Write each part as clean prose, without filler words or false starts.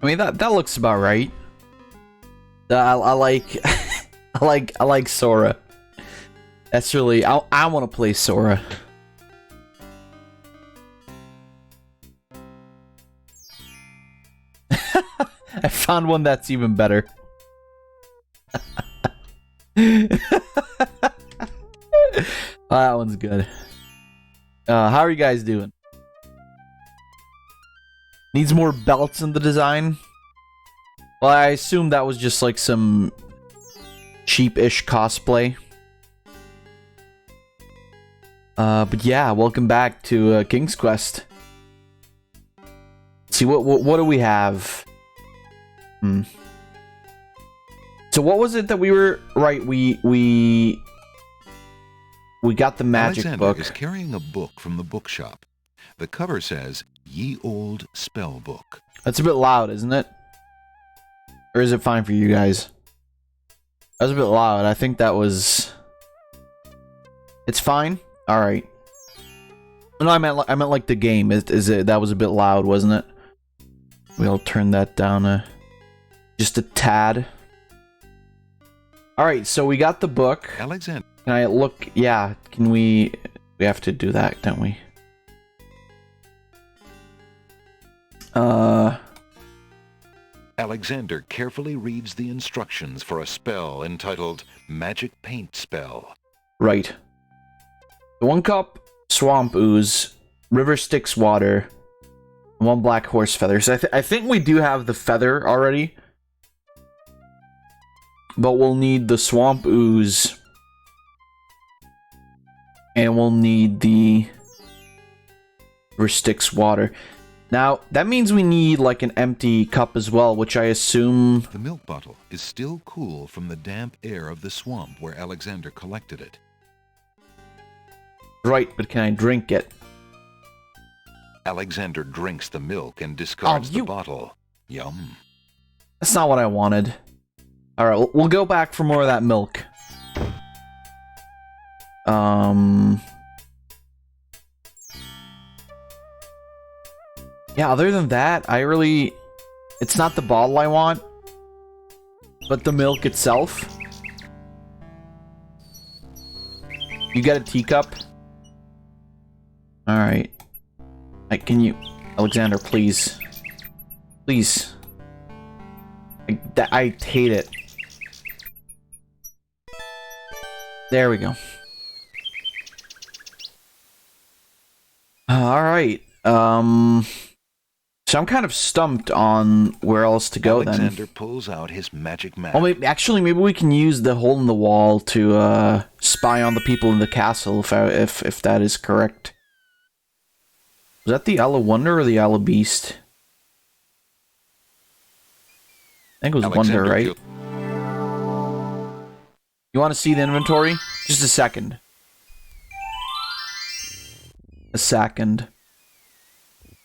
I mean, that looks about right. I like I like Sora. That's really I want to play Sora. I found one that's even better. Oh, that one's good. How are you guys doing? Needs more belts in the design? Well, I assume that was just like some cheap-ish cosplay. But yeah, welcome back to King's Quest. Let's see, what do we have? So what was it that we were... Right, we got the magic Alexander book. is carrying a book from the bookshop. The cover says, Ye Old Spell Book. That's a bit loud, isn't it? Or is it fine for you guys? That was a bit loud. I think that was... It's fine? Alright. No, I meant like the game. Is it? That was a bit loud, wasn't it? We'll turn that down just a tad. Alright, so we got the book. Alexander. Can I look? Yeah, can we... We have to do that, don't we? Alexander carefully reads the instructions for a spell entitled Magic Paint Spell. Right. 1 cup swamp ooze, river Styx water, 1 black horse feather. So I think we do have the feather already. But we'll need the swamp ooze. And we'll need the river Styx water. Now, that means we need like an empty cup as well, which I assume... The milk bottle is still cool from the damp air of the swamp where Alexander collected it. Right, but can I drink it? Alexander drinks the milk and discards Oh, the bottle. Yum. That's not what I wanted. Alright, we'll go back for more of that milk. Yeah, other than that, it's not the bottle I want, but the milk itself. You got a teacup? Alright. Can you... Alexander, please. Please. I hate it. There we go. Alright. So I'm kind of stumped on where else to go. Alexander pulls out his magic map. Oh, maybe we can use the hole in the wall to spy on the people in the castle, if that is correct. Was that the Isle of Wonder or the Isle of Beast? I think it was Alexander Wonder, right? You want to see the inventory? Just a second. A second.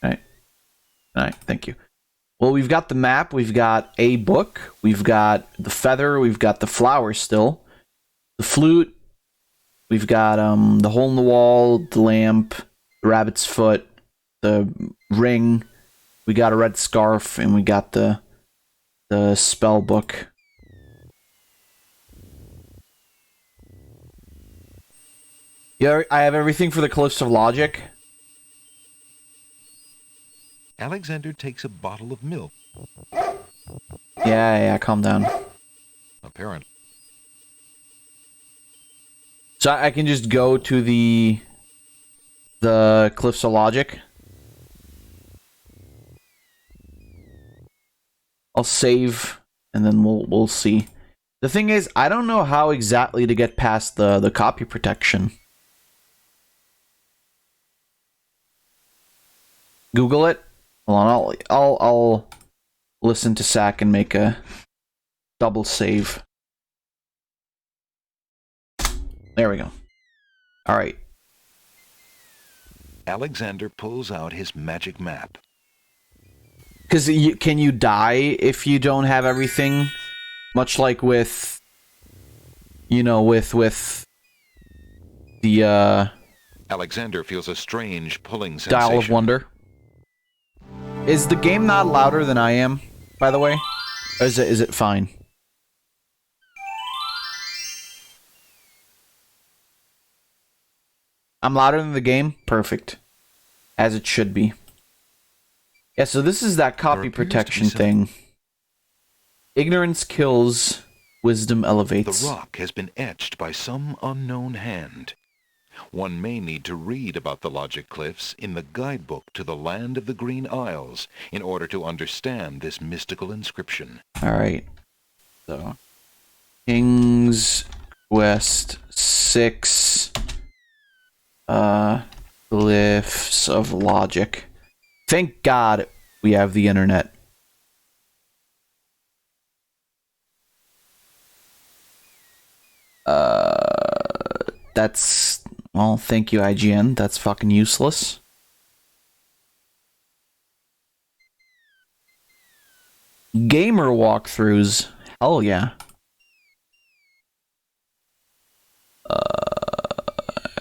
Alright, thank you. Well, we've got the map, we've got a book, we've got the feather, we've got the flower still, the flute, we've got the hole in the wall, the lamp, the rabbit's foot, the ring, we got a red scarf, and we got the spell book. Yeah, I have everything for the Cliffs of Logic. Alexander takes a bottle of milk. Yeah, calm down. Apparently. So I can just go to the Cliffs of Logic. I'll save, and then we'll see. The thing is, I don't know how exactly to get past the copy protection. Google it. Hold on, I'll listen to Sack and make a double save. There we go. All right. Alexander pulls out his magic map. Because can you die if you don't have everything? Much like with, with the Alexander feels a strange pulling sensation. Dial of Wonder. Is the game not louder than I am? by the way? Or is it fine? I'm louder than the game? Perfect. As it should be. Yeah, so this is that copy protection thing. Ignorance kills, wisdom elevates. The rock has been etched by some unknown hand. One may need to read about the Logic Cliffs in the guidebook to the Land of the Green Isles in order to understand this mystical inscription. Alright. So, King's Quest 6 Glyphs of Logic. Thank God we have the internet. That's... Well, thank you, IGN. That's fucking useless. Gamer walkthroughs. Hell yeah.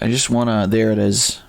I just wanna... There it is.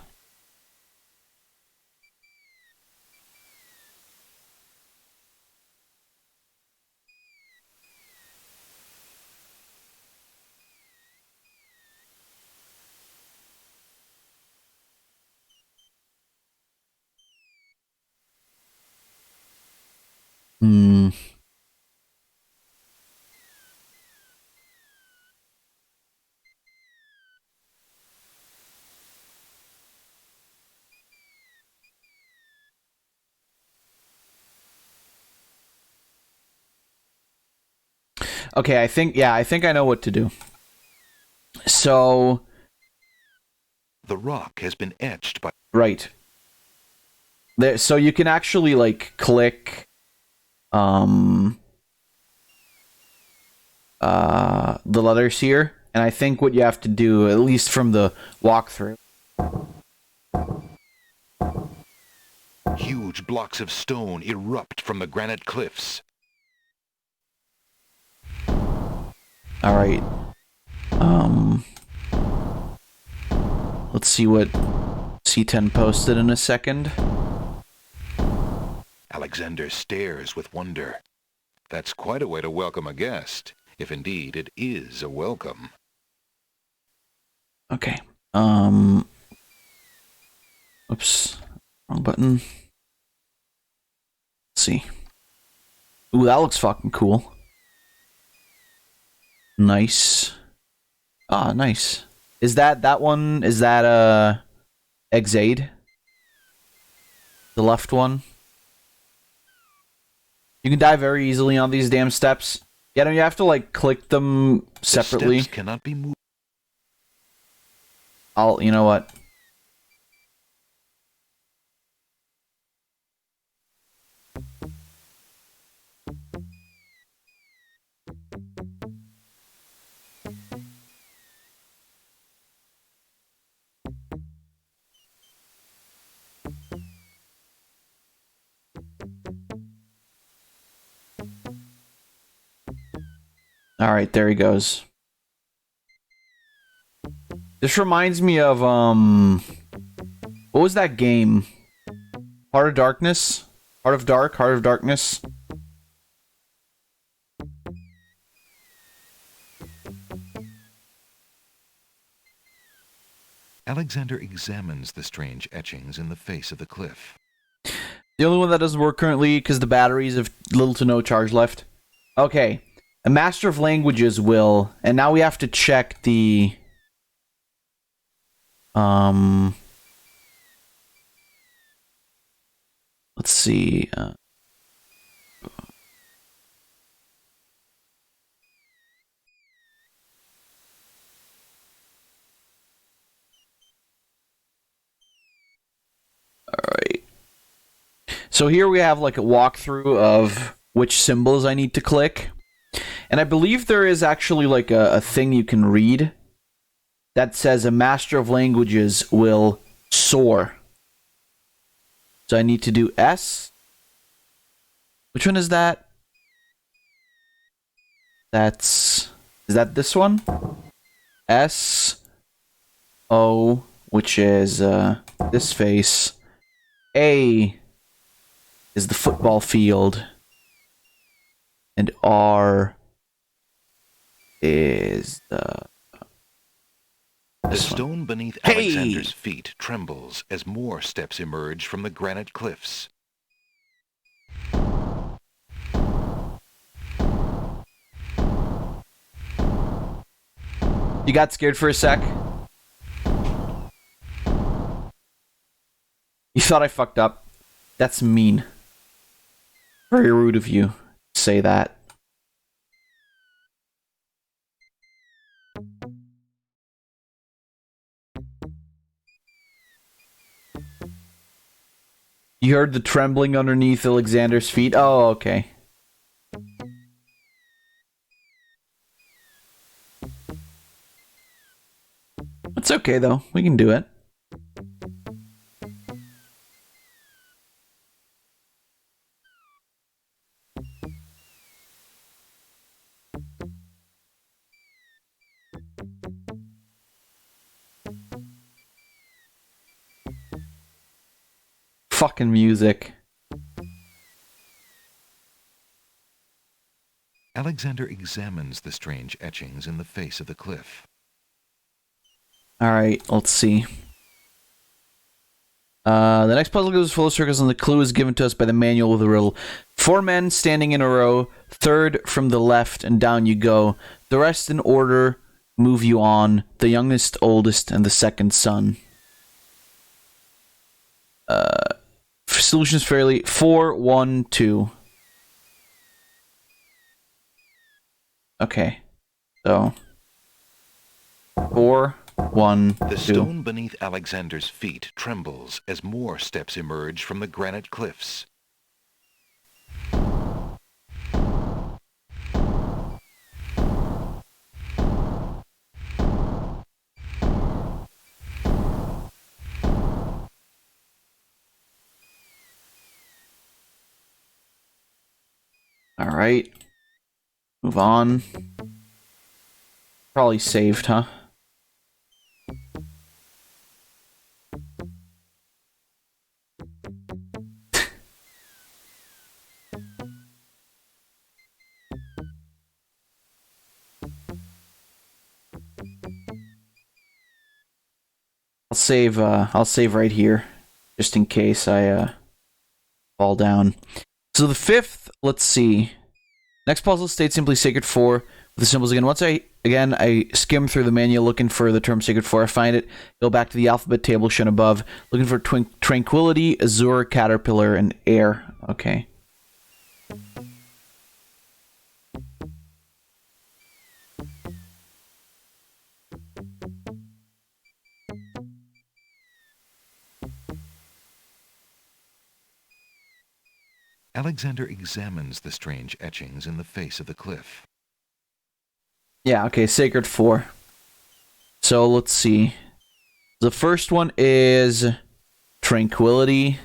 Okay, I think I know what to do. So... The rock has been etched by... Right. There, so you can actually, like, click... the letters here, and I think what you have to do, at least from the walkthrough... Huge blocks of stone erupt from the granite cliffs. Alright. Let's see what C10 posted in a second. Alexander stares with wonder. That's quite a way to welcome a guest, if indeed it is a welcome. Okay. Oops. Wrong button. Let's see. Ooh, that looks fucking cool. Nice. Ah, nice. Is that one? Is that Exade? The left one? You can die very easily on these damn steps. Yeah, no, you have to like click them separately. The steps cannot be moved. You know what? Alright, there he goes. This reminds me of, what was that game? Heart of Darkness? Heart of Dark? Heart of Darkness? Alexander examines the strange etchings in the face of the cliff. The only one that doesn't work currently because the batteries have little to no charge left. Okay. A Master of Languages will, and now we have to check the... Let's see. Alright. So here we have like a walkthrough of which symbols I need to click. And I believe there is actually like a thing you can read that says a Master of Languages will soar. So I need to do S. Which one is that? Is that this one? S. O, which is this face. A is the football field. And R is the... The stone beneath Alexander's feet trembles as more steps emerge from the granite cliffs. You got scared for a sec? You thought I fucked up? That's mean. Very rude of you to say that. You heard the trembling underneath Alexander's feet? Oh, okay. It's okay, though. We can do it. Fucking music. Alexander examines the strange etchings in the face of the cliff. Alright, let's see. The next puzzle goes full of circles, and the clue is given to us by the manual of the riddle. 4 men standing in a row, third from the left, and down you go. The rest in order move you on, the youngest, oldest, and the second son. Solutions fairly 4, 1, 2. Okay. So 4, 1, 2. The stone beneath Alexander's feet trembles as more steps emerge from the granite cliffs. Alright. Move on. Probably saved, huh? I'll save right here, just in case I fall down. So the 5th, let's see. Next puzzle states simply Sacred 4 with the symbols again. Once I skim through the manual looking for the term Sacred 4. I find it, go back to the alphabet table shown above, looking for Tranquility, Azure, Caterpillar, and Air. Okay. Alexander examines the strange etchings in the face of the cliff. Yeah, okay, Sacred 4. So let's see. The first one is Tranquility.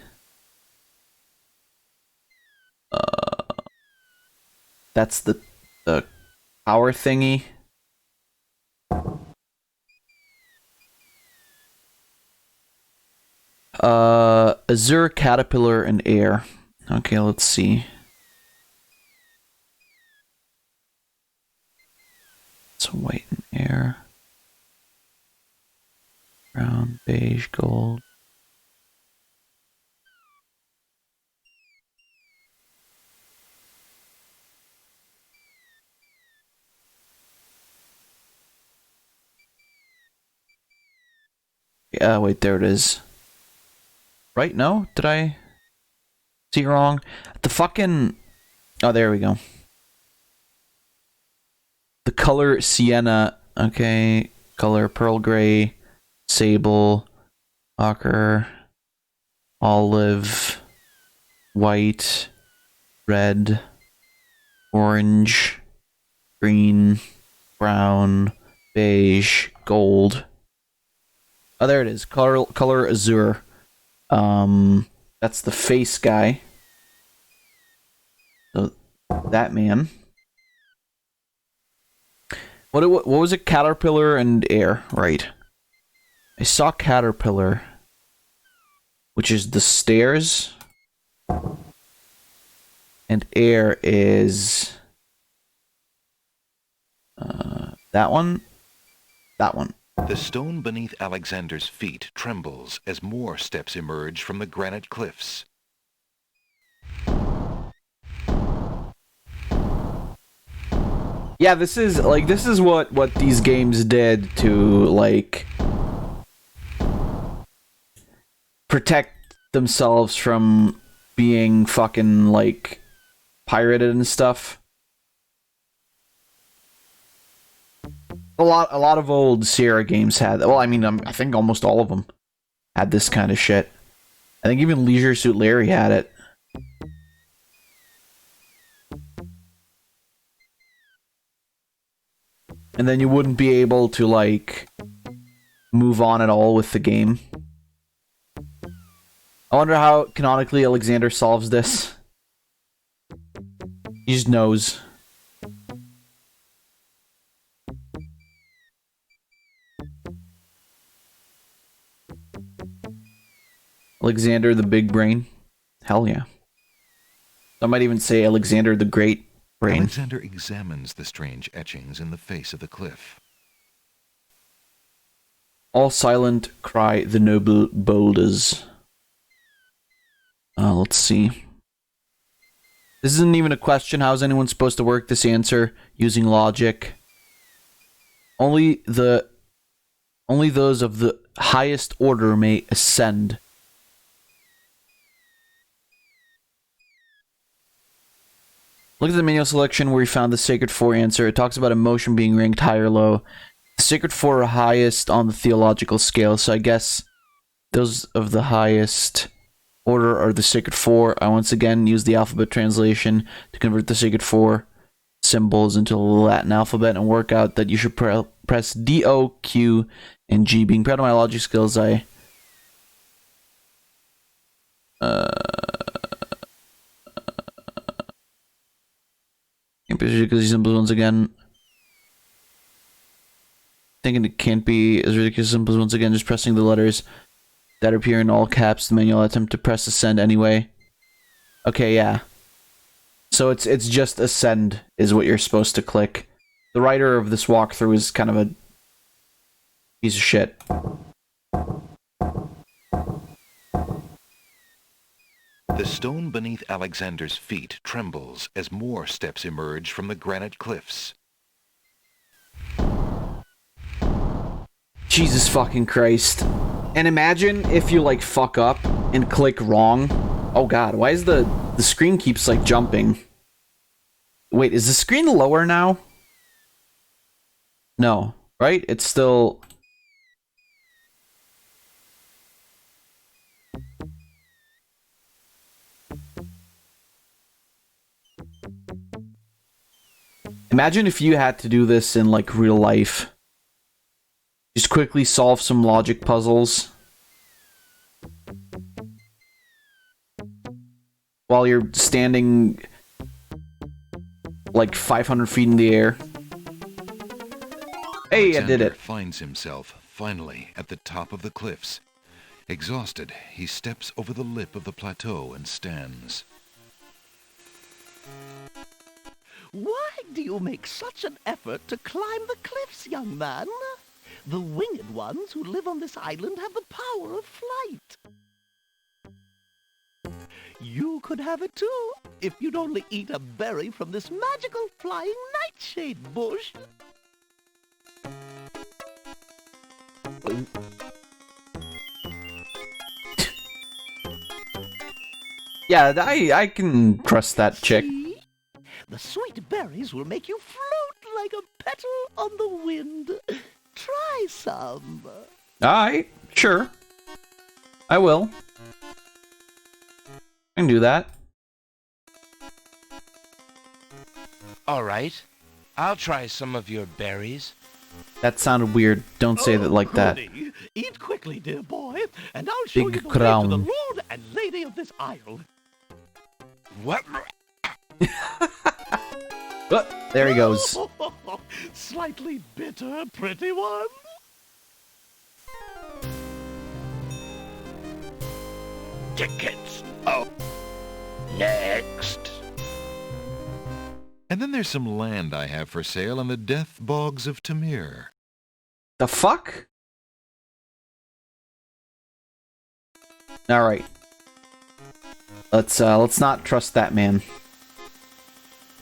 That's the power thingy. Azure, Caterpillar, and Air. Okay, let's see. It's white and air. Brown, beige, gold. Yeah, wait, there it is. Right? No? Did I see wrong? The fucking... Oh, there we go. The color sienna. Okay. Color pearl gray, sable, ochre, olive, white, red, orange, green, brown, beige, gold. Oh, there it is. Color azure. That's the face guy. So that man. What was it? Caterpillar and Air, right? I saw Caterpillar, which is the stairs, and Air is That one. That one. The stone beneath Alexander's feet trembles as more steps emerge from the granite cliffs. Yeah, this is what these games did to like protect themselves from being fucking like pirated and stuff. A lot of old Sierra games had. Well, I mean, I think almost all of them had this kind of shit. I think even Leisure Suit Larry had it. And then you wouldn't be able to like move on at all with the game. I wonder how canonically Alexander solves this. He just knows. Alexander the Big Brain? Hell yeah. I might even say Alexander the Great Brain. Alexander examines the strange etchings in the face of the cliff. All silent cry the noble boulders. Let's see. This isn't even a question. How is anyone supposed to work this answer using logic? Only those of the highest order may ascend. Look at the manual selection where we found the Sacred Four answer. It talks about emotion being ranked high or low. The Sacred Four are highest on the theological scale, so I guess those of the highest order are the Sacred Four. I once again use the alphabet translation to convert the Sacred Four symbols into the Latin alphabet and work out that you should press D, O, Q, and G. Being proud of my logic skills, I... Because symbols once again. Thinking it can't be as ridiculous as symbols once again. Just pressing the letters that appear in all caps. The manual attempt to press ascend anyway. Okay, yeah. So it's just ascend is what you're supposed to click. The writer of this walkthrough is kind of a piece of shit. The stone beneath Alexander's feet trembles as more steps emerge from the granite cliffs. Jesus fucking Christ. And imagine if you like fuck up and click wrong. Oh god, why is the screen keeps like jumping? Wait, is the screen lower now? No, right? It's still... Imagine if you had to do this in like real life. Just quickly solve some logic puzzles while you're standing like 500 feet in the air. Hey, Alexander I did it. Finds himself finally at the top of the cliffs. Exhausted, he steps over the lip of the plateau and stands. Why do you make such an effort to climb the cliffs, young man? The winged ones who live on this island have the power of flight. You could have it too, if you'd only eat a berry from this magical flying nightshade bush. Yeah, I can trust that chick. See? The sweet berries will make you float like a petal on the wind. Try some. Alright, sure. I will. I can do that. All right. I'll try some of your berries. That sounded weird. Don't say that like that. Goody. Eat quickly, dear boy, and I'll show Big you the crown. way to the lord and lady of this isle. What? Oh, there he goes. Slightly bitter, pretty one. Tickets. Oh. Next. And then there's There's some land I have for sale in the Death Bogs of Tamir. The fuck? All right. Let's not trust that man.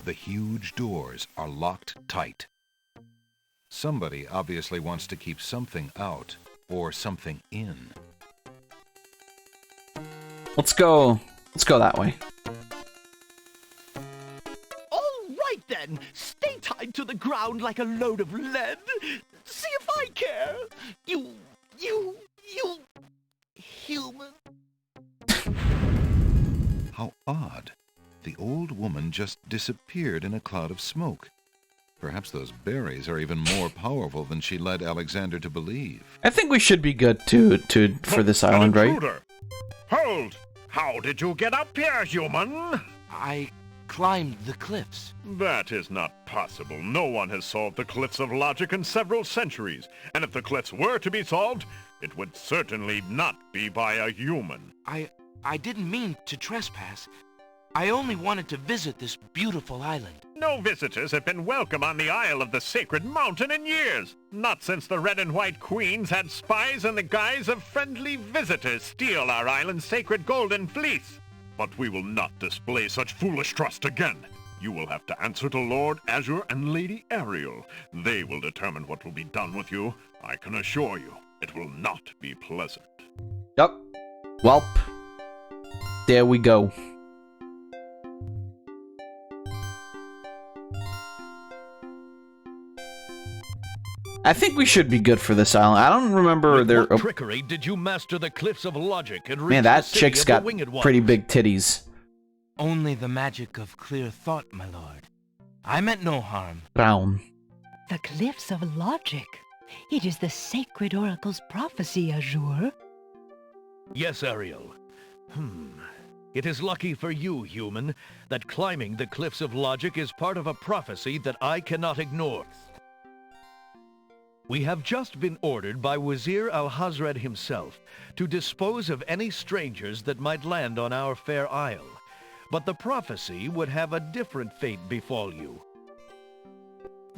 The huge doors are locked tight. Somebody obviously wants to keep something out or something in. Let's go that way. All right then, stay tied to the ground like a load of lead. See if I care. You human. How odd. The old woman just disappeared in a cloud of smoke. Perhaps those berries are even more powerful than she led Alexander to believe. I think we should be good for this island, An right? intruder. Hold! How did you get up here, human? I climbed the cliffs. That is not possible. No one has solved the Cliffs of Logic in several centuries. And if the cliffs were to be solved, it would certainly not be by a human. I didn't mean to trespass. I only wanted to visit this beautiful island. No visitors have been welcome on the Isle of the Sacred Mountain in years. Not since the Red and White Queens had spies in the guise of friendly visitors steal our island's sacred golden fleece. But we will not display such foolish trust again. You will have to answer to Lord Azure and Lady Ariel. They will determine what will be done with you. I can assure you, it will not be pleasant. Yup. Welp. There we go. I think we should be good for this island. I don't remember With there. what trickery did you master the Cliffs of Logic and reach Man, that the city chick's of the got Winged Ones? pretty big titties. Only the magic of clear thought, my lord. I meant no harm. Brown. The Cliffs of Logic. It is the sacred oracle's prophecy, Azure. Yes, Ariel. It is lucky for you, human, that climbing the Cliffs of Logic is part of a prophecy that I cannot ignore. We have just been ordered by Wazir Al-Hazred himself to dispose of any strangers that might land on our fair isle. But the prophecy would have a different fate befall you.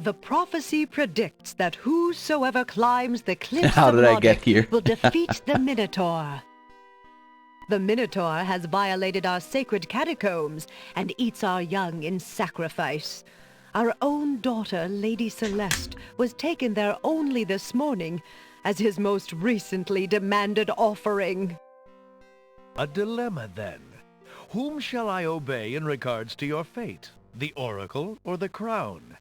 The prophecy predicts that whosoever climbs the Cliffs How of did I Logic get here? will defeat the Minotaur. The Minotaur has violated our sacred catacombs and eats our young in sacrifice. Our own daughter, Lady Celeste, was taken there only this morning as his most recently demanded offering. A dilemma, then. Whom shall I obey in regards to your fate? The Oracle or the Crown?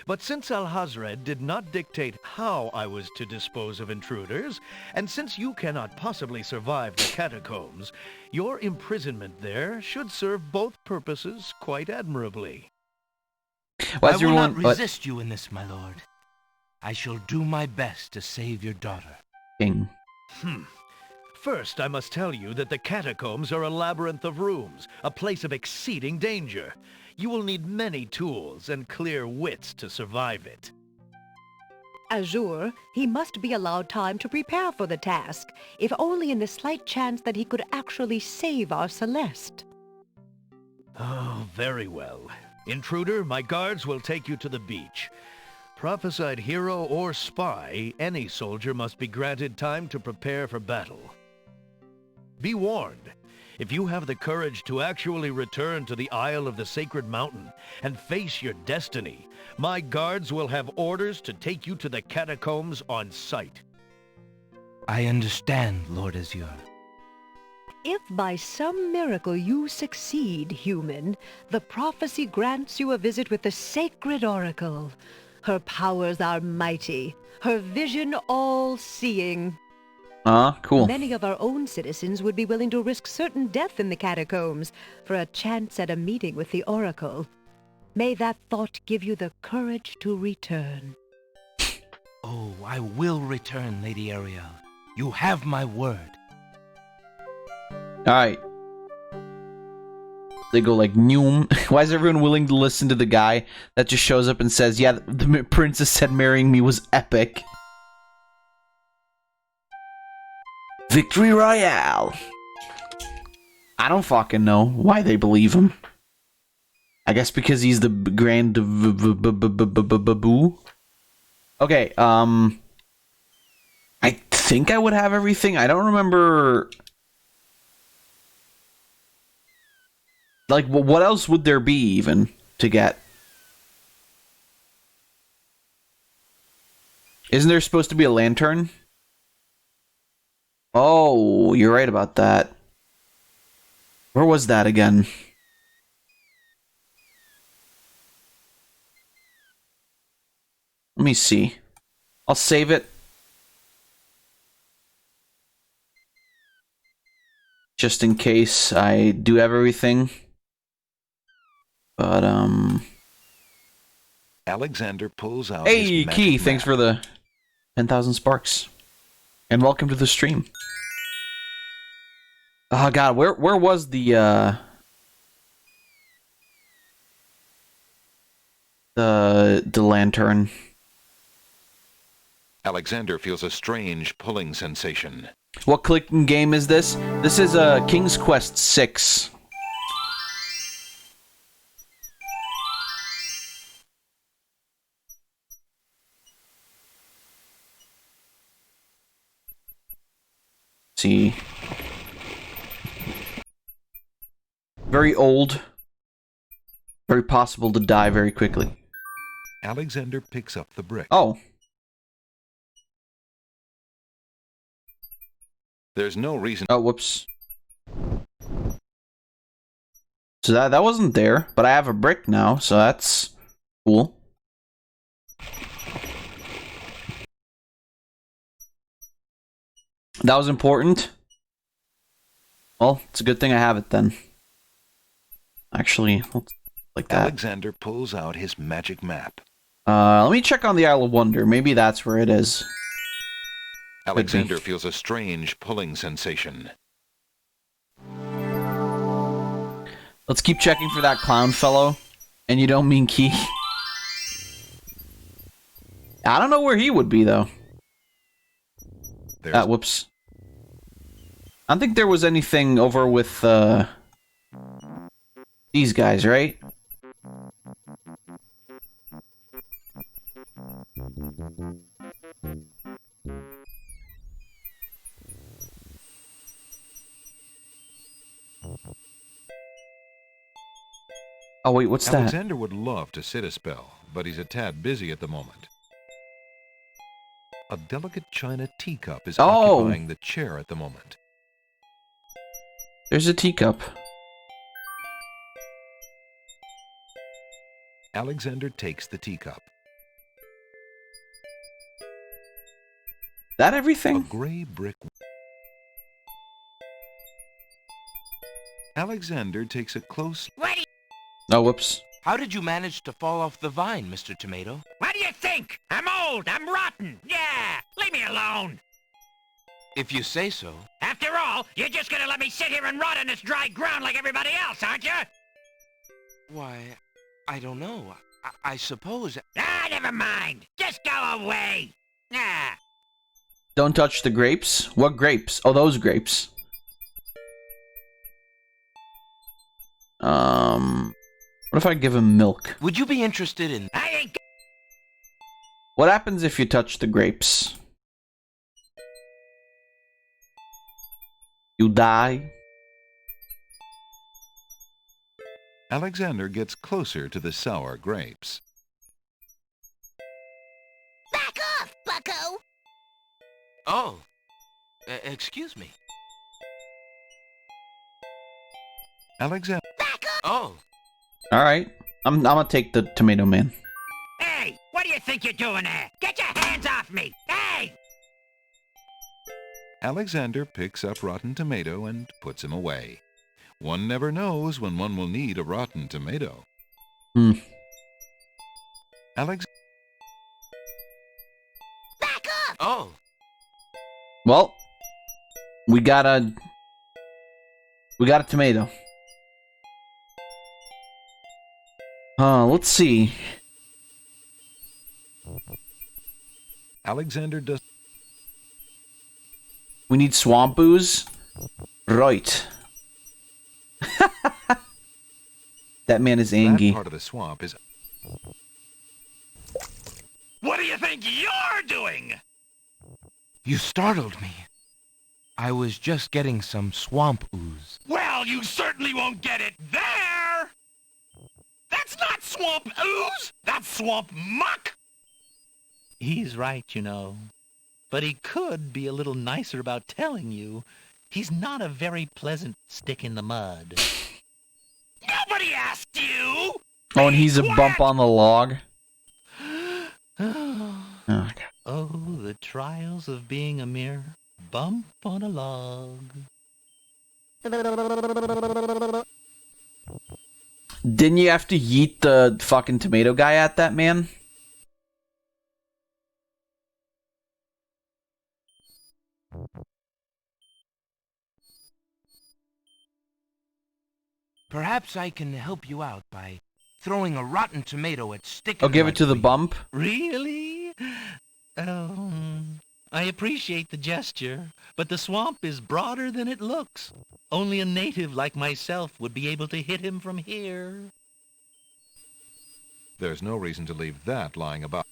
But since Al-Hazred did not dictate how I was to dispose of intruders, and since you cannot possibly survive the catacombs, your imprisonment there should serve both purposes quite admirably. Why I is will not everyone resist you in this, my lord. I shall do my best to save your daughter. King? First, I must tell you that the catacombs are a labyrinth of rooms, a place of exceeding danger. You will need many tools and clear wits to survive it. Azure, he must be allowed time to prepare for the task, if only in the slight chance that he could actually save our Celeste. Oh, very well. Intruder, my guards will take you to the beach. Prophesied hero or spy, any soldier must be granted time to prepare for battle. Be warned, if you have the courage to actually return to the Isle of the Sacred Mountain and face your destiny, my guards will have orders to take you to the catacombs on sight. I understand, Lord Azure. If by some miracle you succeed, human, the prophecy grants you a visit with the sacred oracle. Her powers are mighty, her vision all-seeing. Cool. Many of our own citizens would be willing to risk certain death in the catacombs for a chance at a meeting with the oracle. May that thought give you the courage to return. Oh, I will return, Lady Ariel. You have my word. Alright. They go like, Noom. Why is everyone willing to listen to the guy that just shows up and says, yeah, the princess said marrying me was epic? Victory Royale! I don't fucking know why they believe him. I guess because he's the grand boo. Okay, I think I would have everything. I don't remember. Like, what else would there be even to get? Isn't there supposed to be a lantern? Oh, you're right about that. Where was that again? Let me see. I'll save it. Just in case I do have everything. But, Alexander pulls out Hey, his magic Key, map. thanks for the 10,000 sparks. And welcome to the stream. Oh, God, where was the lantern? Alexander feels a strange pulling sensation. What clicking game is this? This is King's Quest 6. See. Very old. Very possible to die very quickly. Alexander picks up the brick. Oh. There's no reason. Oh, whoops. So that wasn't there, but I have a brick now, so that's cool. That was important. Well, it's a good thing I have it then. Actually, let's like that. Alexander pulls out his magic map. Let me check on the Isle of Wonder. Maybe that's where it is. Alexander feels a strange pulling sensation. Let's keep checking for that clown fellow. And you don't mean Key? I don't know where he would be, though. Whoops. I don't think there was anything over with, these guys, right? Oh, wait, what's that? Alexander would love to sit a spell, but he's a tad busy at the moment. A delicate china teacup is occupying the chair at the moment. There's a teacup. Alexander takes the teacup. That A everything? gray brick. Alexander takes a close. Oh, whoops. How did you manage to fall off the vine, Mr. Tomato? What do you think? I'm old. I'm rotten. Yeah, leave me alone. If you say so. After all, you're just gonna let me sit here and rot on this dry ground like everybody else, aren't you? Why, I don't know. I suppose... Ah, never mind. Just go away. Ah. Don't touch the grapes? What grapes? Oh, those grapes. What if I give him milk? Would you be interested in... I ain't... What happens if you touch the grapes? You die? Alexander gets closer to the sour grapes. Back off, bucko! Oh, excuse me. Alexander. Back off! Oh. Alright. I'm gonna take the tomato man. Hey, what do you think you're doing there? Get your hands off me! Hey! Alexander picks up Rotten Tomato and puts him away. One never knows when one will need a rotten tomato. Back off! Oh. Well, we got a tomato. Let's see. Alexander does. We need swamp ooze? Right. That man is That angry. part of the swamp is... What do you think you're doing? You startled me. I was just getting some swamp ooze. Well, you certainly won't get it there! That's not swamp ooze! That's swamp muck! He's right, you know. But he could be a little nicer about telling you. He's not a very pleasant stick in the mud. Nobody asked you! Oh, and he's a bump on the log. Oh, Oh, God. the trials of being a mere bump on a log. Didn't you have to yeet the fucking tomato guy at that man? Perhaps I can help you out by throwing a rotten tomato at Stick. I'll give it to the bump. Really? I appreciate the gesture, but the swamp is broader than it looks. Only a native like myself would be able to hit him from here. There's no reason to leave that lying about.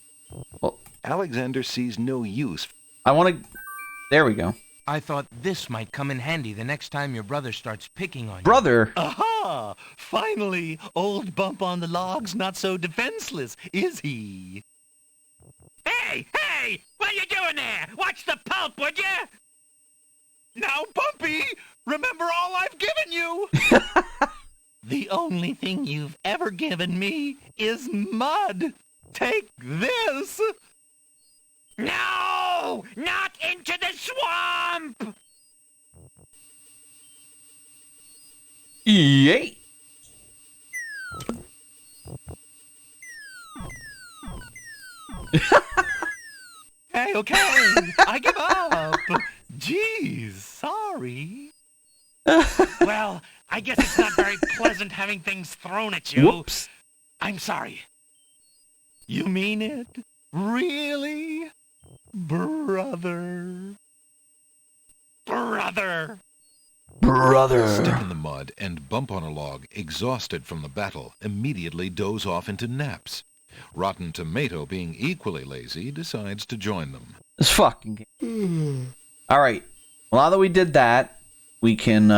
Well, Alexander sees no use. I want to... There we go. I thought this might come in handy the next time your brother starts picking on you. Brother! Aha! Finally, old Bump on the Log's not so defenseless, is he? Hey! Hey! What are you doing there? Watch the pulp, would you? Now, Bumpy, remember all I've given you! The only thing you've ever given me is mud. Take this! No! Not into the swamp! Yay! Hey, okay, I give up. Jeez, sorry. Well, I guess it's not very pleasant having things thrown at you. Whoops. I'm sorry. You mean it? Really? Brother. Brother! Stick Brother. in the mud and Bump on a Log, exhausted from the battle, immediately doze off into naps. Rotten Tomato, being equally lazy, decides to join them. This fucking game. Alright. Well, now that we did that, we can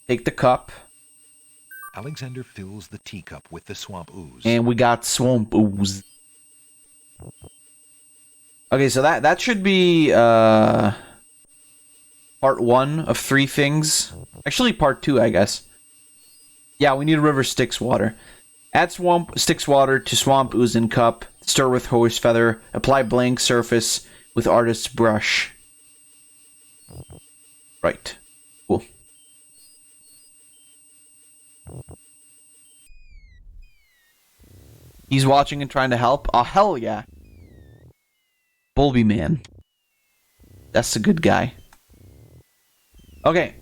take the cup. Alexander fills the teacup with the swamp ooze. And we got swamp ooze. Okay, so that should be part 1 of 3 things. Actually, part 2, I guess. Yeah, we need a river Styx water. Add swamp Styx water to swamp ooze in cup. Stir with horse feather. Apply blank surface with artist's brush. Right. Cool. He's watching and trying to help. Oh, hell yeah. Bulby Man. That's a good guy. Okay.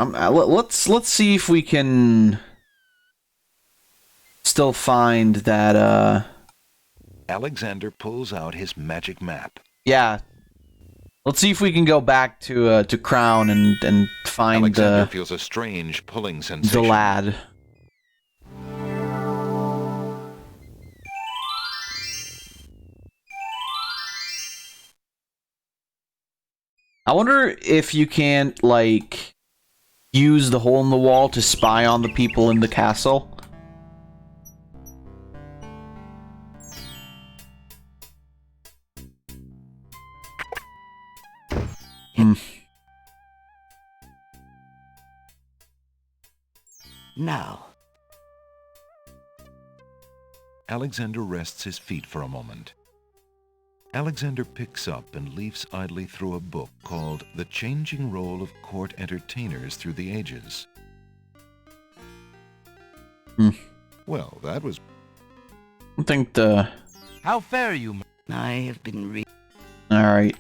Let's see if we can still find that Alexander pulls out his magic map. yeah. Let's see if we can go back to Crown and find Alexander feels a strange pulling sensation. the lad. I wonder if you can, like, use the hole in the wall to spy on the people in the castle. Now, Alexander rests his feet for a moment. Alexander picks up and leafs idly through a book called The Changing Role of Court Entertainers Through the Ages. Well, that was... I think the... How fare you? I have been reading. Alright.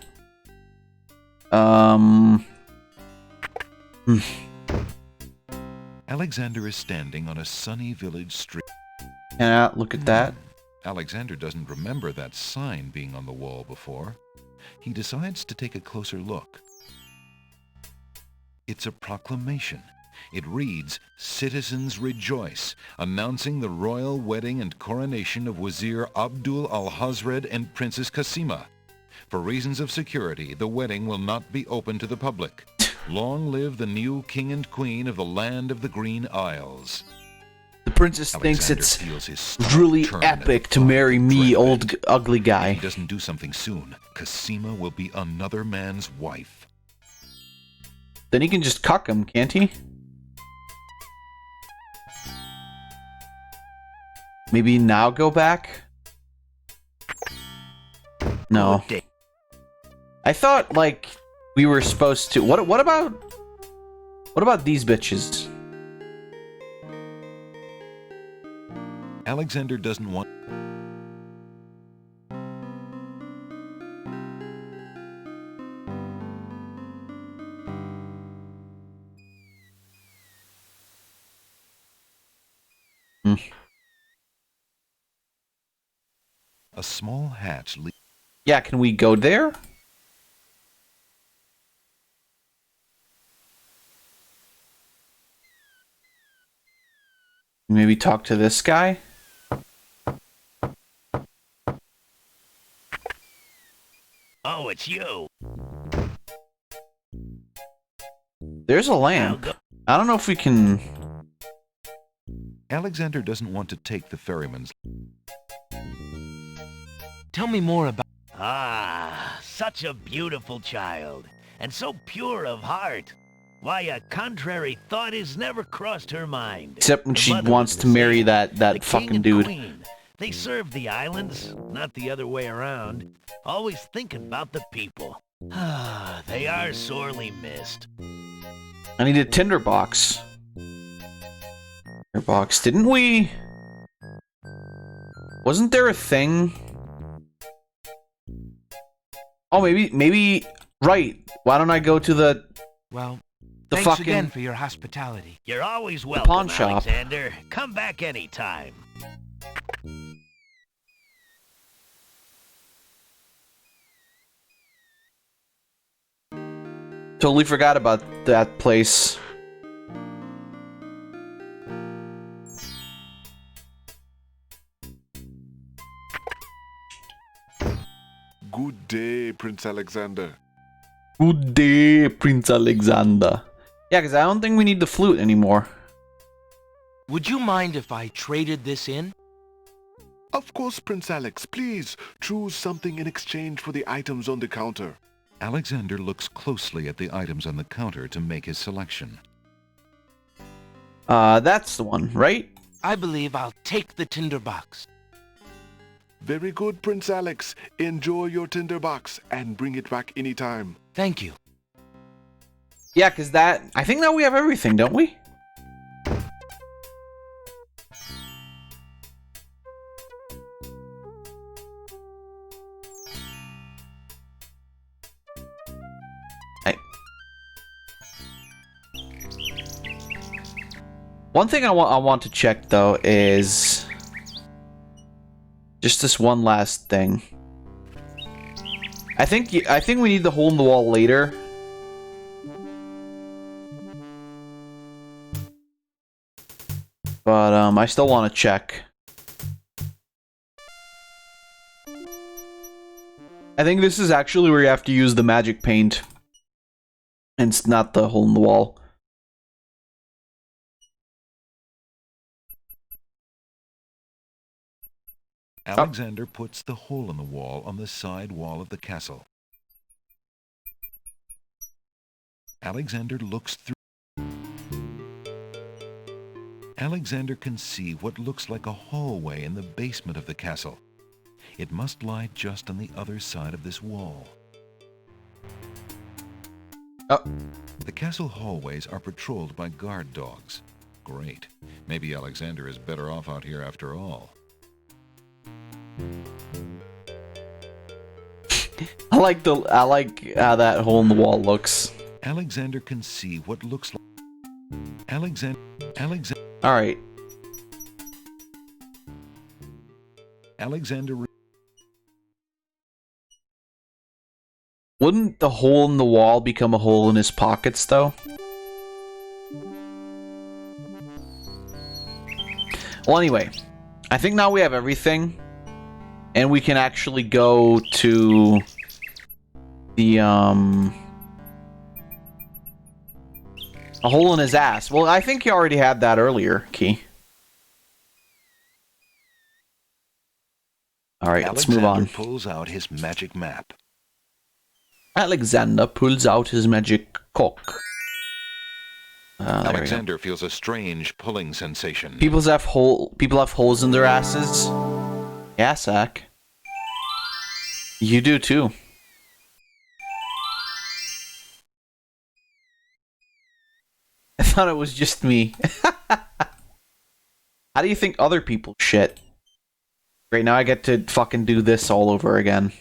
Alexander is standing on a sunny village street. Yeah, look at that. Alexander doesn't remember that sign being on the wall before. He decides to take a closer look. It's a proclamation. It reads, "Citizens rejoice, announcing the royal wedding and coronation of Wazir Abdul al-Hazred and Princess Kasima. For reasons of security, the wedding will not be open to the public. Long live the new king and queen of the land of the Green Isles." The princess thinks Alexander it's feels his stomach really turn at the epic to thought marry of me, dread. old ugly If guy. he doesn't do something soon, Kasima will be another man's wife. Then he can just cuck him, can't he? Maybe now go back? No. I thought, like, we were supposed to... What about these bitches? Alexander doesn't want... A small hatch leads... Yeah, can we go there? Maybe talk to this guy? Oh, it's you. There's a lamp. I don't know if we can... Alexander doesn't want to take the ferryman's... Tell me more about... Ah, such a beautiful child, and so pure of heart. Why, a contrary thought has never crossed her mind. Except when The she mother wants was to the marry same. that The king fucking and dude. queen, they served the islands, not the other way around. Always thinking about the people. Ah, they are sorely missed. I need a tinderbox. Tinderbox. Didn't we... Wasn't there a thing... Oh, maybe... Right. Why don't I go to the... Well, The thanks fucking... again for your hospitality. You're always pawn welcome, shop. Alexander. Come back anytime. Totally forgot about that place. Good day, Prince Alexander. Good day, Prince Alexander. Yeah, because I don't think we need the flute anymore. Would you mind if I traded this in? Of course, Prince Alex. Please choose something in exchange for the items on the counter. Alexander looks closely at the items on the counter to make his selection. That's the one, right? I believe I'll take the tinderbox. Very good, Prince Alex. Enjoy your tinderbox and bring it back anytime. Thank you. Yeah, because that... I think now we have everything, don't we? One thing I want to check though is just this one last thing. I think we need the hole in the wall later. But I still want to check. I think this is actually where you have to use the magic paint. And it's not the hole in the wall. Alexander puts the hole in the wall on the side wall of the castle. Alexander looks through. Alexander can see what looks like a hallway in the basement of the castle. It must lie just on the other side of this wall. Oh. The castle hallways are patrolled by guard dogs. Great. Maybe Alexander is better off out here after all. I like how that hole in the wall looks. Alexander can see what looks like... Alexander... Alright. Alexander... Wouldn't the hole in the wall become a hole in his pockets, though? Well, anyway, I think now we have everything, and we can actually go to the a hole in his ass. Well, I think you already had that earlier, Key. All right, let's move on. Alexander pulls out his magic map. Alexander pulls out his magic cock. Alexander feels a strange pulling sensation. People have holes in their asses. Yeah, Zach. You do too. I thought it was just me. How do you think other people shit? Right now I get to fucking do this all over again.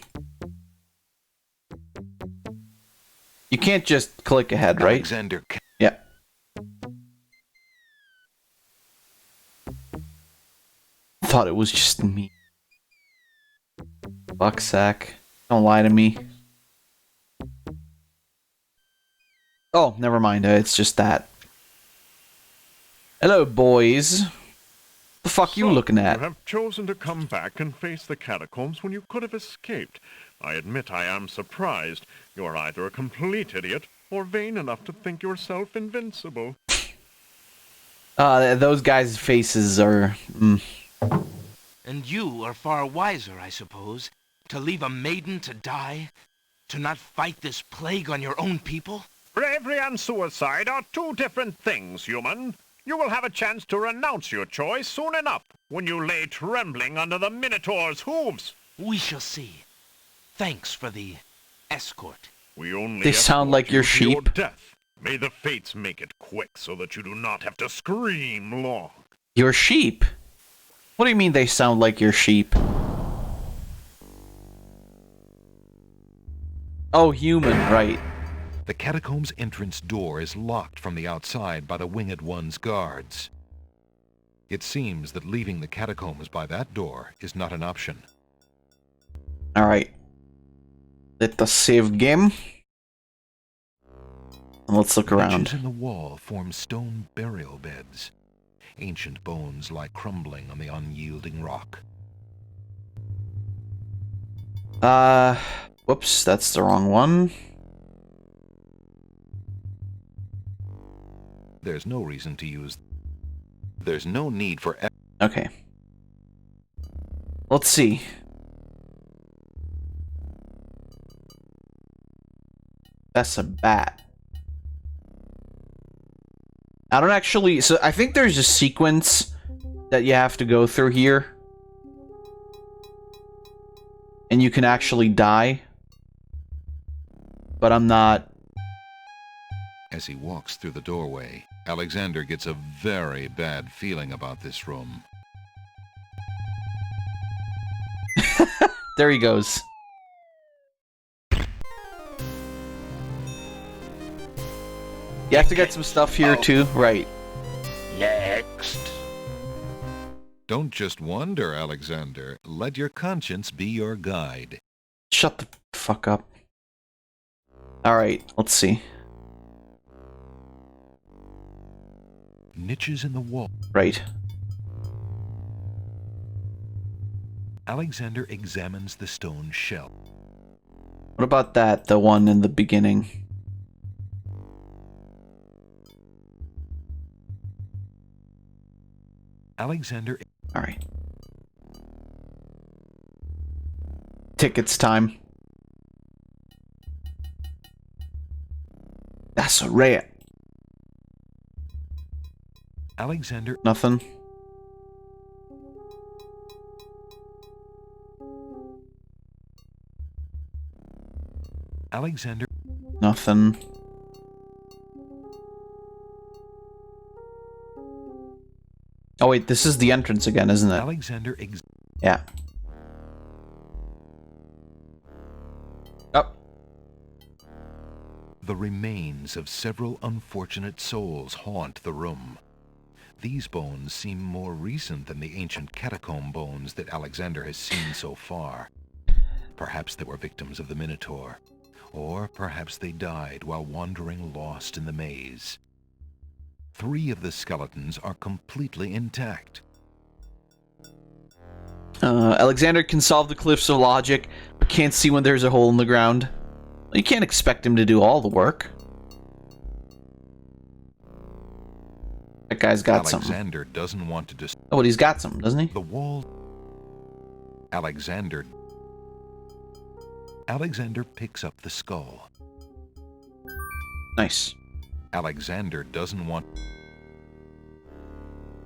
You can't just click ahead, right? Alexander. Yeah. Thought it was just me. Fuck, Sack. Don't lie to me. Oh, never mind. It's just that. Hello, boys. The fuck you looking at? You have chosen to come back and face the catacombs when you could have escaped. I admit I am surprised. You're either a complete idiot or vain enough to think yourself invincible. Those guys' faces are... And you are far wiser, I suppose, to leave a maiden to die? To not fight this plague on your own people? Bravery and suicide are two different things, human. You will have a chance to renounce your choice soon enough, when you lay trembling under the Minotaur's hooves. We shall see. Thanks for the escort. We only They sound like your escort you to sheep. your death. May the fates make it quick so that you do not have to scream long. Your sheep? What do you mean they sound like your sheep? Oh, human, right. The catacomb's entrance door is locked from the outside by the Winged One's guards. It seems that leaving the catacombs by that door is not an option. Alright. Let us save game. And let's look around. Niches in the wall form stone burial beds. Ancient bones lie crumbling on the unyielding rock. Whoops, that's the wrong one. There's no reason to use... There's no need for... Okay. Let's see. That's a bat. I don't actually... So I think there's a sequence that you have to go through here. And you can actually die. But I'm not... As he walks through the doorway, Alexander gets a very bad feeling about this room. There he goes. You have to get some stuff here too, right? Next. Don't just wander, Alexander. Let your conscience be your guide. Shut the fuck up. Alright, let's see. Niches in the wall. Right. Alexander examines the stone shell. What about that? The one in the beginning. Alexander... Alright. Tickets time. That's a rat. Alexander... Nothing. Alexander... Nothing. Oh wait, this is the entrance again, isn't it? Alexander... Yeah. Up. The remains of several unfortunate souls haunt the room. These bones seem more recent than the ancient catacomb bones that Alexander has seen so far. Perhaps they were victims of the Minotaur, or perhaps they died while wandering lost in the maze. 3 of the skeletons are completely intact. Alexander can solve the cliffs of logic, but can't see when there's a hole in the ground. You can't expect him to do all the work. That guy's got something. Alexander doesn't want to Oh, but he's got something, doesn't he? the wall. Alexander picks up the skull. Nice. Alexander doesn't want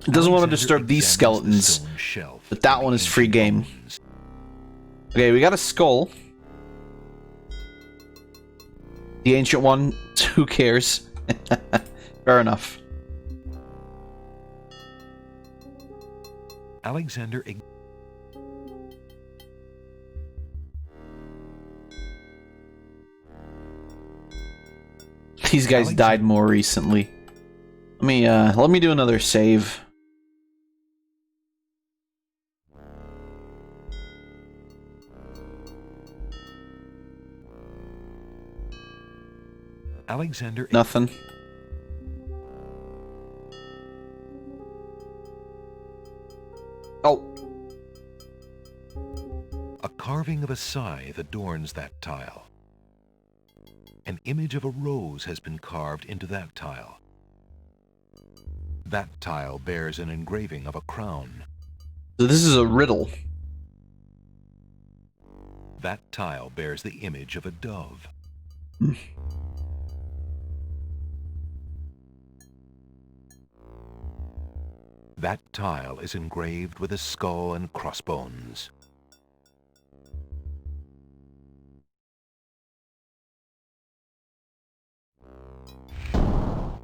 He doesn't want to Alexander disturb these examines the skeletons, stone shelf but that for one the is free ancient game. bones. Okay, we got a skull. The ancient one, who cares? Fair enough. Alexander These guys died more recently. Let me do another save. Alexander Nothing. Oh. A carving of a scythe adorns that tile. An image of a rose has been carved into that tile. That tile bears an engraving of a crown. So this is a riddle. That tile bears the image of a dove. That tile is engraved with a skull and crossbones.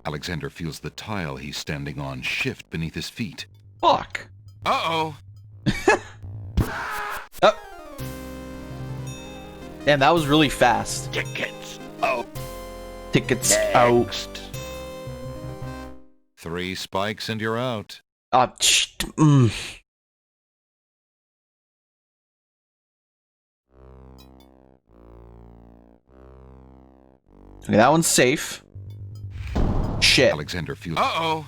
Alexander feels the tile he's standing on shift beneath his feet. Fuck. Uh-oh. Oh. Damn, that was really fast. Tickets. Oh. Tickets out. 3 spikes and you're out. Okay, that one's safe. Shit. Alexander feels... Uh-oh.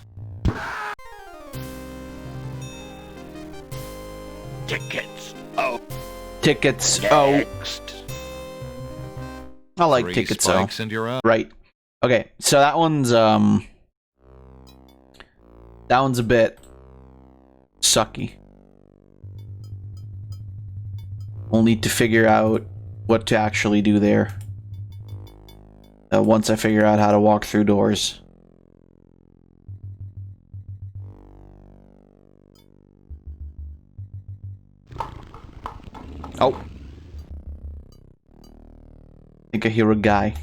Tickets. Oh. Tickets out. Next. I like 3 tickets out. spikes and you're out. Right. Okay, so that one's a bit sucky. We'll need to figure out what to actually do there. Once I figure out how to walk through doors. Oh. I think I hear a guy.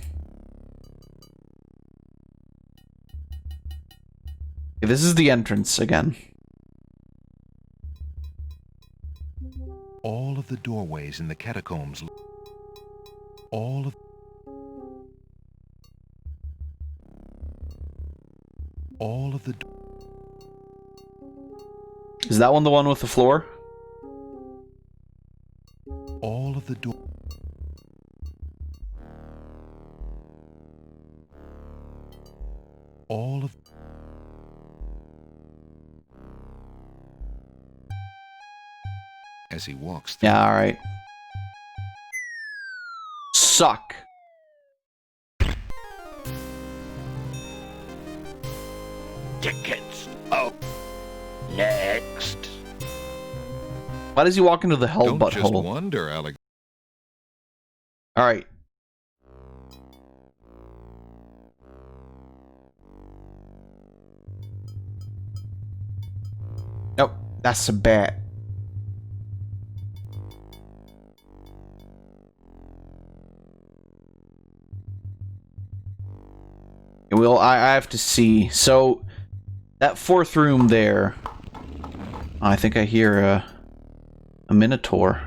Okay, this is the entrance again. All of the doorways in the catacombs... All of the... Is that one the one with the floor? All of the door... All of... As he walks through... Yeah, alright. Suck. Tickets. Oh. Next. Why does he walk into the hell Don't just butthole? wonder, Alex. Alright. Nope, that's a bat. Well, I have to see. So, that fourth room there, I think I hear a Minotaur.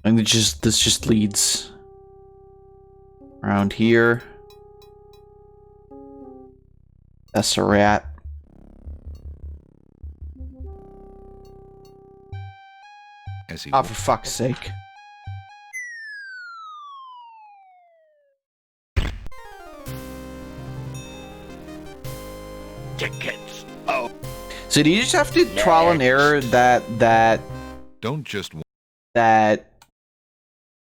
I think this just leads around here. That's a rat. As he Oh, for fuck's sake. Tickets. Oh. So do you just have to trial and error that Don't just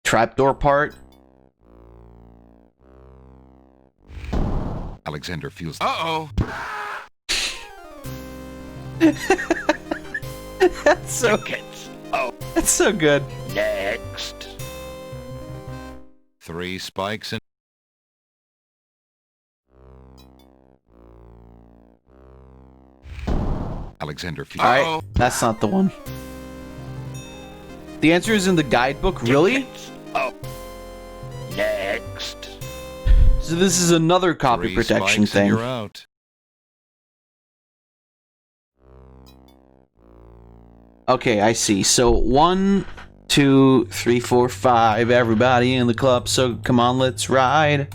trapdoor part? Alexander feels Uh-oh. That's so Tickets. Oh. that's so good. Next. 3 spikes and Alexander feels Alright, that's not the one. The answer is in the guidebook, really? Tickets. Oh. Next. So this is another copy 3 protection spikes and thing. you're out. Okay, I see. So 1, 2, 3, 4, 5. Everybody in the club. So come on, let's ride.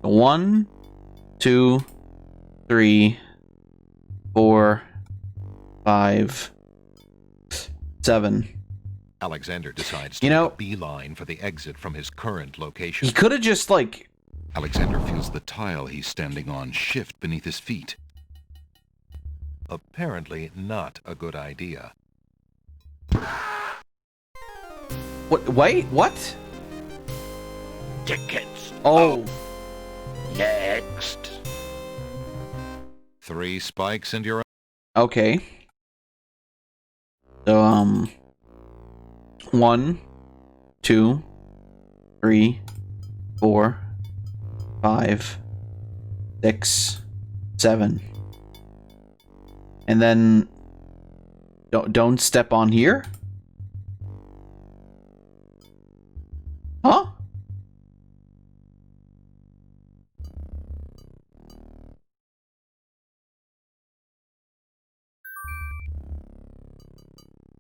1, 2, 3, 4, 5, 7. Alexander decides to You know- make a beeline for the exit from his current location. He could have just like Alexander feels the tile he's standing on shift beneath his feet. Apparently not a good idea. what? Wait, what? Tickets. Oh, Next. 3 spikes and you're out. okay. So 1, 2, 3, 4, 5, 6, 7. And then don't step on here? Huh?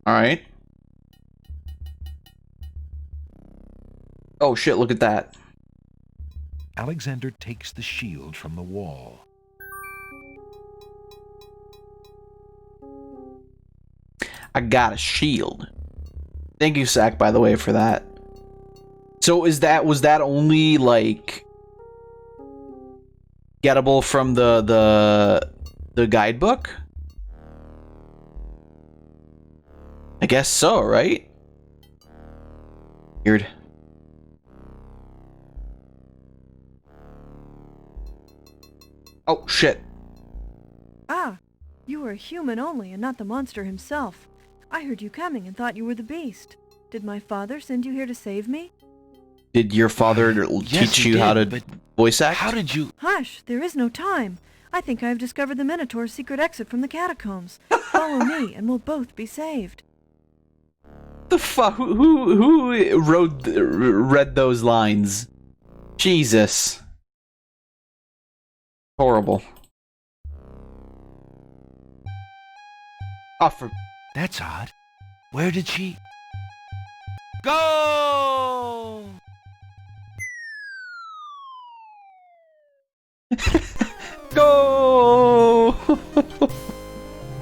All right. Oh shit, look at that. Alexander takes the shield from the wall. I got a shield. Thank you, Sack, by the way, for that. So was that only like gettable from the guidebook? I guess so, right? Weird. Oh shit. Ah, you were a human only and not the monster himself. I heard you coming and thought you were the beast. Did my father send you here to save me? Did your father Yes, teach he you how to did, but voice act? how did you... Hush, there is no time. I think I have discovered the Minotaur's secret exit from the catacombs. Follow me and we'll both be saved. The fuck? Who read those lines? Jesus. Horrible. Oh, for That's odd. Where did she... Go! go!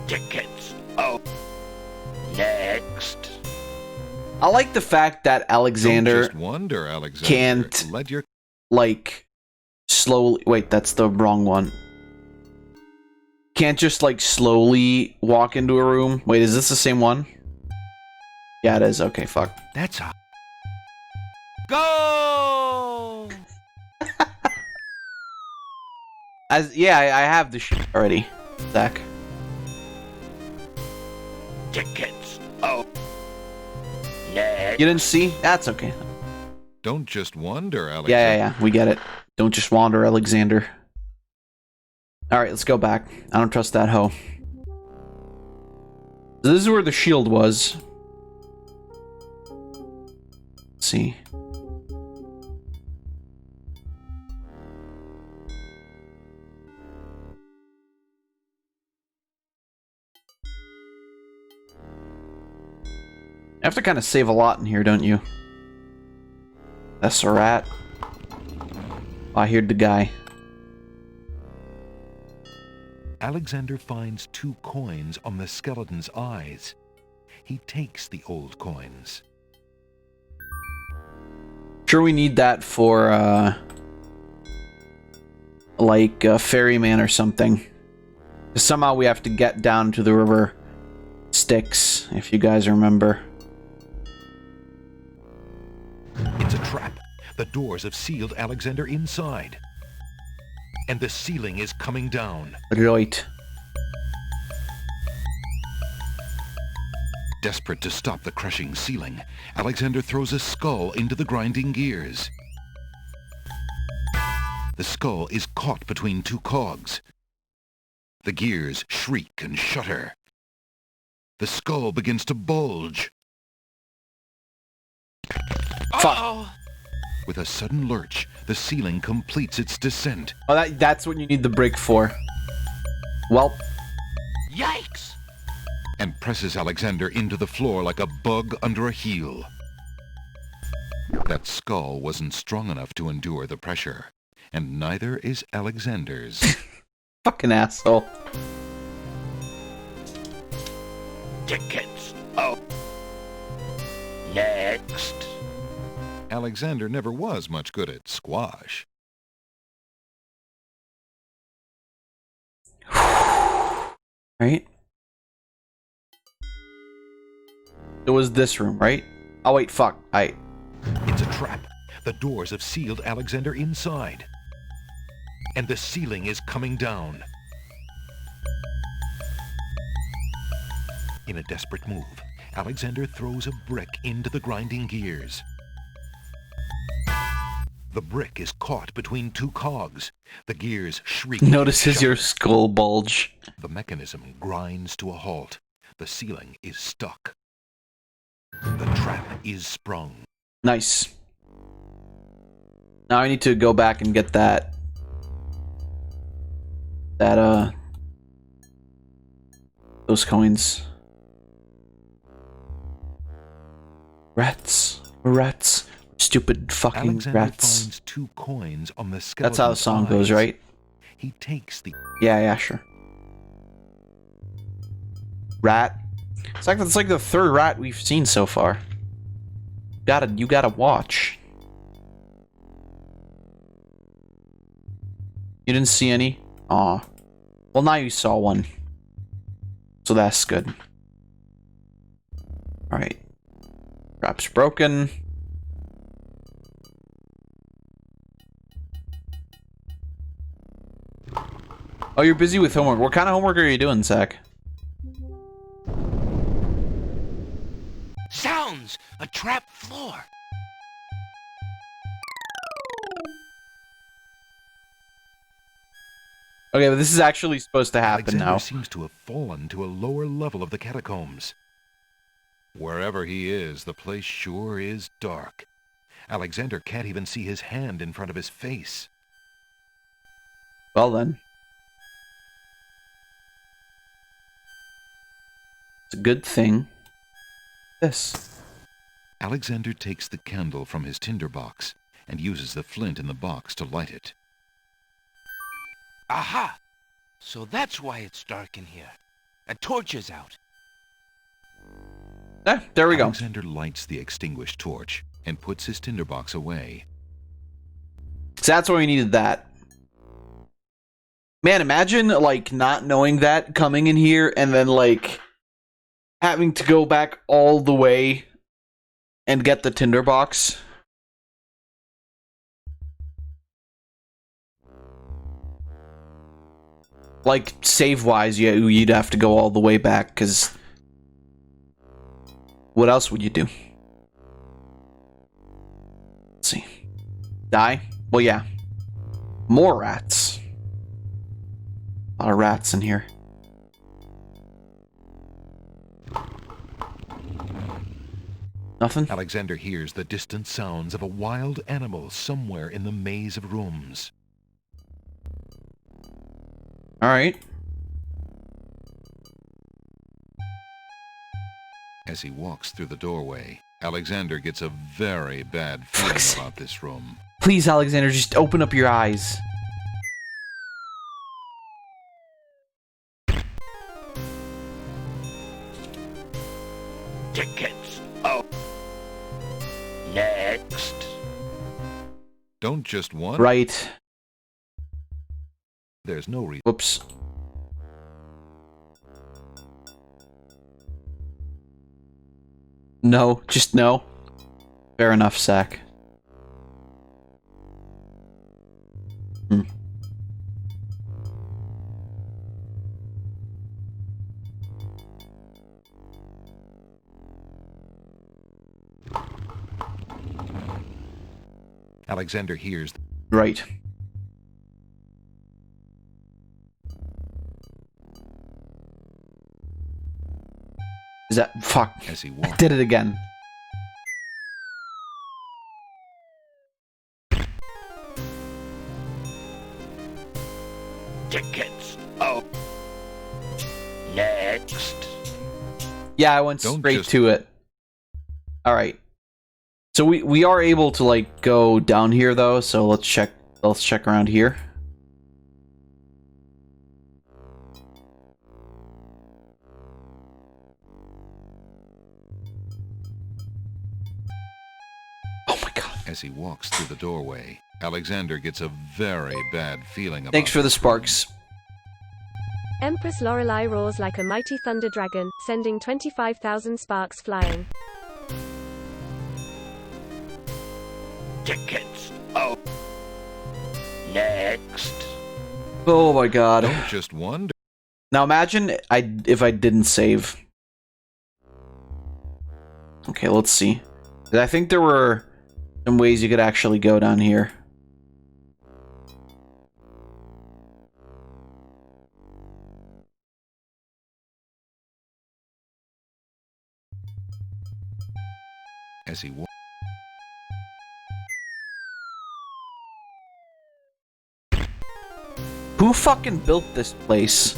Tickets. Oh. Next. I like the fact that Don't Alexander just wonder, Alexander. can't- Let your like slowly. Wait, that's the wrong one. Can't just like slowly walk into a room. Wait, is this the same one? Yeah, it is. Okay, fuck. That's odd. Go! I have the shit already, Zach. Tickets. Oh. Next. You didn't see? That's okay. don't just wonder, Alexander. Yeah. We get it. Don't just wander, Alexander. Alright, let's go back. I don't trust that hoe. So this is where the shield was. Let's see. You have to kind of save a lot in here, don't you? That's a rat. Oh, I heard the guy. Alexander finds 2 coins on the skeleton's eyes. He takes the old coins. Sure we need that for, like a ferryman or something. Somehow we have to get down to the river Styx, if you guys remember. It's a trap. The doors have sealed Alexander inside. And the ceiling is coming down. Right. Desperate to stop the crushing ceiling, Alexander throws a skull into the grinding gears. The skull is caught between two cogs. The gears shriek and shudder. The skull begins to bulge. Uh-oh! With a sudden lurch, the ceiling completes its descent. Oh, that's what you need the brick for. Well. Yikes! And presses Alexander into the floor like a bug under a heel. That skull wasn't strong enough to endure the pressure, and neither is Alexander's. Fucking asshole. Tickets. Oh. Next. Alexander never was much good at squash. Right? It was this room, right? Oh wait, fuck. It's a trap. The doors have sealed Alexander inside. And the ceiling is coming down. In a desperate move, Alexander throws a brick into the grinding gears. The brick is caught between two cogs. The gears shriek. Notices your skull bulge. The mechanism grinds to a halt. The ceiling is stuck. The trap is sprung. Nice. Now I need to go back and get that those coins. Rats. Stupid fucking Alexander rats. finds 2 coins on the skeleton. That's how the song goes, right? He takes the... Yeah, sure. Rat. It's like the third rat we've seen so far. You gotta watch. You didn't see any? Aw. Well, now you saw one. So that's good. Alright. Trap's broken. Oh, you're busy with homework. What kind of homework are you doing, Zach? Sounds! A trap floor! Okay, but this is actually supposed to happen Alexander now. seems to have fallen to a lower level of the catacombs. Wherever he is, the place sure is dark. Alexander can't even see his hand in front of his face. Well then. It's a good thing. This. Alexander takes the candle from his tinderbox and uses the flint in the box to light it. Aha! So that's why it's dark in here. A torch is out. There we go. Alexander lights the extinguished torch and puts his tinderbox away. So that's why we needed that. Man, imagine, like, not knowing that coming in here and then, like, having to go back all the way and get the tinderbox. Like, save-wise, you'd have to go all the way back, because what else would you do? Let's see. Die? Well, yeah. More rats. A lot of rats in here. Nothing? Alexander hears the distant sounds of a wild animal somewhere in the maze of rooms. Alright. As he walks through the doorway, Alexander gets a very bad feeling about this room. Please, Alexander, just open up your eyes. Tickets. Oh. Next. Don't just one. Right. There's no reason. Whoops. No, just no. Fair enough, Sack. Alexander hears. Right. Is that... Fuck. As he I walks. did it again. Tickets. Oh. Next. Yeah, I went Don't straight just- to it. Alright. So we are able to, like, go down here, though, so let's check around here. Oh my god. As he walks through the doorway, Alexander gets a very bad feeling about Thanks for the this room. sparks. Empress Lorelei roars like a mighty thunder dragon, sending 25,000 sparks flying. Tickets. Oh. Next. Oh my god. Don't just wonder. Now imagine if I didn't save. Okay, let's see. I think there were some ways you could actually go down here. As he walks. Who fucking built this place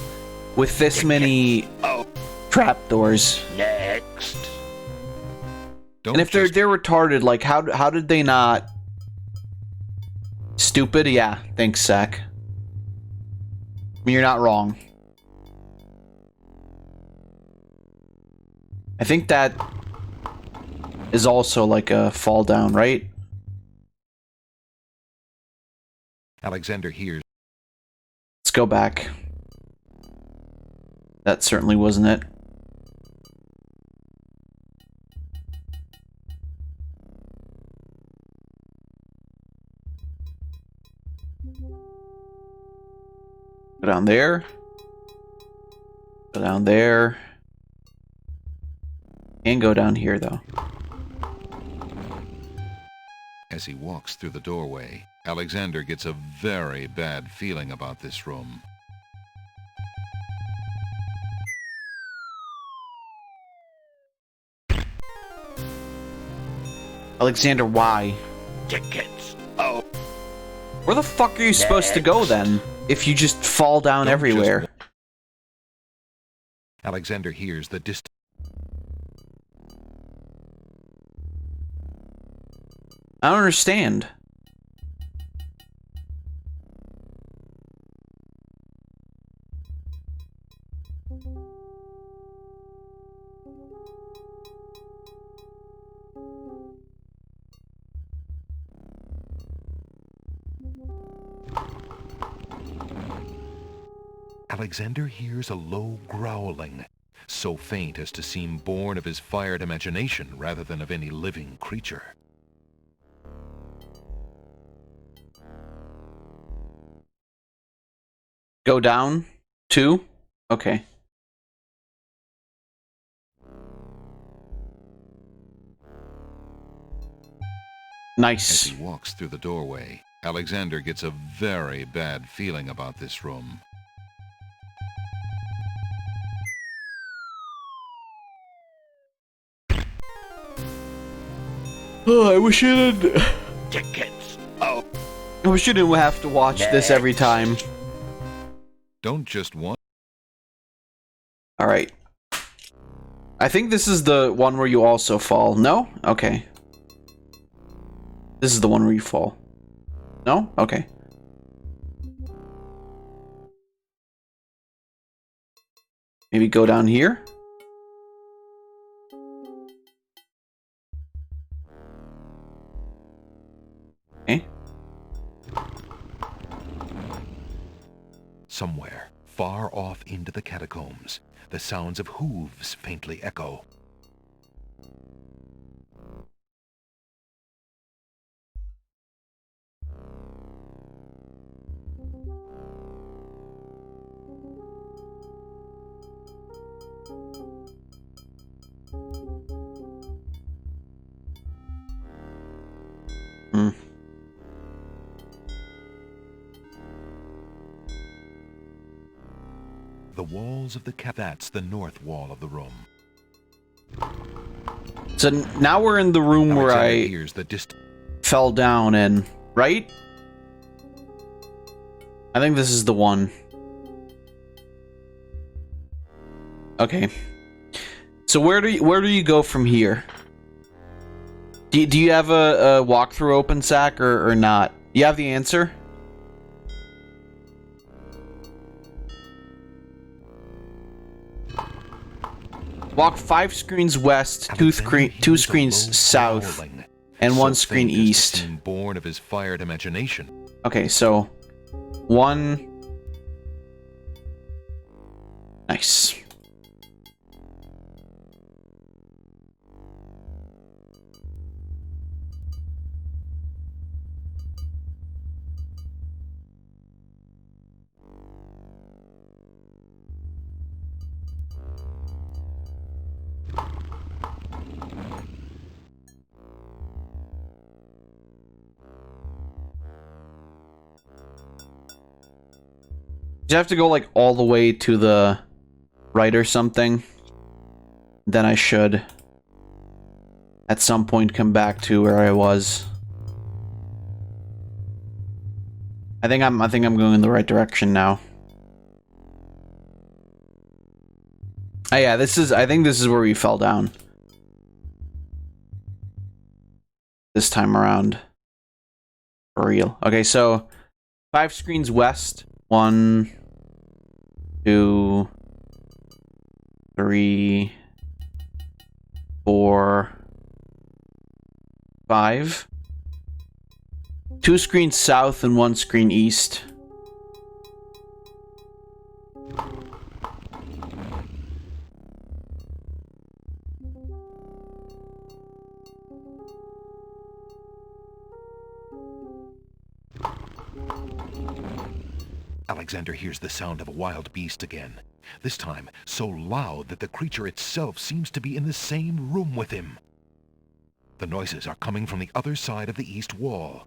with this many trapdoors? Next. Don't And if they're retarded, like how did they not? Stupid? Yeah, thanks, Zach. I mean, you're not wrong. I think that is also like a fall down, right? Alexander hears. Let's go back. That certainly wasn't it. Go down there. Go down there. And go down here, though. As he walks through the doorway, Alexander gets a very bad feeling about this room. Alexander, why? Tickets. Oh. Where the fuck are you supposed to go then? If you just fall down Don't everywhere. Alexander hears the distant. I don't understand. Alexander hears a low growling, so faint as to seem born of his fired imagination rather than of any living creature. Go down? 2? Okay. Nice. As he walks through the doorway, Alexander gets a very bad feeling about this room. Oh, I wish you didn't. Tickets. Oh. I wish you didn't have to watch this every time. Don't just want. Alright. I think this is the one where you also fall. No? Okay. This is the one where you fall. No? Okay. Maybe go down here? Okay. Somewhere, far off into the catacombs, the sounds of hooves faintly echo. The walls of the that's the north wall of the room. So now we're in the room where I fell down in, right? I think this is the one. Okay. So where do you go from here? Do you have a walkthrough open, Sack, or not? You have the answer? Walk 5 screens west, 2 screens south, and 1 screen east. Born of his fired imagination. Okay, so 1. Nice. You have to go like all the way to the right or something. Then I should at some point come back to where I was. I think I'm going in the right direction now. Oh yeah, I think this is where we fell down. This time around. For real. Okay, so 5 screens west. 1, 2, 3, 4, 5. 2 screens south and 1 screen east. Alexander hears the sound of a wild beast again. This time, so loud that the creature itself seems to be in the same room with him. The noises are coming from the other side of the east wall.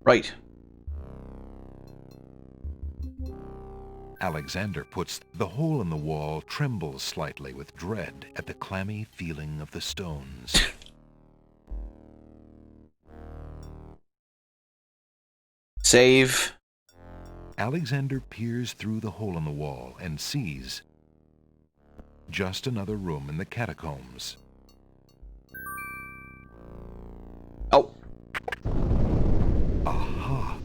Right. Alexander puts the hole in the wall trembles slightly with dread at the clammy feeling of the stones. Save. Alexander peers through the hole in the wall and sees just another room in the catacombs. Oh. Aha!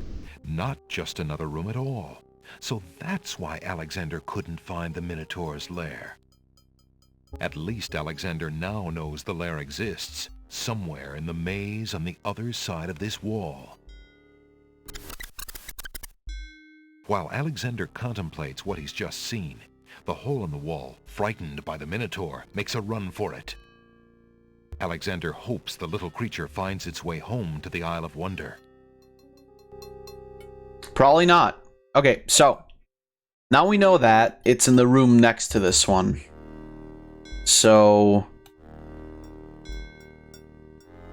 Not just another room at all. So that's why Alexander couldn't find the Minotaur's lair. At least Alexander now knows the lair exists, somewhere in the maze on the other side of this wall. While Alexander contemplates what he's just seen, the hole in the wall, frightened by the Minotaur, makes a run for it. Alexander hopes the little creature finds its way home to the Isle of Wonder. Probably not. Okay, so now we know that it's in the room next to this one. So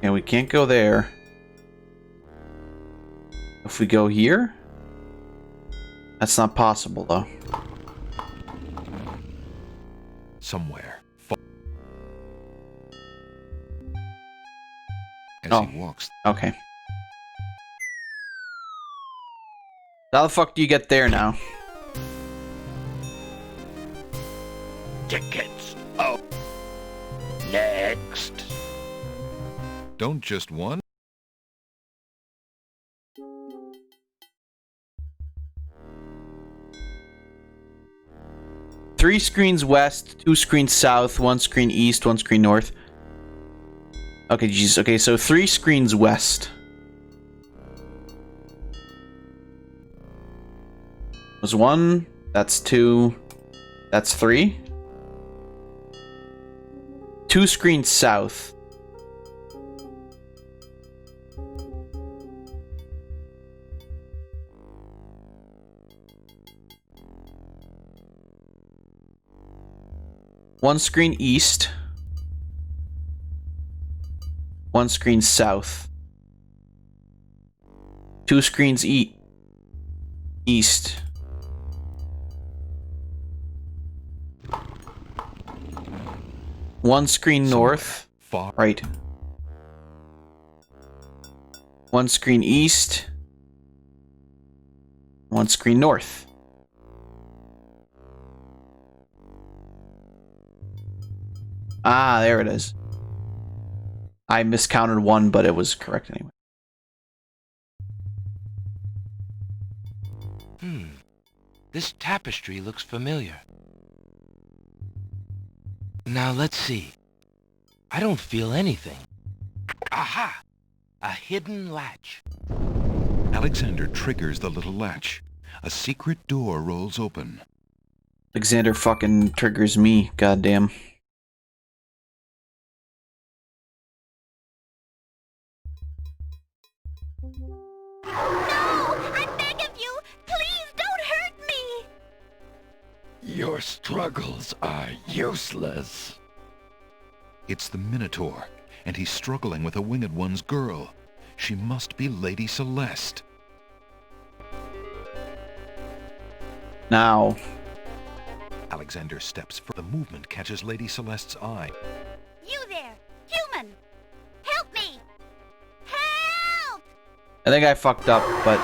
yeah, we can't go there. If we go here, that's not possible though. Somewhere. As he walks. Okay. How the fuck do you get there now? Tickets. Oh. Next. Don't just one. Three screens west, 2 screens south, 1 screen east, 1 screen north. Okay, Jesus. Okay, so 3 screens west. Was 1. That's 2. That's 3. 2 screens south. One screen east. 1 screen south. 2 screens east. One screen north. Far. Right. 1 screen east. 1 screen north. Ah, there it is. I miscounted 1, but it was correct anyway. This tapestry looks familiar. Now let's see. I don't feel anything. Aha! A hidden latch. Alexander triggers the little latch. A secret door rolls open. Alexander fucking triggers me, goddamn. No! I beg of you! Please don't hurt me! Your struggles are useless. It's the Minotaur, and he's struggling with a Winged One's girl. She must be Lady Celeste. Now. Alexander steps for the movement catches Lady Celeste's eye. You there! Human! Help me! Help! I think I fucked up, but...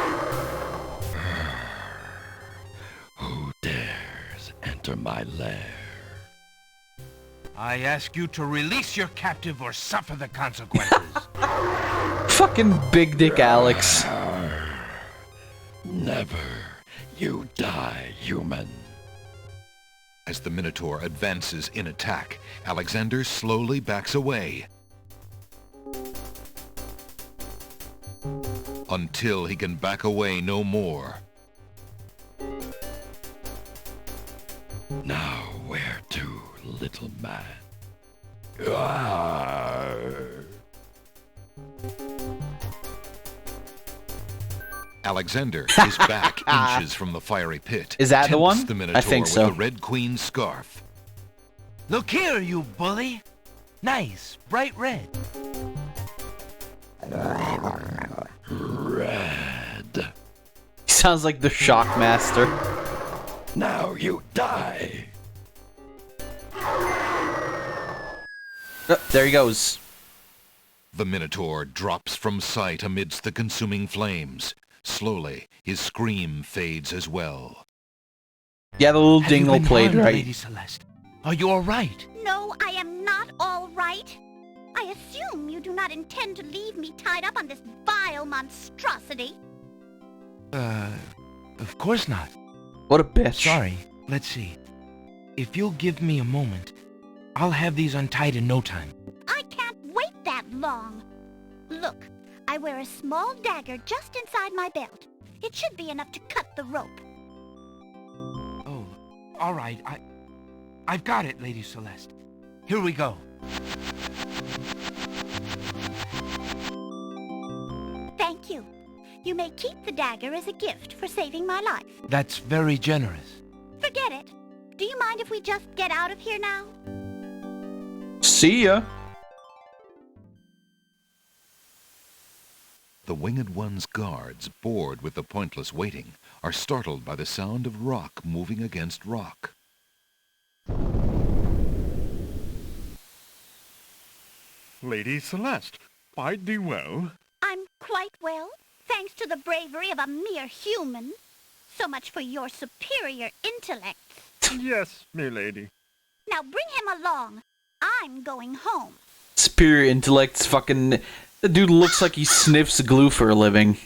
Who dares enter my lair? I ask you to release your captive or suffer the consequences. Fucking big dick Alex. Never. You die, human. As the Minotaur advances in attack, Alexander slowly backs away. Until he can back away no more. Now where to, little man? Alexander is back inches from the fiery pit. Is that the one? Tempts the Minotaur I think so. with the Red Queen's scarf. Look here, you bully. Nice, bright red. Red. He sounds like the Shockmaster. Now you die. There he goes. The Minotaur drops from sight amidst the consuming flames. Slowly, his scream fades as well. Yeah, the little Have you dingle been played harmed, right. Lady Celeste? Are you all right? No, I am not all right. I assume you do not intend to leave me tied up on this vile monstrosity. Of course not. What a bitch. Sorry, let's see. If you'll give me a moment, I'll have these untied in no time. I can't wait that long. Look, I wear a small dagger just inside my belt. It should be enough to cut the rope. Oh, all right. I've got it, Lady Celeste. Here we go. Thank you. You may keep the dagger as a gift for saving my life. That's very generous. Forget it. Do you mind if we just get out of here now? See ya. The Winged One's guards, bored with the pointless waiting, are startled by the sound of rock moving against rock. Lady Celeste, bide thee well. I'm quite well, thanks to the bravery of a mere human. So much for your superior intellect. Yes, milady. Now bring him along. I'm going home. Superior intellect's fucking... The dude looks like he sniffs glue for a living.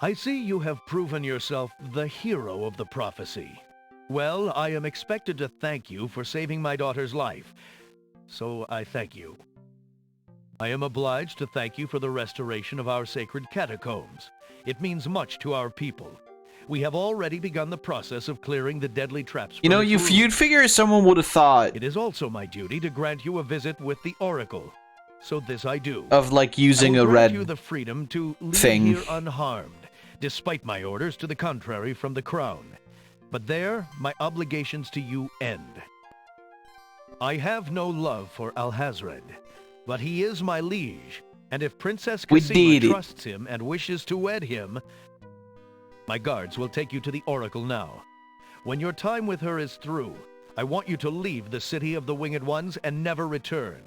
I see you have proven yourself the hero of the prophecy. Well, I am expected to thank you for saving my daughter's life. So I thank you. I am obliged to thank you for the restoration of our sacred catacombs. It means much to our people. We have already begun the process of clearing the deadly traps. You know, you'd figure someone would have thought... It is also my duty to grant you a visit with the Oracle. So this I do. Of, like, using a red you the freedom to leave thing. Here unharmed, despite my orders to the contrary from the Crown. But there, my obligations to you end. I have no love for Alhazred, but he is my liege, and if Princess Cassima trusts him and wishes to wed him, my guards will take you to the Oracle now. When your time with her is through, I want you to leave the city of the Winged Ones and never return.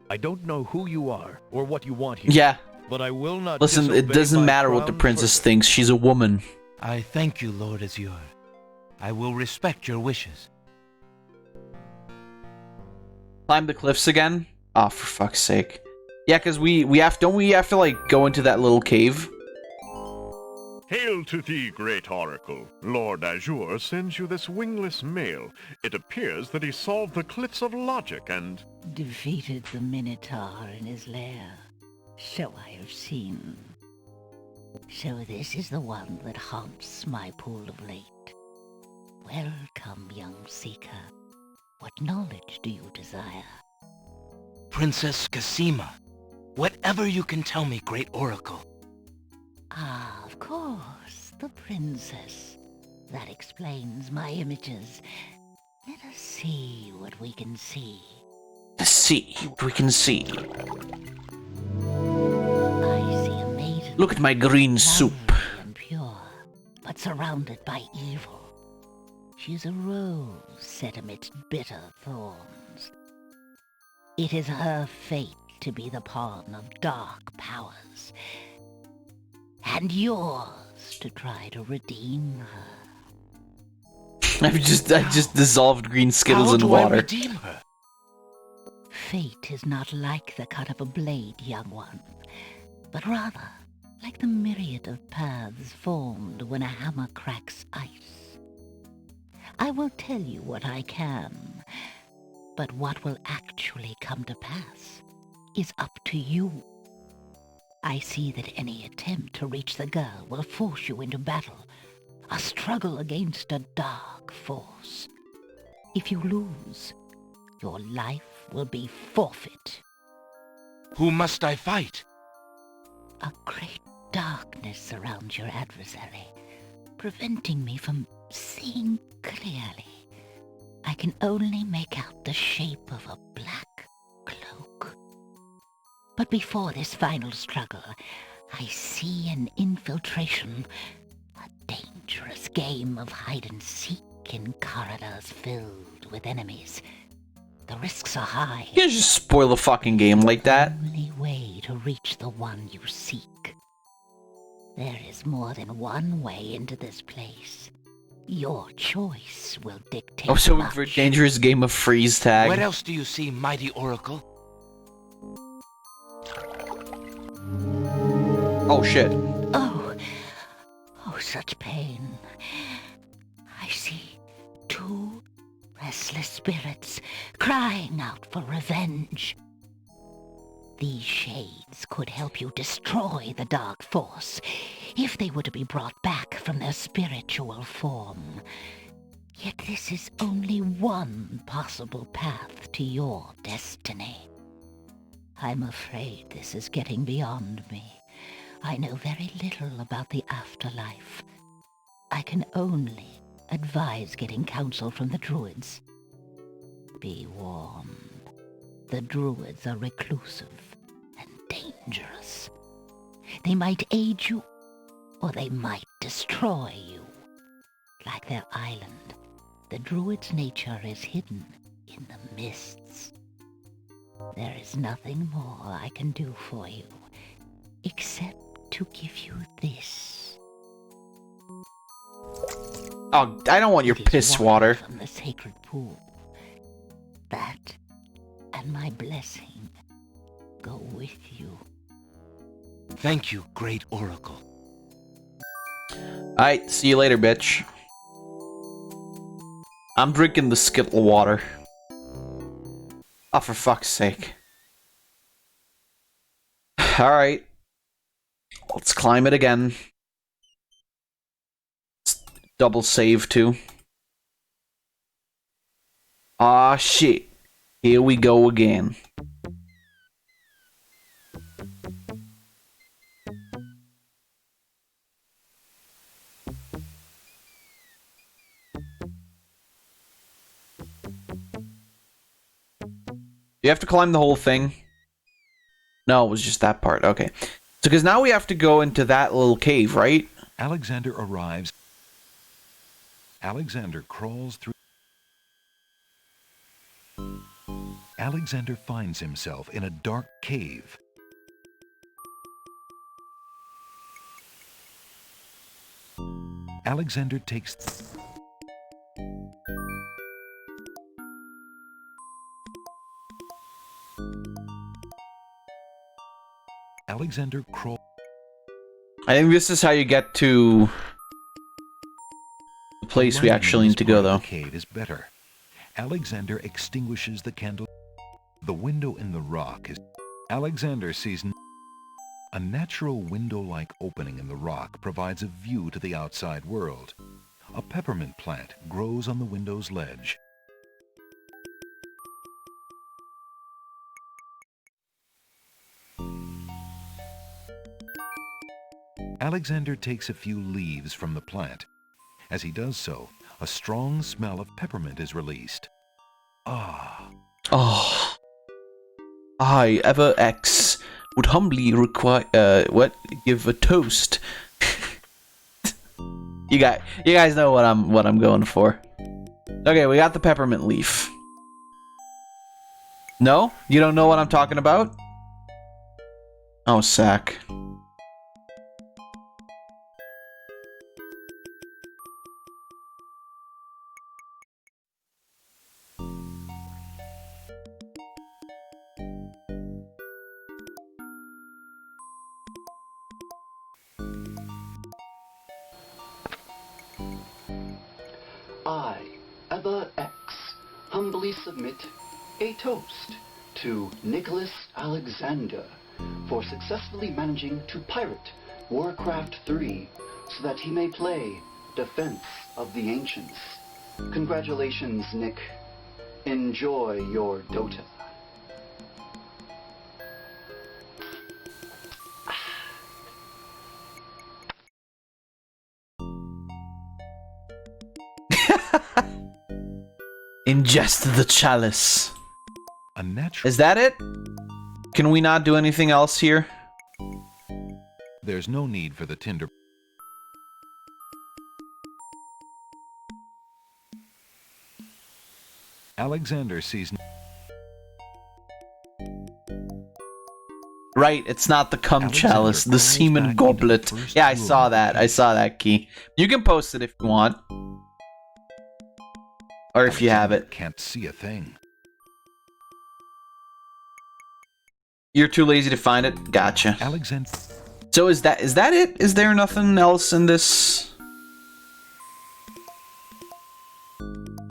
I don't know who you are or what you want here. Yeah. But I will not Listen, it doesn't matter what the princess thinks. She's a woman. I thank you, Lord Azure. I will respect your wishes. Climb the cliffs again? Oh, for fuck's sake. Yeah, because don't we have to, like, go into that little cave? Hail to thee, great oracle. Lord Azure sends you this wingless mail. It appears that he solved the cliffs of logic and... defeated the Minotaur in his lair. So I have seen. So this is the one that haunts my pool of late. Welcome, young seeker. What knowledge do you desire? Princess Cassima, whatever you can tell me, great oracle. Ah, of course, the princess. That explains my images. Let us see what we can see. Let's see what we can see. I see a maiden. Look at my green soup. And pure, but surrounded by evil. She's a rose set amidst bitter thorns. It is her fate to be the pawn of dark powers. And yours to try to redeem her. I just dissolved green Skittles in water. How do I redeem her? Fate is not like the cut of a blade, young one, but rather like the myriad of paths formed when a hammer cracks ice. I will tell you what I can, but what will actually come to pass is up to you. I see that any attempt to reach the girl will force you into battle, a struggle against a dark force. If you lose, your life will be forfeit. Who must I fight? A great darkness surrounds your adversary, preventing me from seeing clearly. I can only make out the shape of a black cloak. But before this final struggle, I see an infiltration, a dangerous game of hide-and-seek in corridors filled with enemies. The risks are high. You can't just spoil a fucking game like that. The only way to reach the one you seek. There is more than one way into this place. Your choice will dictate. Oh, so much. for a dangerous game of freeze tag. What else do you see, mighty oracle? Oh shit. Oh, such pain. I see two restless spirits crying out for revenge. These shades could help you destroy the dark force if they were to be brought back from their spiritual form. Yet this is only one possible path to your destiny. I'm afraid this is getting beyond me. I know very little about the afterlife. I can only advise getting counsel from the druids. Be warned. The druids are reclusive and dangerous. They might aid you, or they might destroy you. Like their island, the druid's nature is hidden in the mists. There is nothing more I can do for you, except to give you this. Oh, I don't want your piss water. From the sacred pool. That and my blessing go with you. Thank you, great oracle. Alright, see you later, bitch. I'm drinking the Skittle water. Oh, for fuck's sake. Alright. Let's climb it again. Let's double save too. Ah, shit. Here we go again. You have to climb the whole thing? No, it was just that part. Okay. So, because now we have to go into that little cave, right? Alexander arrives. Alexander crawls through. Alexander finds himself in a dark cave. Alexander takes... Alexander crawls... I think this is how you get to the place we actually need to go, though. The cave is better. Alexander extinguishes the candle. The window in the rock is... Alexander sees... A natural window-like opening in the rock provides a view to the outside world. A peppermint plant grows on the window's ledge. Alexander takes a few leaves from the plant. As he does so, a strong smell of peppermint is released. Ah. Oh. I, Ever X, would humbly give a toast. You guys know what I'm going for. Okay, we got the peppermint leaf. No? You don't know what I'm talking about? Oh, sack. I, Ever X, humbly submit a toast to Nicholas Alexander for successfully managing to pirate Warcraft 3 so that he may play Defense of the Ancients. Congratulations, Nick. Enjoy your Dota. Ingest the chalice. A natural... Is that it? Can we not do anything else here? There's no need for the tinder... Alexander sees... Right, it's not the cum chalice, the semen goblet. Yeah, I saw that, Key. You can post it if you want. Or if you have it. Can't see a thing. You're too lazy to find it? Gotcha. Alexander. So is that it? Is there nothing else in this...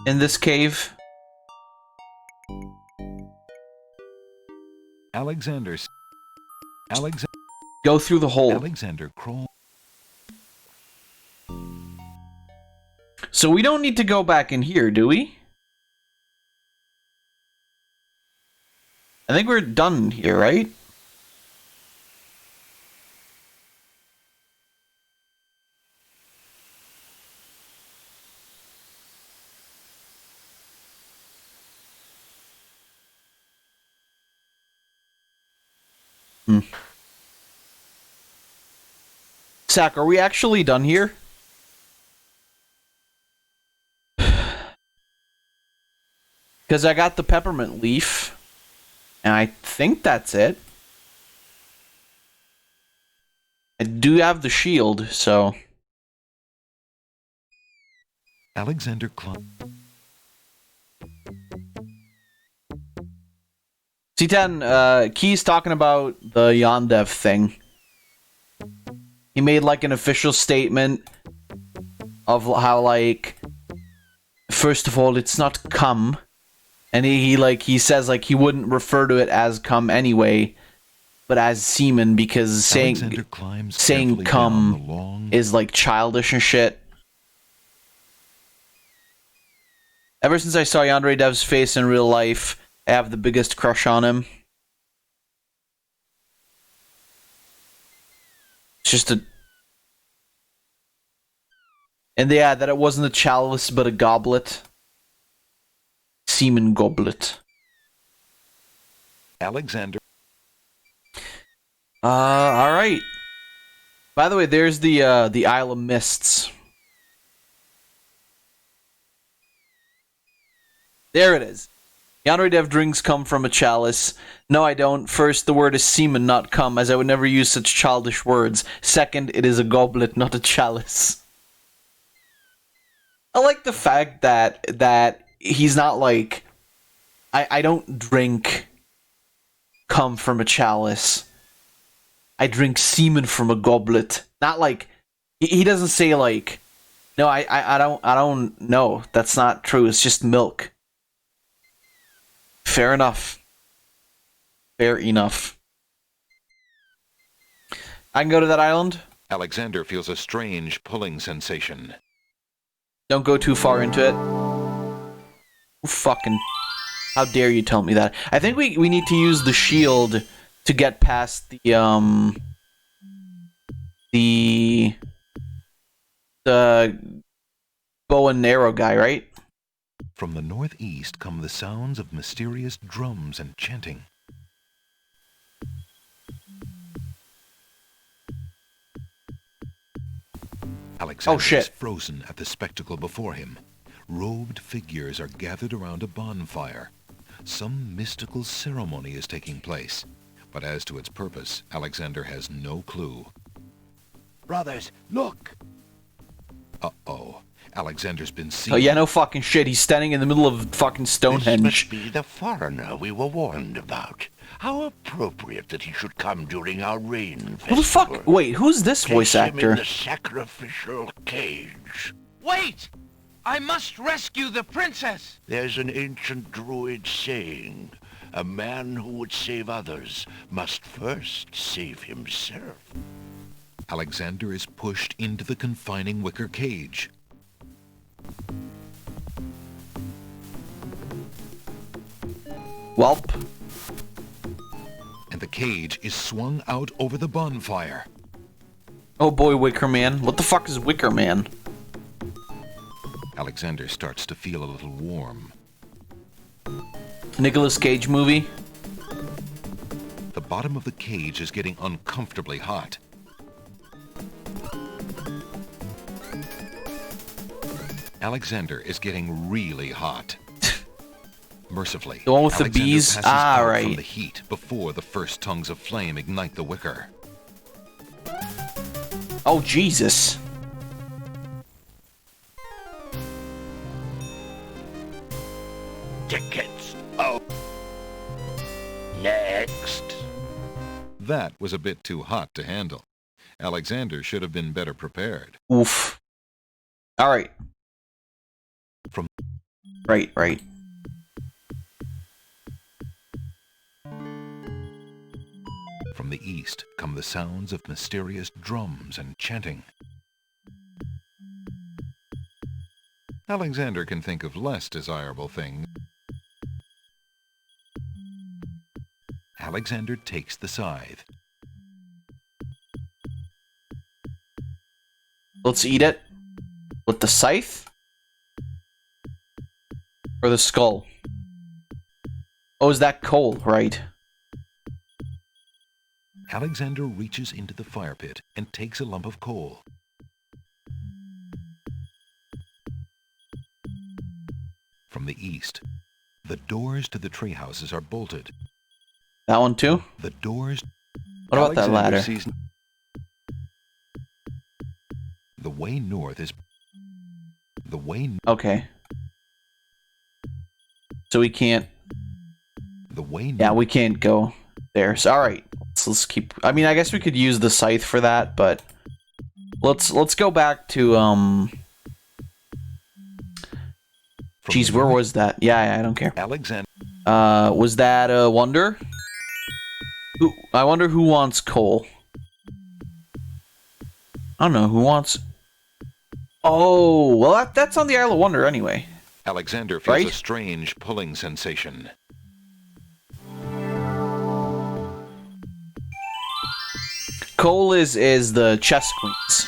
in this cave? Alexander. Go through the hole. Alexander crawl. So we don't need to go back in here, do we? I think we're done here, right? Zach, are we actually done here? Because I got the peppermint leaf, and I think that's it. I do have the shield, so... Alexander clung. C10, Key's talking about the Yondev thing. He made, like, an official statement of how, like... First of all, it's not cum. And he says, like, he wouldn't refer to it as cum anyway. but as semen, because saying cum is like childish and shit. Ever since I saw Yandere Dev's face in real life, I have the biggest crush on him. It's just a... And yeah, that it wasn't a chalice, but a goblet. Semen goblet. Alexander. Alright. By the way, there's the Isle of Mists. There it is. Yandere Dev drinks come from a chalice. No, I don't. First, the word is semen, not cum, as I would never use such childish words. Second, it is a goblet, not a chalice. I like the fact that he's not like... I don't drink cum from a chalice. I drink semen from a goblet. Not like... He doesn't say like... No, I don't know. That's not true. It's just milk. Fair enough. Fair enough. I can go to that island? Alexander feels a strange pulling sensation. Don't go too far into it. Fucking... How dare you tell me that? I think we need to use the shield to get past the bow and arrow guy, right? From the northeast come the sounds of mysterious drums and chanting. Alexander is frozen at the spectacle before him. Robed figures are gathered around a bonfire. Some mystical ceremony is taking place, but as to its purpose, Alexander has no clue. Brothers, look! Uh-oh. Alexander's been seen. Oh yeah, no fucking shit. He's standing in the middle of fucking Stonehenge. This must be the foreigner we were warned about. How appropriate that he should come during our rain festival. Who the fuck? Wait, who's this voice actor? Place him in the sacrificial cage. Wait! I must rescue the princess! There's an ancient druid saying, a man who would save others must first save himself. Alexander is pushed into the confining wicker cage. Welp. And the cage is swung out over the bonfire. Oh boy, Wicker Man. What the fuck is Wicker Man? Alexander starts to feel a little warm. Nicolas Cage movie? The bottom of the cage is getting uncomfortably hot. Alexander is getting really hot. Mercifully, the one with Alexander the bees? passes out right. from the heat before the first tongues of flame ignite the wicker. Oh, Jesus. Tickets. Oh. Next. That was a bit too hot to handle. Alexander should have been better prepared. Oof. All right. Right. From the east come the sounds of mysterious drums and chanting. Alexander can think of less desirable things. Alexander takes the scythe. Let's eat it. With the scythe? Or the skull? Oh, is that coal, right? Alexander reaches into the fire pit and takes a lump of coal. From the east, the doors to the treehouses are bolted. That one too? The doors... What about that ladder? The way north is... The way... Okay. So we can't... The way north... Yeah, we can't go there. So, alright. Let's keep... I mean, I guess we could use the scythe for that, but... Let's go back to, Jeez, where was that? Yeah, I don't care. Alexander... Was that a wonder? I wonder who wants coal. I don't know who wants. Oh, well, that's on the Isle of Wonder anyway. Alexander feels Right? a strange pulling sensation. Coal is the chess queens.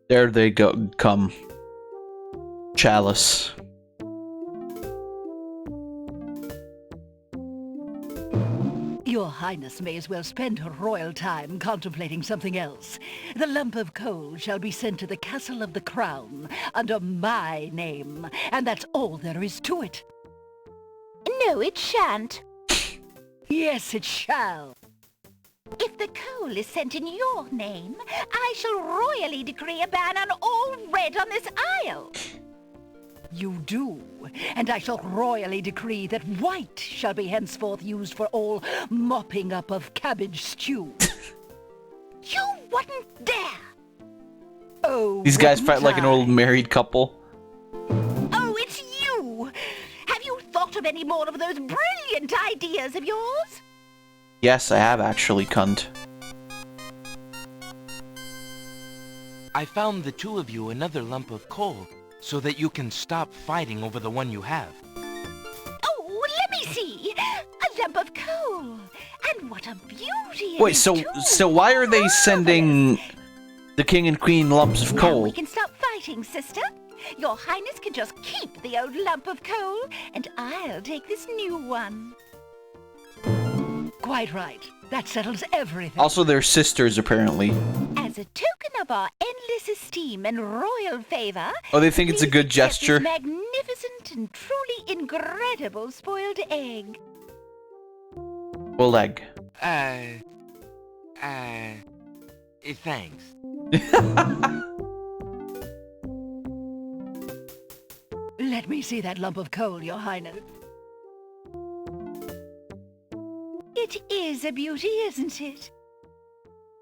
There they go. Come. Chalice. Your Highness may as well spend her royal time contemplating something else. The lump of coal shall be sent to the Castle of the Crown under my name, and that's all there is to it. No, it shan't. Yes, it shall. If the coal is sent in your name, I shall royally decree a ban on all red on this isle. You do, and I shall royally decree that white shall be henceforth used for all mopping up of cabbage stew. You wouldn't dare! Oh, These guys wouldn't fight like an I? old married couple. Oh, it's you! Have you thought of any more of those brilliant ideas of yours? Yes, I have actually, cunt. I found the two of you another lump of coal, so that you can stop fighting over the one you have. Oh, let me see! A lump of coal! And what a beauty it Wait, is, so too. why are they sending the king and queen lumps of Now coal? we can stop fighting, sister. Your Highness can just keep the old lump of coal, and I'll take this new one. Quite right. That settles everything. Also, they're sisters, apparently. As a token of our endless esteem and royal favor, Oh, they think it's a good please accept gesture? this magnificent and truly incredible spoiled egg. Well, egg. Thanks. Let me see that lump of coal, Your Highness. It is a beauty, isn't it?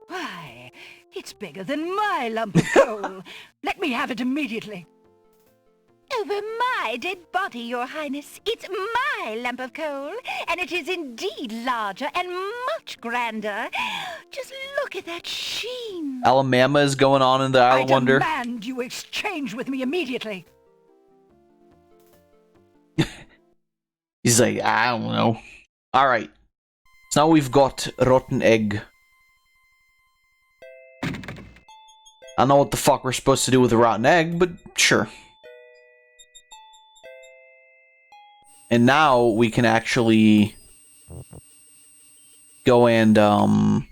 Why, it's bigger than my lump of coal. Let me have it immediately. Over my dead body, Your Highness. It's my lump of coal, and it is indeed larger and much grander. Just look at that sheen. Alabama is going on in the Isle of Wonder. I demand you exchange with me immediately. He's like, I don't know. Alright. So now we've got rotten egg. I don't know what the fuck we're supposed to do with a rotten egg, but sure. And now we can actually go and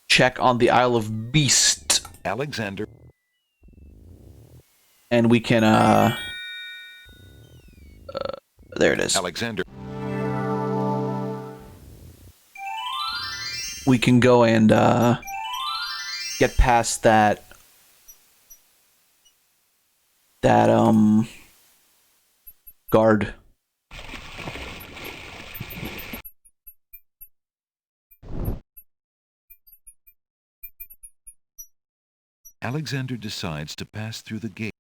check on the Isle of Beast. Alexander. And we can there it is. Alexander. We can go and get past that guard. Alexander decides to pass through the gate.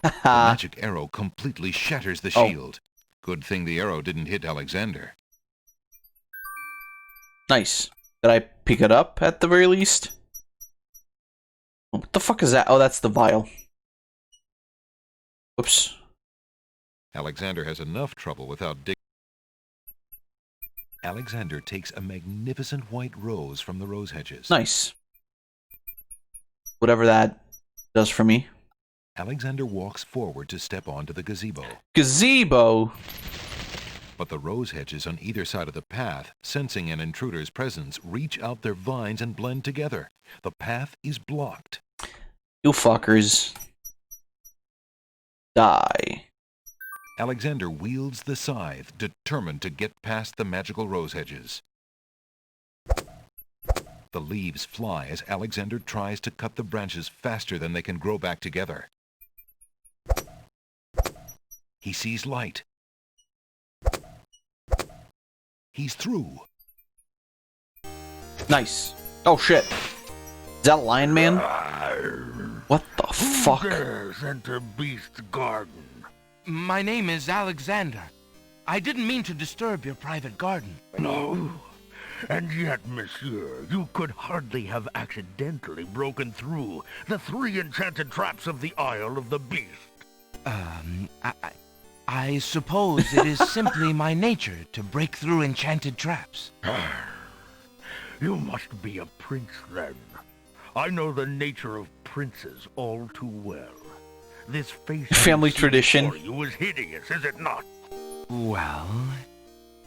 The magic arrow completely shatters the shield. Good thing the arrow didn't hit Alexander. Nice. Did I pick it up at the very least? What the fuck is that? Oh, that's the vial. Whoops. Alexander has enough trouble without digging. Alexander takes a magnificent white rose from the rose hedges. Nice. Whatever that does for me. Alexander walks forward to step onto the gazebo. Gazebo? But the rose hedges on either side of the path, sensing an intruder's presence, reach out their vines and blend together. The path is blocked. You fuckers. Die. Alexander wields the scythe, determined to get past the magical rose hedges. The leaves fly as Alexander tries to cut the branches faster than they can grow back together. He sees light. He's through. Nice. Oh shit. Is that Lion Man? What the fuck? Who dares enter Beast's garden? My name is Alexander. I didn't mean to disturb your private garden. No. And yet, monsieur, you could hardly have accidentally broken through the 3 enchanted traps of the Isle of the Beast. I suppose it is simply my nature to break through enchanted traps. You must be a prince, then. I know the nature of princes all too well. This face family tradition. For you is hideous, is it not? Well,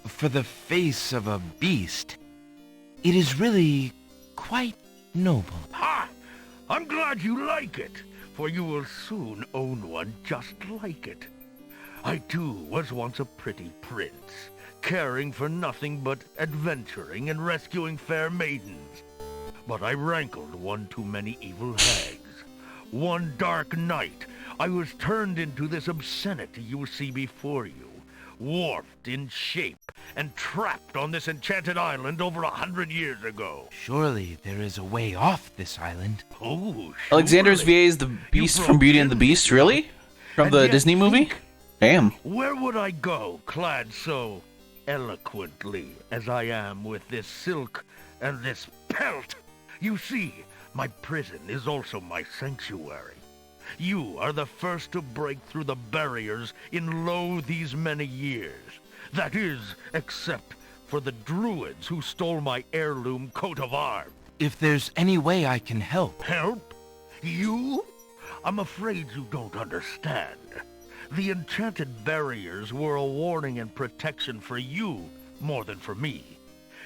for the face of a beast, it is really quite noble. Ha! I'm glad you like it, for you will soon own one just like it. I too was once a pretty prince, caring for nothing but adventuring and rescuing fair maidens. But I rankled one too many evil hags. One dark night, I was turned into this obscenity you see before you, warped in shape and trapped on this enchanted island over 100 years ago. Surely there is a way off this island. Oh, surely. Alexander's VA is the Beast from Beauty and the Beast, really? From the Disney movie? Damn. Where would I go, clad so eloquently as I am with this silk and this pelt? You see, my prison is also my sanctuary. You are the first to break through the barriers in lo these many years. That is, except for the druids who stole my heirloom coat of arms. If there's any way I can help. Help? You? I'm afraid you don't understand. The enchanted barriers were a warning and protection for you more than for me.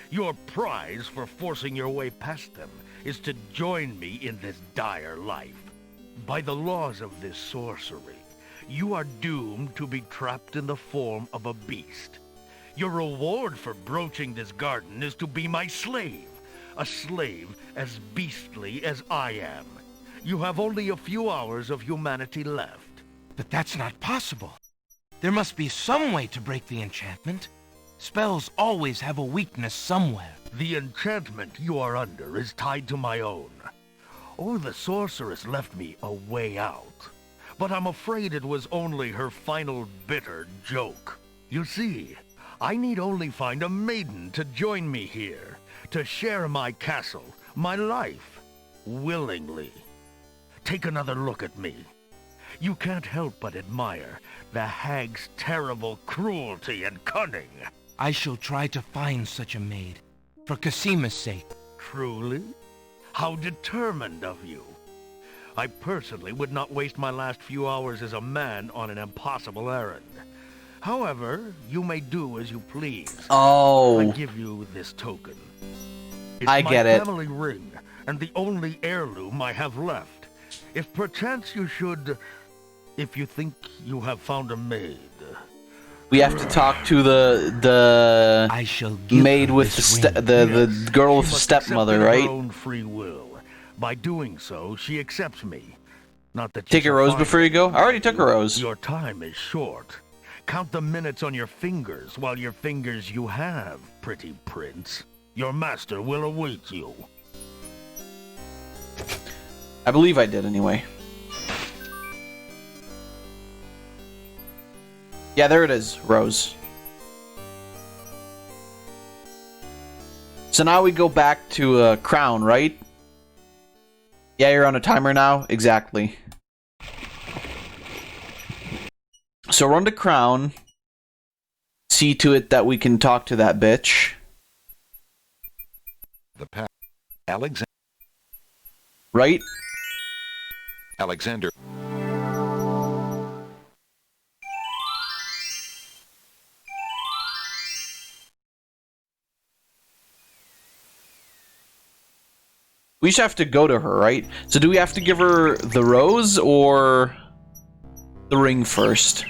Your prize for forcing your way past them is to join me in this dire life. By the laws of this sorcery, you are doomed to be trapped in the form of a beast. Your reward for broaching this garden is to be my slave, a slave as beastly as I am. You have only a few hours of humanity left. But that's not possible. There must be some way to break the enchantment. Spells always have a weakness somewhere. The enchantment you are under is tied to my own. Oh, the sorceress left me a way out. But I'm afraid it was only her final bitter joke. You see, I need only find a maiden to join me here, to share my castle, my life, willingly. Take another look at me. You can't help but admire the hag's terrible cruelty and cunning. I shall try to find such a maid, for Casima's sake. Truly? How determined of you. I personally would not waste my last few hours as a man on an impossible errand. However, you may do as you please. Oh. I give you this token. It's I get it. my family ring, and the only heirloom I have left. If perchance you should... If you think you have found a maid... We have to talk to the I shall give maid her with this the ring. the girl with She the must stepmother, accept it of right? her own free will. By doing so, she accepts me. Not that Take a rose before you go? I already took a rose. Your time is short. Count the minutes on your fingers while your fingers you have, pretty prince. Your master will await you. I believe I did anyway. Yeah, there it is, rose. So now we go back to Crown, right? Yeah, you're on a timer now? Exactly. So run to Crown. See to it that we can talk to that bitch. The path. Alexander. Right? Alexander. We just have to go to her, right? So do we have to give her the rose or the ring first?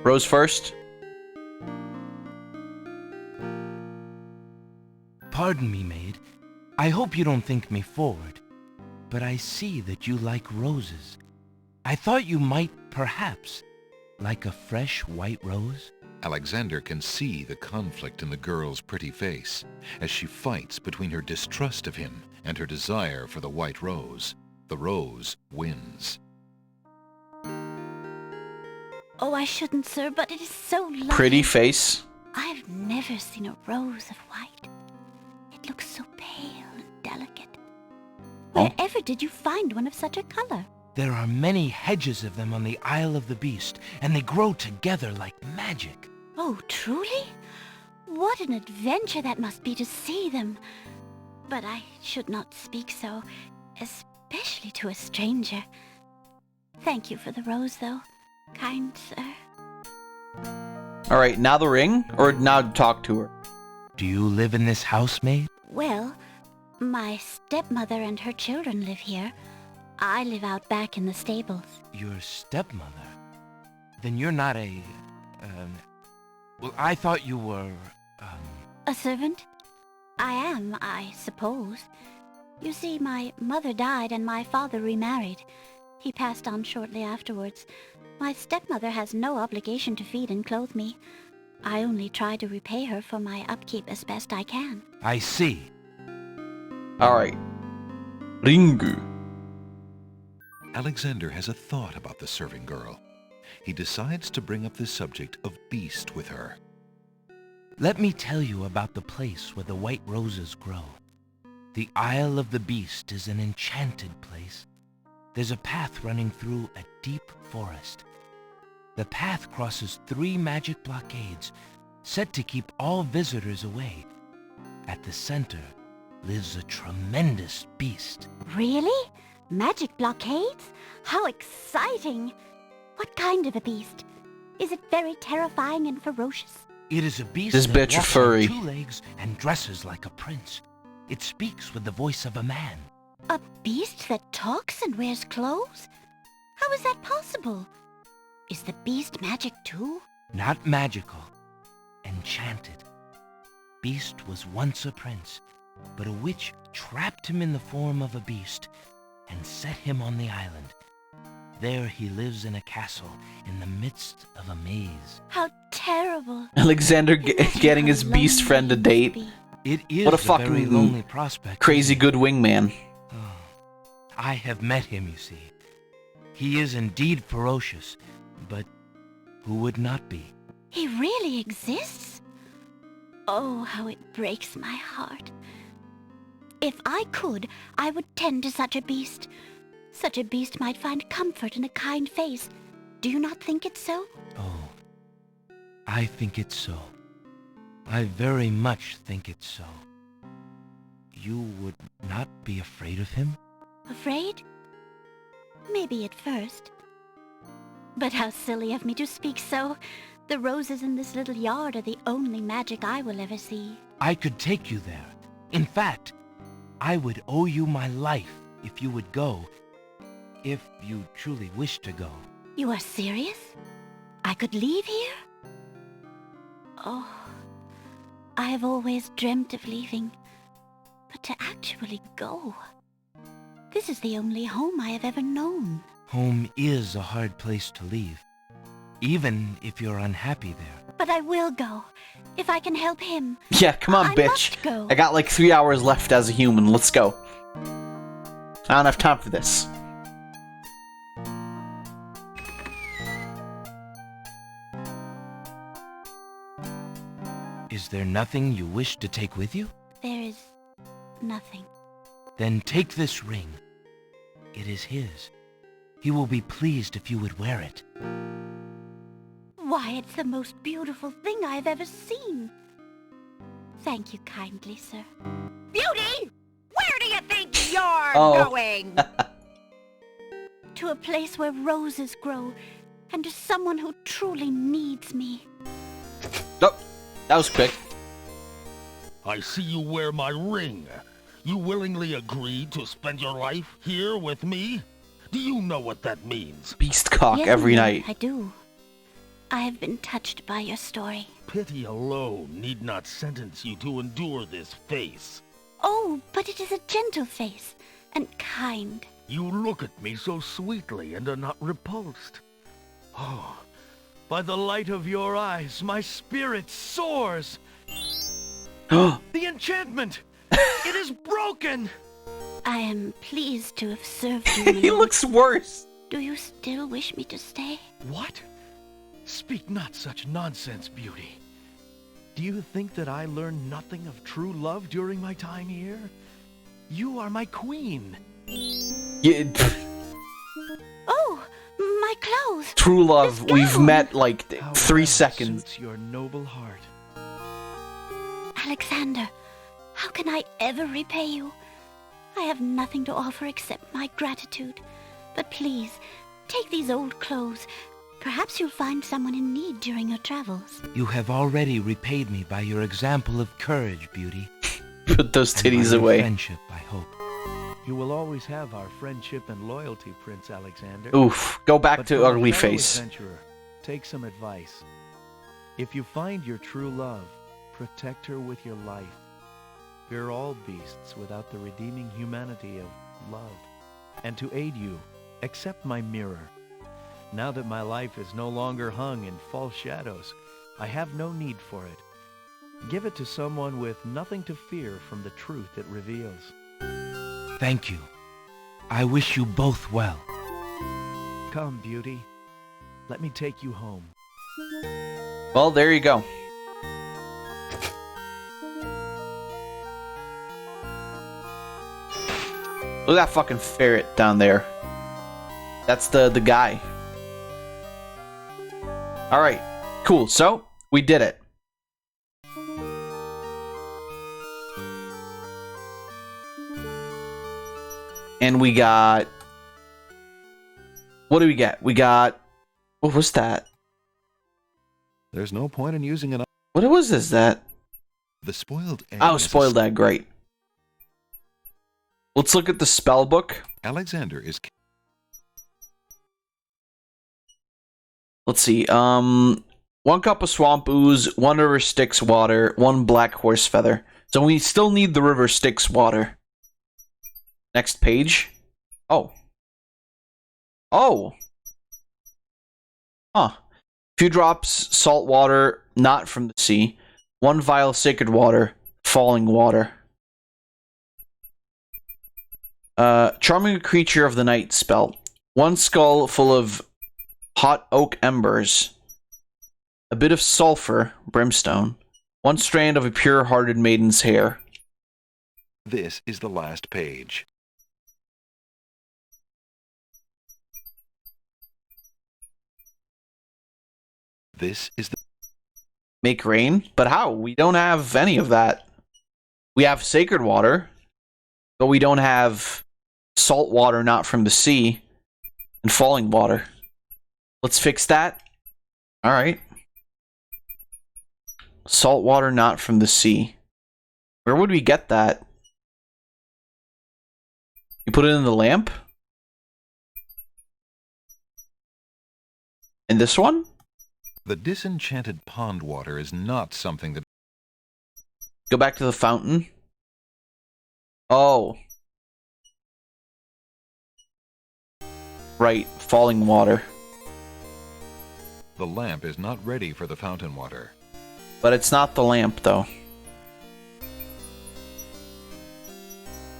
Rose first? Pardon me, maid. I hope you don't think me forward, but I see that you like roses. I thought you might, perhaps, like a fresh white rose. Alexander can see the conflict in the girl's pretty face as she fights between her distrust of him and her desire for the white rose. The rose wins. Oh, I shouldn't, sir, but it is so lovely. Pretty face. I've never seen a rose of white. It looks so pale and delicate. Wherever did you find one of such a color? There are many hedges of them on the Isle of the Beast, and they grow together like magic. Oh, truly? What an adventure that must be to see them. But I should not speak so, especially to a stranger. Thank you for the rose, though, kind sir. Alright, now the ring, or now talk to her? Do you live in this house, maid? Well, my stepmother and her children live here. I live out back in the stables. Your stepmother? Then you're not a... well, I thought you were... A servant? I am, I suppose. You see, my mother died and my father remarried. He passed on shortly afterwards. My stepmother has no obligation to feed and clothe me. I only try to repay her for my upkeep as best I can. I see. Alright. Ringu. Alexander has a thought about the serving girl. He decides to bring up the subject of Beast with her. Let me tell you about the place where the white roses grow. The Isle of the Beast is an enchanted place. There's a path running through a deep forest. The path crosses 3 magic blockades, set to keep all visitors away. At the center lives a tremendous beast. Really? Magic blockades? How exciting! What kind of a beast? Is it very terrifying and ferocious? It is a beast This that bitch walks furry. on 2 legs and dresses like a prince. It speaks with the voice of a man. A beast that talks and wears clothes? How is that possible? Is the beast magic too? Not magical. Enchanted. Beast was once a prince, but a witch trapped him in the form of a beast and set him on the island. There he lives in a castle in the midst of a maze. How terrible. Alexander getting his beast friend a date. It is What a very fucking lonely prospect. crazy good wingman. I have met him, you see. He is indeed ferocious, but who would not be? He really exists? Oh, how it breaks my heart. If I could, I would tend to such a beast. Such a beast might find comfort in a kind face. Do you not think it so? Oh, I think it's so. I very much think it's so. You would not be afraid of him? Afraid? Maybe at first. But how silly of me to speak so. The roses in this little yard are the only magic I will ever see. I could take you there. In fact, I would owe you my life if you would go. If you truly wish to go. You are serious? I could leave here? Oh, I have always dreamt of leaving. But to actually go... This is the only home I have ever known. Home is a hard place to leave, even if you're unhappy there. But I will go, if I can help him. Yeah, come on, I bitch. must go. I got like 3 hours left as a human. Let's go. I don't have time for this. Is there nothing you wish to take with you? There is nothing. Then take this ring. It is his. He will be pleased if you would wear it. Why, it's the most beautiful thing I have ever seen. Thank you kindly, sir. Beauty! Where do you think you're Oh. going? To a place where roses grow, and to someone who truly needs me. Oh, that was quick. I see you wear my ring. You willingly agreed to spend your life here with me? Do you know what that means? Beast cock Yes, every ma'am, night. I do. I have been touched by your story. Pity alone need not sentence you to endure this face. Oh, but it is a gentle face, and kind. You look at me so sweetly and are not repulsed. Oh, by the light of your eyes, my spirit soars. The enchantment! It is broken! I am pleased to have served you. He looks worse. Do you still wish me to stay? What? Speak not such nonsense, Beauty. Do you think that I learned nothing of true love during my time here? You are my queen. Yeah. Oh, my clothes. True love. We've met like 3 well seconds. suits your noble heart. Alexander, how can I ever repay you? I have nothing to offer except my gratitude. But please, take these old clothes. Perhaps you'll find someone in need during your travels. You have already repaid me by your example of courage, Beauty. Put those And by titties your away. friendship, I hope. You will always have our friendship and loyalty, Prince Alexander. Oof. Go back But to from a ugly fellow face. adventurer, take some advice. If you find your true love, protect her with your life. Fear all beasts without the redeeming humanity of love. And to aid you, accept my mirror. Now that my life is no longer hung in false shadows, I have no need for it. Give it to someone with nothing to fear from the truth it reveals. Thank you. I wish you both well. Come, Beauty. Let me take you home. Well, there you go. Look at that fucking ferret down there. That's the guy. Alright, cool. So, we did it. And we got... What do we get? We got... What was that? There's no point in using an... What was this? That? The spoiled egg. Oh, is a spoiled egg. Great. Let's look at the spell book. Alexander is... Let's see. 1 cup of swamp ooze, 1 river Styx water, 1 black horse feather. So we still need the river Styx water. Next page. Oh. Oh. Huh. Few drops salt water, not from the sea. 1 vial sacred water, falling water. Charming creature of the night spell. 1 skull full of hot oak embers. A bit of sulfur, brimstone. 1 strand of a pure-hearted maiden's hair. This is the last page. This is the... Make rain? But how? We don't have any of that. We have sacred water, but we don't have salt water not from the sea and falling water. Let's fix that. Alright. Salt water not from the sea. Where would we get that? You put it in the lamp? In this one? The disenchanted pond water is not something that... Go back to the fountain. Oh. Right, falling water. The lamp is not ready for the fountain water. But it's not the lamp, though.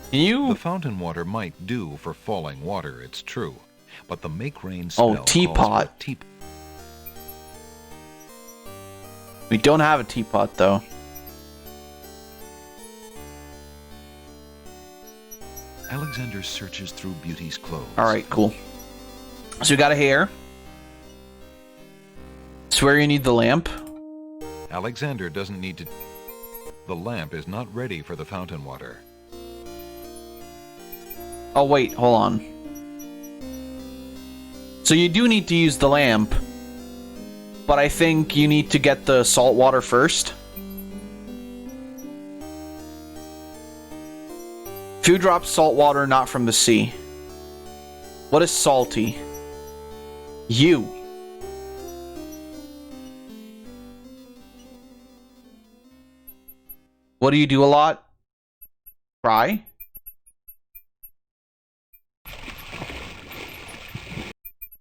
The fountain water might do for falling water, it's true. But the make rain spell calls for a teapot. teapot. We don't have a teapot, though. Alexander searches through Beauty's clothes. Alright, cool. So we got a hair. Swear you need the lamp. Alexander doesn't need to... The lamp is not ready for the fountain water. Oh, wait, hold on. So you do need to use the lamp, but I think you need to get the salt water first. Few drops salt water not from the sea. What is salty? You. What do you do a lot? Cry?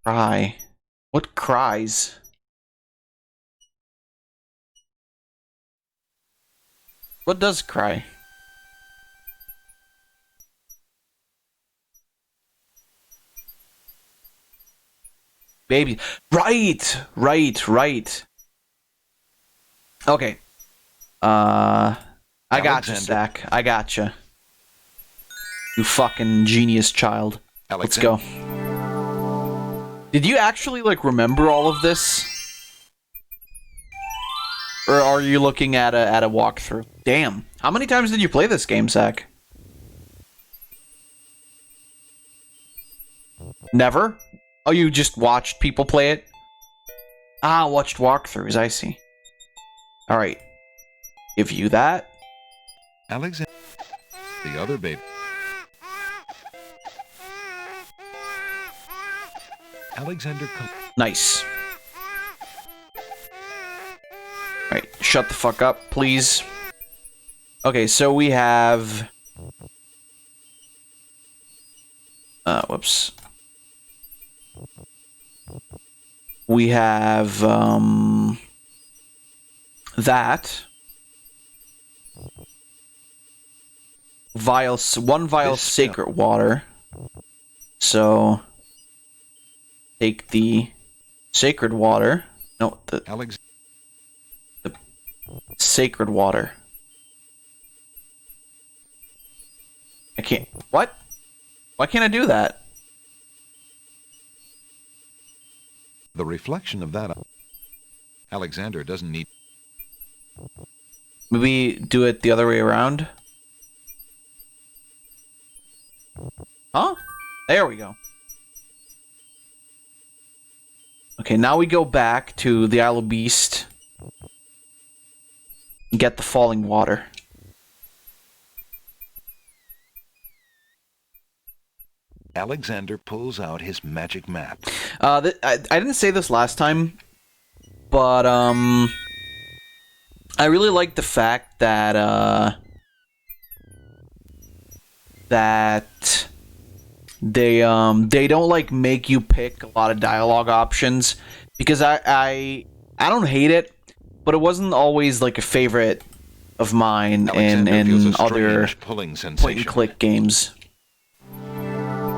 Cry. What cries? What does cry? Baby. Right! Right. Okay. I gotcha, Zach. I gotcha. You fucking genius child. Let's go. Did you actually, like, remember all of this? Or are you looking at a walkthrough? Damn. How many times did you play this game, Zach? Never? Oh, you just watched people play it? Ah, watched walkthroughs, I see. Alright. Give you that. Alexander, the other baby. Alexander. Nice. Alright, shut the fuck up, please. Okay, so we have... whoops. We have, that. One vial sacred water. So... take the sacred water. No, the sacred water. I can't. What? Why can't I do that? The reflection of that. Alexander doesn't need. Maybe do it the other way around. Huh? There we go. Okay, now we go back to the Isle of Beast and get the falling water. Alexander pulls out his magic map. I didn't say this last time, but I really like the fact that that they don't like make you pick a lot of dialogue options, because I don't hate it, but it wasn't always like a favorite of mine in other point and click games.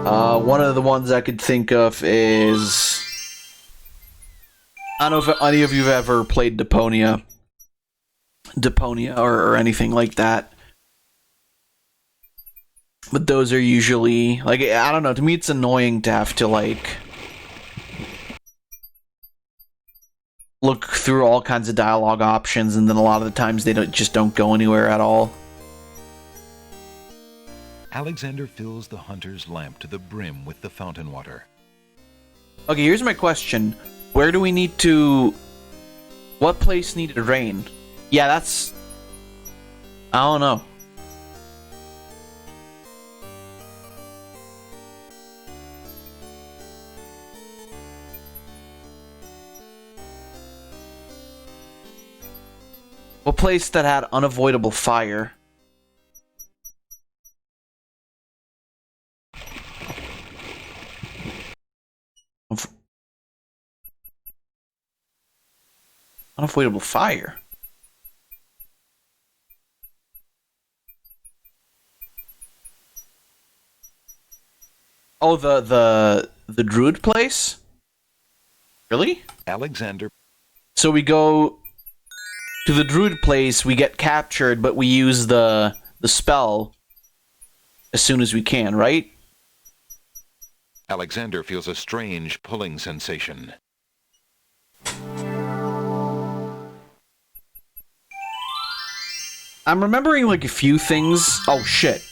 One of the ones I could think of is, I don't know if any of you have ever played Deponia or anything like that. But those are usually, like, I don't know, to me it's annoying to have to, like, look through all kinds of dialogue options, and then a lot of the times they just don't go anywhere at all. Alexander fills the hunter's lamp to the brim with the fountain water. Okay, here's my question. Where do we need to... What place needed rain? Yeah, that's... I don't know. What place that had unavoidable fire? Unavoidable fire? Oh, the druid place? Really? Alexander. So we go to the druid place, we get captured, but we use the spell as soon as we can, right? Alexander feels a strange pulling sensation. I'm remembering like a few things. Oh shit.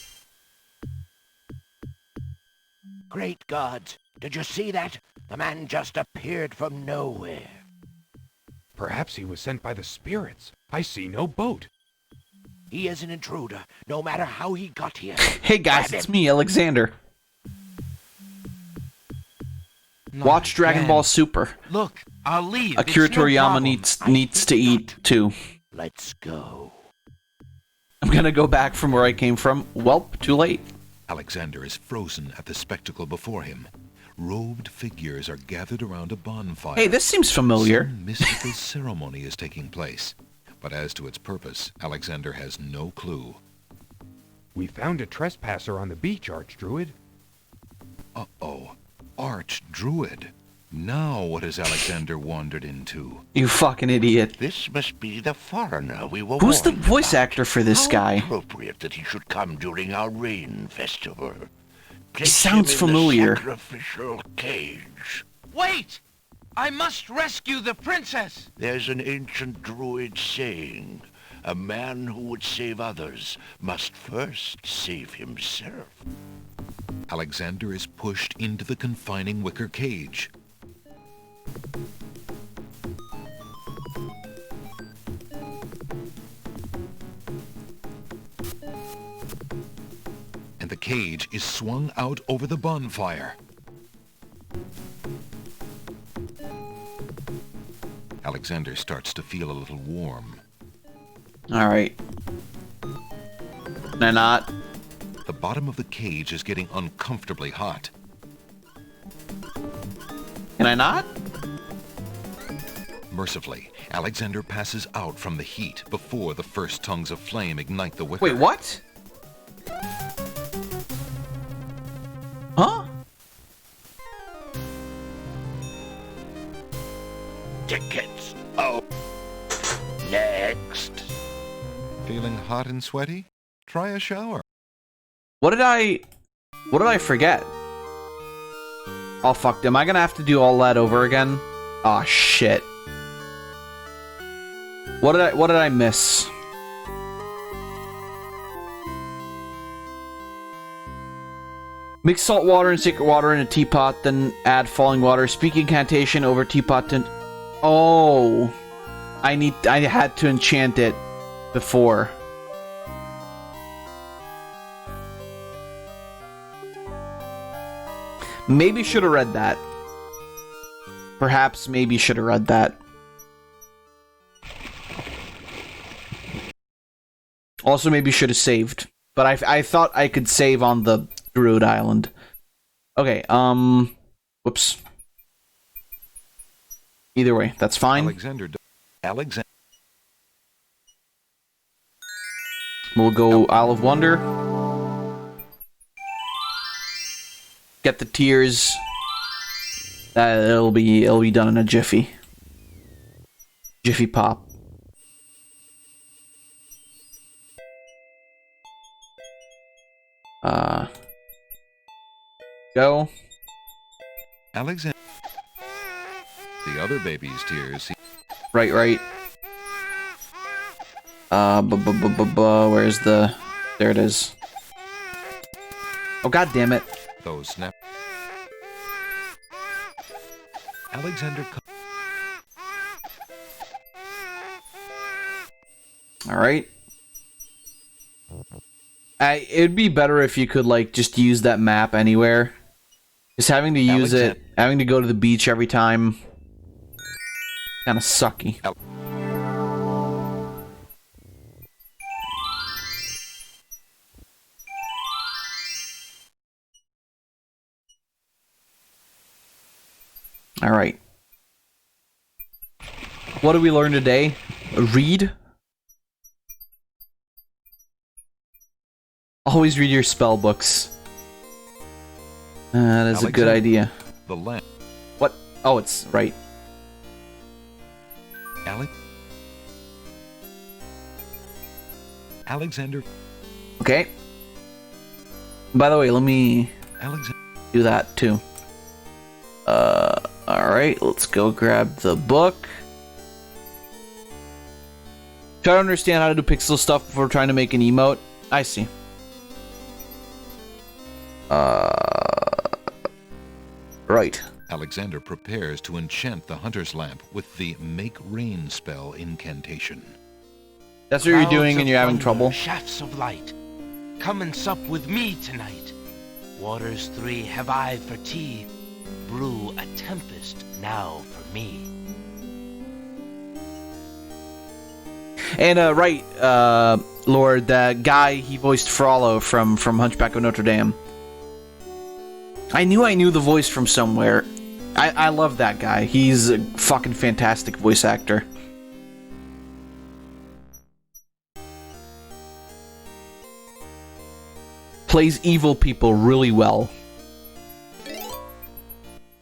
Great gods, did you see that? The man just appeared from nowhere. Perhaps he was sent by the spirits. I see no boat. He is an intruder, no matter how he got here. Hey guys, it's me, Alexander. Watch Dragon Ball Super. Look, I'll leave. Akira Toriyama needs to eat too. Let's go. I'm gonna go back from where I came from. Welp, too late. Alexander is frozen at the spectacle before him. Robed figures are gathered around a bonfire. Hey, this seems familiar. Some mystical ceremony is taking place, but as to its purpose, Alexander has no clue. We found a trespasser on the beach, Archdruid. Uh-oh. Archdruid. Now what has Alexander wandered into? You fucking idiot. This must be the foreigner we were Who's the warned voice about. actor for this How guy? Appropriate that he should come during our rain festival. He sounds familiar. The sacrificial cage. Wait! I must rescue the princess! There's an ancient druid saying, a man who would save others must first save himself. Alexander is pushed into the confining wicker cage. And the cage is swung out over the bonfire. Alexander starts to feel a little warm. Alright. Can I not? The bottom of the cage is getting uncomfortably hot. Can I not? Mercifully, Alexander passes out from the heat before the first tongues of flame ignite the wicker. Wait, what? Huh? Tickets. Oh. Next. Feeling hot and sweaty? Try a shower. What did I forget? Oh fuck, am I gonna have to do all that over again? Oh shit. What did I miss? Mix salt water and sacred water in a teapot, then add falling water. Speak incantation over teapot and... Oh. I had to enchant it before. Maybe should have read that. Perhaps maybe should have read that. Also maybe should have saved. But I thought I could save on the Druid Island. Okay, whoops. Either way, that's fine. Alexander. We'll go Isle of Wonder. Get the tears. It'll be done in a jiffy. Jiffy pop. Go. Alexander. The other baby's tears. Right. Where's the... There it is. Oh, god damn it. Those snap. Alexander. Alright. It'd be better if you could, like, just use that map anywhere. Just having to use it, having to go to the beach every time. Kinda sucky. Alright. What did we learn today? Read? Always read your spell books. That is a good idea. The lamp. What? Oh, it's right. Alexander. Okay. By the way, let me do that too. Alright, let's go grab the book. Try to understand how to do pixel stuff before trying to make an emote. I see. Right. Alexander prepares to enchant the hunter's lamp with the Make Rain spell incantation. That's what you're doing and you're having Thunder, trouble? Shafts of light, come and sup with me tonight. Waters 3 have I for tea. Brew a tempest now for me. And, right, Lord, the guy he voiced Frollo from Hunchback of Notre Dame. I knew the voice from somewhere. I love that guy. He's a fucking fantastic voice actor. Plays evil people really well.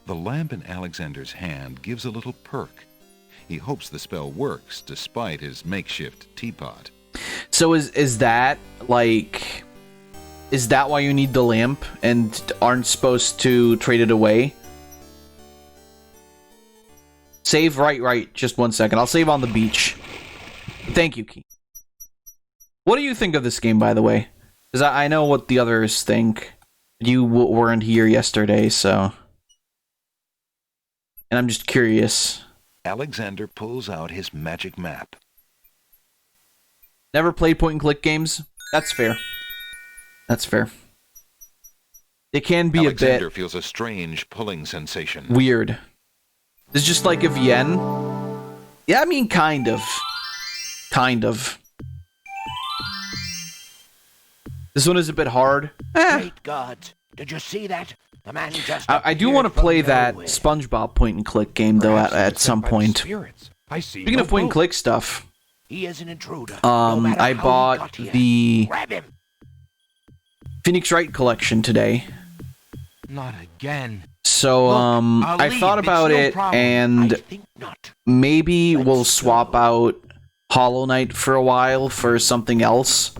The lamp in Alexander's hand gives a little perk. He hopes the spell works despite his makeshift teapot. So is that like... Is that why you need the lamp and aren't supposed to trade it away? Save right. Just 1 second. I'll save on the beach. Thank you, Key. What do you think of this game, by the way? Because I know what the others think. You weren't here yesterday, so... And I'm just curious. Alexander pulls out his magic map. Never played point-and-click games? That's fair. That's fair. It can be Alexander a bit... feels a strange pulling sensation. Weird. It's just like a Vienne. Yeah, I mean, kind of. Kind of. This one is a bit hard. Great God. Did you see that? The man just I do want to play that SpongeBob point-and-click game, though, at some point. Speaking of point-and-click stuff, he is an intruder. I bought the Phoenix Wright collection today. Not again. So, I thought about it, and maybe we'll swap out Hollow Knight for a while for something else.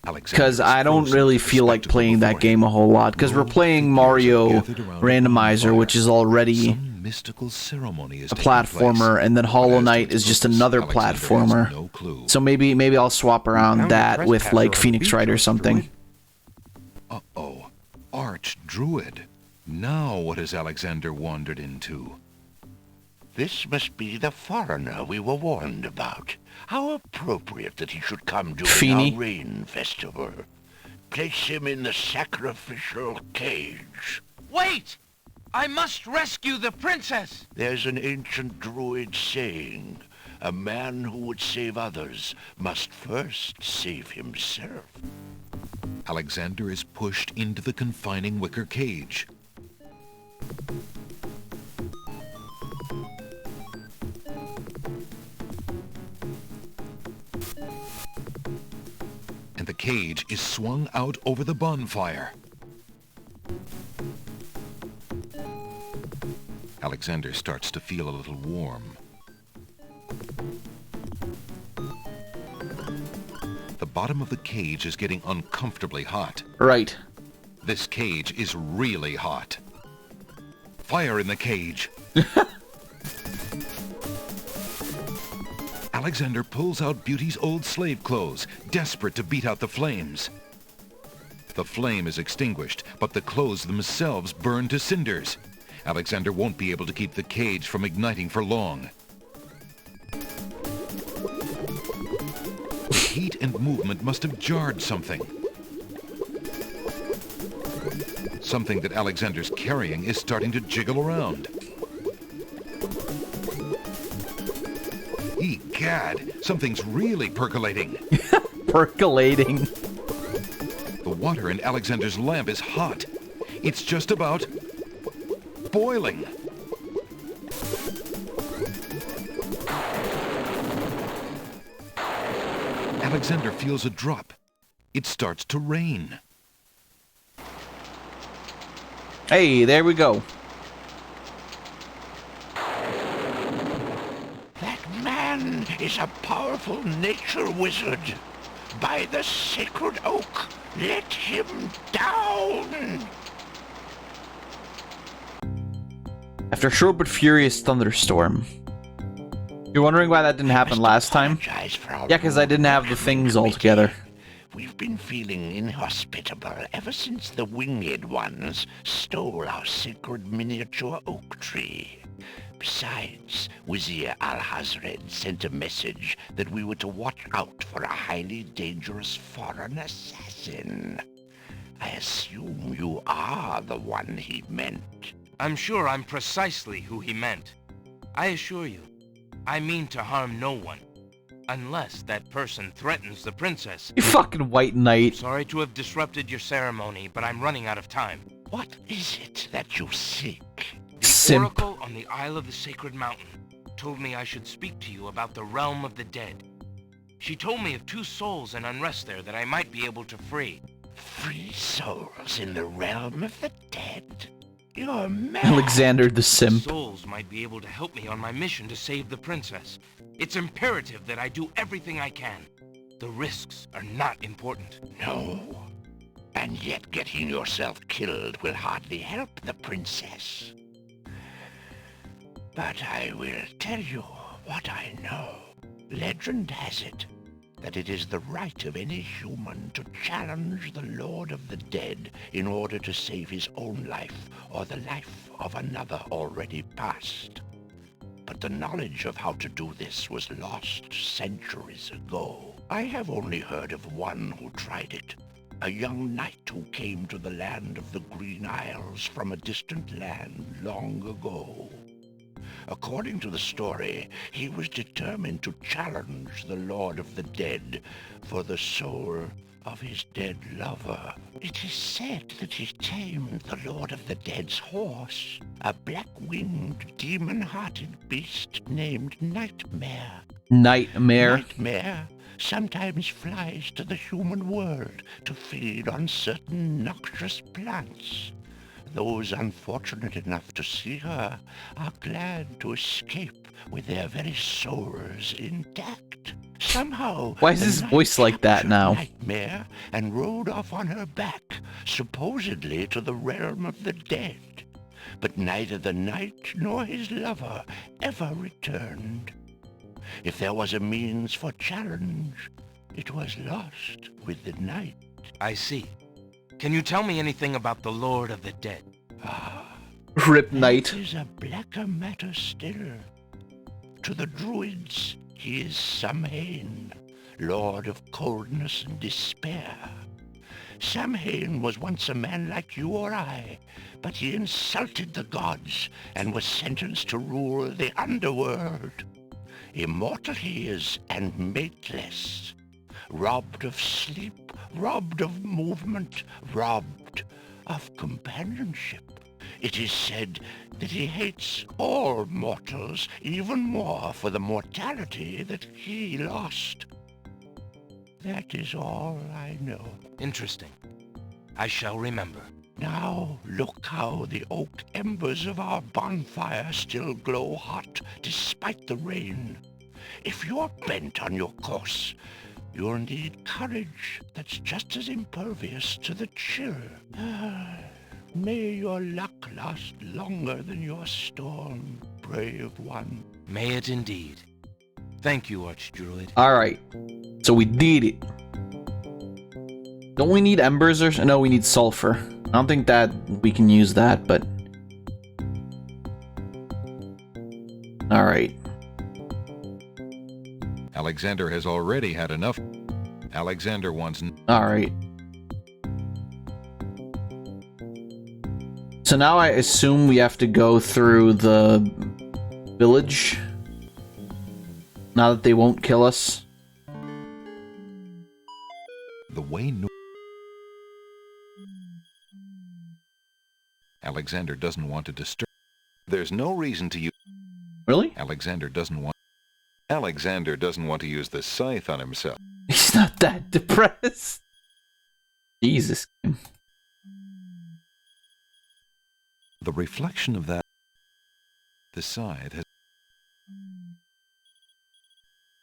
Because I don't really feel like playing that game a whole lot. Because we're playing Mario Randomizer, which is already mystical ceremony is a platformer, and then Hollow Knight is just another platformer. So maybe I'll swap around that with like Phoenix Wright or something. Uh-oh. Archdruid. Now what has Alexander wandered into? This must be the foreigner we were warned about. How appropriate that he should come during our rain festival. Place him in the sacrificial cage. Wait! I must rescue the princess! There's an ancient druid saying, a man who would save others must first save himself. Alexander is pushed into the confining wicker cage. And the cage is swung out over the bonfire. Alexander starts to feel a little warm. The bottom of the cage is getting uncomfortably hot. Right. This cage is really hot. Fire in the cage. Alexander pulls out Beauty's old slave clothes, desperate to beat out the flames. The flame is extinguished, but the clothes themselves burn to cinders. Alexander won't be able to keep the cage from igniting for long. The heat and movement must have jarred something. Something that Alexander's carrying is starting to jiggle around. Egad, something's really percolating. Percolating. The water in Alexander's lamp is hot. It's just about boiling. Alexander feels a drop. It starts to rain. Hey, there we go. That man is a powerful nature wizard. By the sacred oak, let him down! After a short but furious thunderstorm. You're wondering why that didn't happen last time? Yeah, because I didn't have the things all together. We've been feeling inhospitable ever since the winged ones stole our sacred miniature oak tree. Besides, Wizir Al-Hazred sent a message that we were to watch out for a highly dangerous foreign assassin. I assume you are the one he meant. I'm sure I'm precisely who he meant. I assure you, I mean to harm no one. unless that person threatens the princess. You fucking white knight. Sorry to have disrupted your ceremony, but I'm running out of time. What is it that you seek? The oracle on the Isle of the Sacred Mountain told me I should speak to you about the realm of the dead. She told me of 2 souls in unrest there that I might be able to free. Free souls in the realm of the dead? You're mad. Alexander the simp. Souls might be able to help me on my mission to save the princess. It's imperative that I do everything I can. The risks are not important. No. And yet getting yourself killed will hardly help the princess. But I will tell you what I know. Legend has it that it is the right of any human to challenge the Lord of the Dead in order to save his own life or the life of another already past. But the knowledge of how to do this was lost centuries ago. I have only heard of one who tried it, a young knight who came to the land of the Green Isles from a distant land long ago. According to the story, he was determined to challenge the Lord of the Dead for the soul of his dead lover. It is said that he tamed the Lord of the Dead's horse, a black-winged, demon-hearted beast named Nightmare. Nightmare sometimes flies to the human world to feed on certain noxious plants. Those unfortunate enough to see her are glad to escape with their very souls intact. Somehow, why is his voice like that now? Nightmare and rode off on her back, supposedly to the realm of the dead. But neither the knight nor his lover ever returned. If there was a means for challenge, it was lost with the night. I see. Can you tell me anything about the Lord of the Dead? Rip Knight. It is a blacker matter still. To the druids, he is Samhain, lord of coldness and despair. Samhain was once a man like you or I, but he insulted the gods and was sentenced to rule the underworld. Immortal he is and mateless, robbed of sleep, robbed of movement, robbed of companionship. It is said that he hates all mortals even more for the mortality that he lost. That is all I know. Interesting. I shall remember. Now look how the oak embers of our bonfire still glow hot despite the rain. If you're bent on your course, you'll need courage that's just as impervious to the chill. May your luck last longer than your storm, brave one. May it indeed. Thank you, Archdruid. Alright. So we did it. Don't we need embers or... No, we need sulfur. I don't think that we can use that, but... Alright. Alexander has already had enough. Alexander wants... Alright. So now I assume we have to go through the village. Now that they won't kill us. The way north... Alexander doesn't want to disturb... There's no reason to use... Really? Alexander doesn't want to use the scythe on himself. He's not that depressed. Jesus. The reflection of that... The scythe has...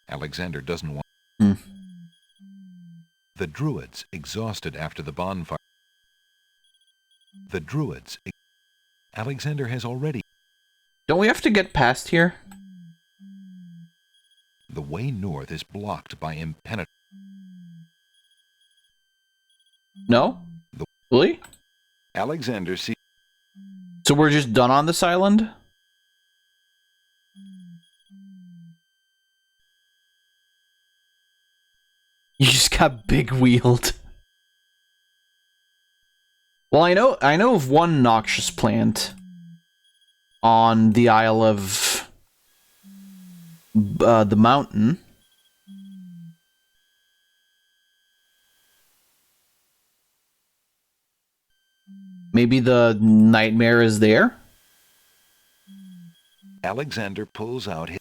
Alexander doesn't want... The druids, exhausted after the bonfire... The druids... Alexander has already... Don't we have to get past here? The way north is blocked by impenetrable... No? Really? Alexander sees... So we're just done on this island? You just got big wheeled. Well, I know of one noxious plant on the Isle of the Mountain. Maybe the nightmare is there? Alexander pulls out his...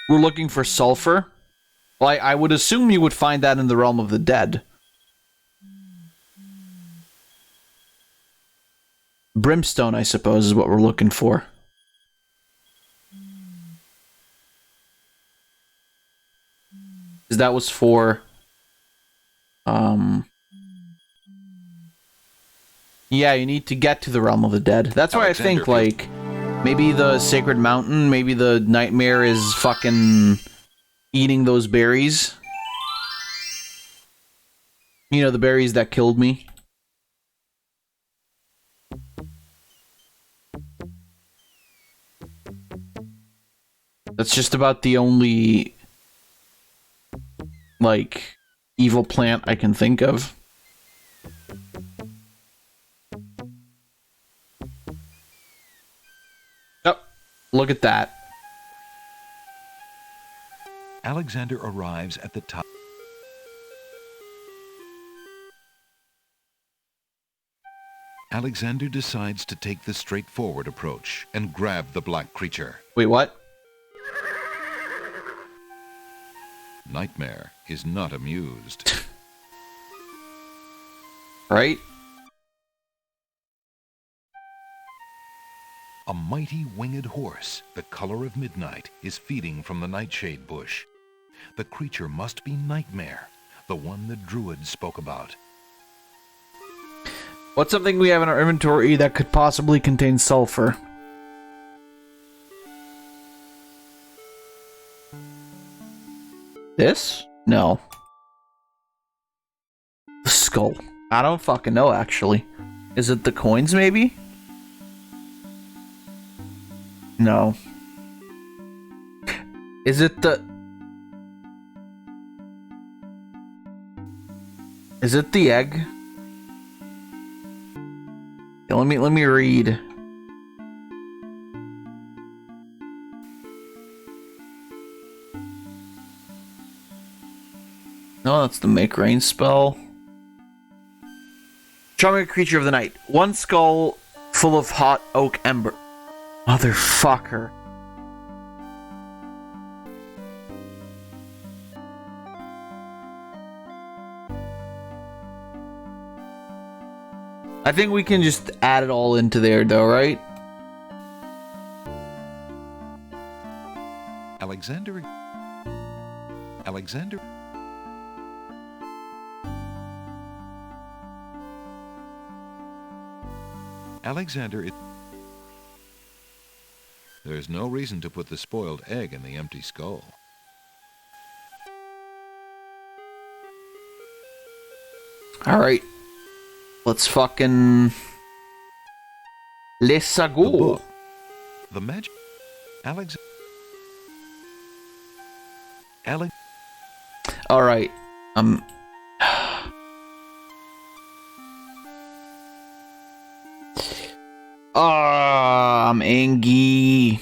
We're looking for sulfur? Well, I would assume you would find that in the realm of the dead. Brimstone, I suppose, is what we're looking for. Because that was for... Yeah, you need to get to the realm of the dead. That's why I think, like, maybe the Sacred Mountain, maybe the nightmare is fucking eating those berries. You know, the berries that killed me. That's just about the only, like, evil plant I can think of. Oh, look at that. Alexander arrives at the top. Alexander decides to take the straightforward approach and grab the black creature. Wait, what? Nightmare is not amused. Right? A mighty winged horse, the color of midnight, is feeding from the nightshade bush. The creature must be Nightmare, the one the druid spoke about. What's something we have in our inventory that could possibly contain sulfur? This? No. The skull. I don't fucking know, actually. Is it the coins, maybe? No. Is it the... Is it the egg? Yeah, let me read. No, that's the make rain spell. Charming creature of the night. One skull full of hot oak ember. Motherfucker. I think we can just add it all into there though, right? Alexander is... There's no reason to put the spoiled egg in the empty skull. Alright. Let's fucking... Let's go. The magic... Alright. I'm angry.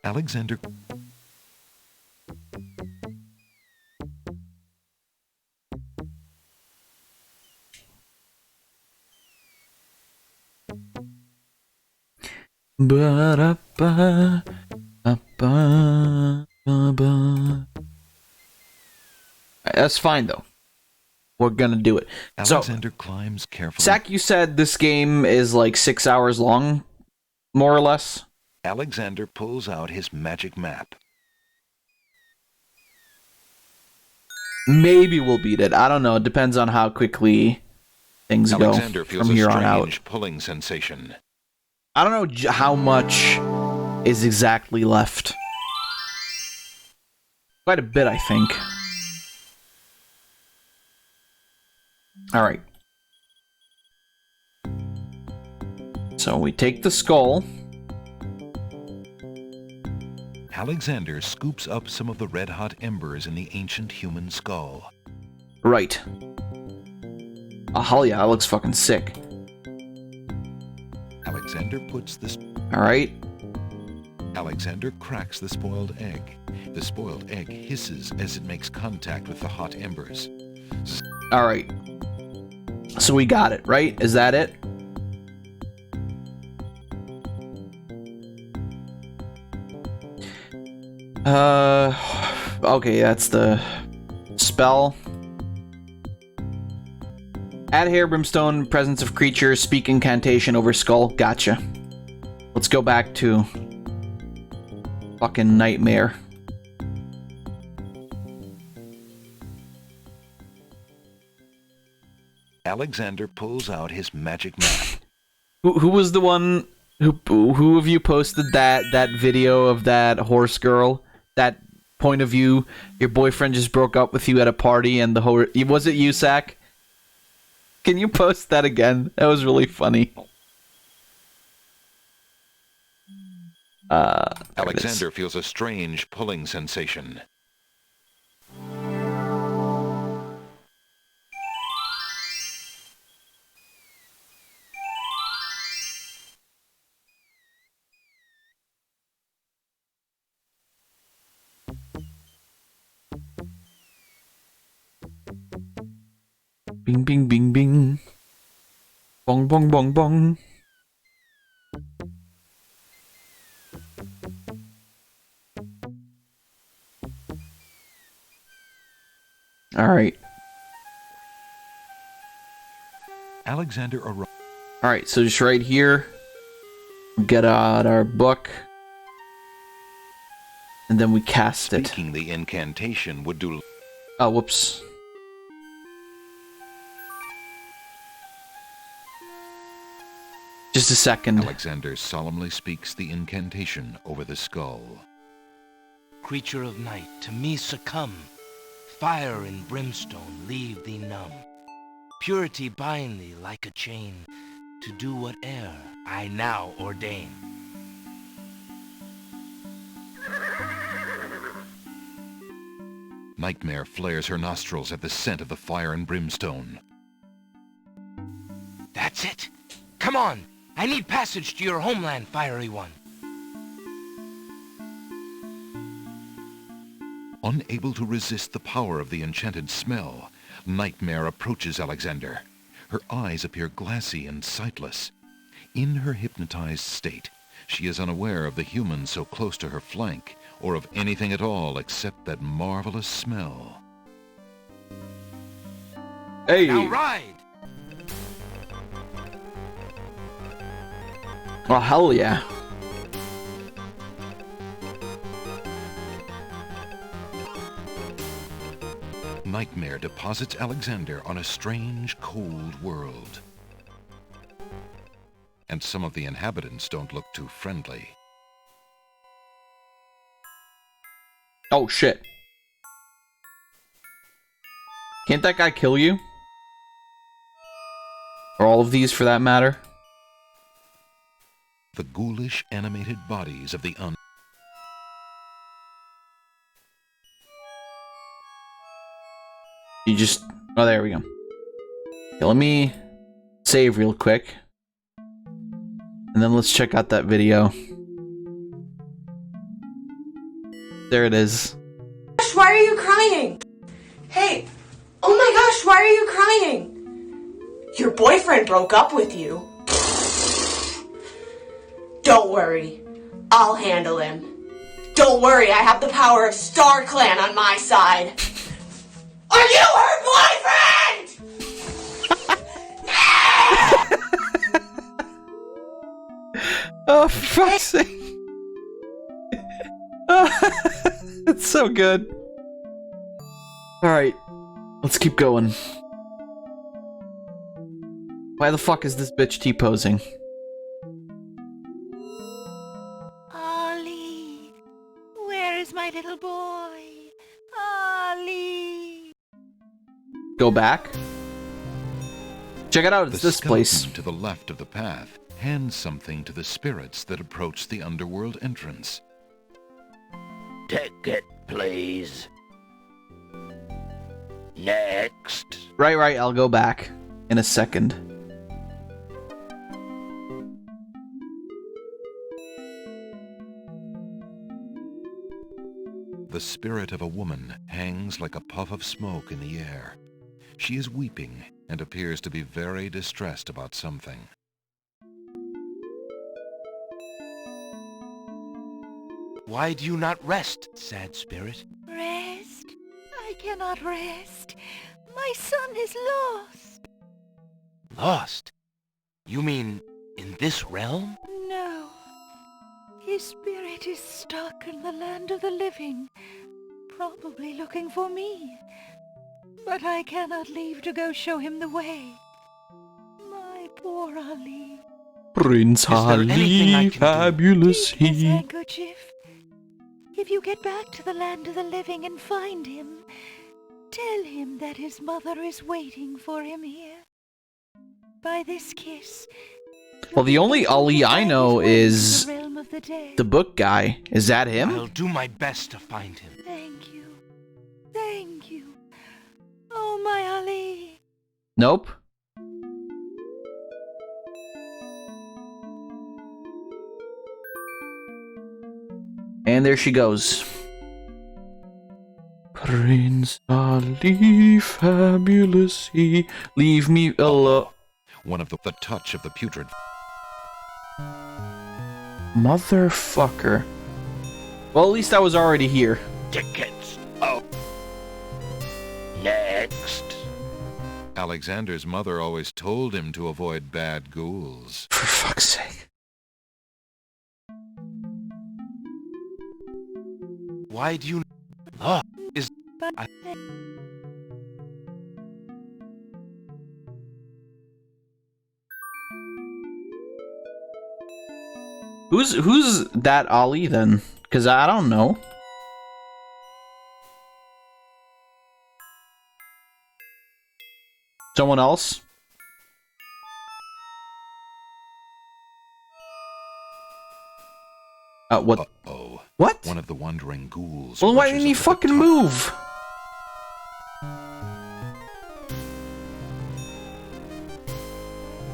Alexander... That's fine though. We're gonna do it. Alexander climbs carefully. Zach, you said this game is like 6 hours long, more or less. Alexander pulls out his magic map. Maybe we'll beat it. I don't know. It depends on how quickly things Alexander go feels from here a on out. strange pulling sensation. I don't know how much is exactly left. Quite a bit, I think. Alright. So we take the skull. Alexander scoops up some of the red-hot embers in the ancient human skull. Right. Oh, hell yeah, that looks fucking sick. Alexander puts this... Alright. Alexander cracks the spoiled egg. The spoiled egg hisses as it makes contact with the hot embers. Alright. So we got it, right? Is that it? Okay, that's the spell. Add hair, brimstone, presence of creatures, speak incantation over skull. Gotcha. Let's go back to fucking Nightmare. Alexander pulls out his magic map. Who was the one who of you posted that video of that horse girl? That point of view, your boyfriend just broke up with you at a party and the whole... Was it you, Zach? Can you post that again? That was really funny. Alexander feels a strange pulling sensation. Bing, bing, bing, bing. Bong, bong, bong, bong. Alright. Alexander arrives. Alright, so just right here, get out our book, and then we cast it. Speaking the incantation would do... Oh, whoops. Just a second. Alexander solemnly speaks the incantation over the skull. Creature of night, to me succumb. Fire and brimstone leave thee numb. Purity bind thee like a chain, to do whate'er I now ordain. Nightmare flares her nostrils at the scent of the fire and brimstone. That's it. Come on. I need passage to your homeland, fiery one. Unable to resist the power of the enchanted smell, Nightmare approaches Alexander. Her eyes appear glassy and sightless. In her hypnotized state, she is unaware of the humans so close to her flank, or of anything at all except that marvelous smell. Hey! Now ride! Oh, hell yeah. Nightmare deposits Alexander on a strange, cold world. And some of the inhabitants don't look too friendly. Oh, shit. Can't that guy kill you? Or all of these, for that matter? The ghoulish animated bodies of the You just... Oh, there we go. Okay, let me save real quick. And then let's check out that video. There it is. Gosh, why are you crying? Hey, oh my gosh, why are you crying? Your boyfriend broke up with you. Don't worry, I'll handle him. Don't worry, I have the power of Star Clan on my side. Are you her boyfriend? Oh, for fuck's sake. It's so good. Alright, let's keep going. Why the fuck is this bitch T-posing? Ollie, where is my little boy? Ollie. Go back. Check it out, it's The this place. skeleton to the left of the path hands something to the spirits that approach the underworld entrance. Take it, please. Next. Right, I'll go back in a second. The spirit of a woman hangs like a puff of smoke in the air. She is weeping and appears to be very distressed about something. Why do you not rest, sad spirit? Rest? I cannot rest. My son is lost. Lost? You mean in this realm? No. His spirit is stuck in the land of the living, probably looking for me. But I cannot leave to go show him the way. My poor Ali. Prince Ali, fabulous Take his he. handkerchief. If you get back to the land of the living and find him, tell him that his mother is waiting for him here. By this kiss, Well, the only Ali I know is the book guy. Is that him? I'll do my best to find him. thank you. Thank you. Oh, my Ali. Nope. And there she goes. Prince Ali, fabulous he. Leave me alone. One of the touch of the putrid. Motherfucker. Well, at least I was already here. Tickets. Oh. Next. Alexander's mother always told him to avoid bad ghouls. For fuck's sake. Why do you... Oh, is... Who's that Ali then? Because I don't know. Someone else? What? Uh-oh. What? One of the wandering ghouls. Well, why rushes didn't he over the fucking top. move?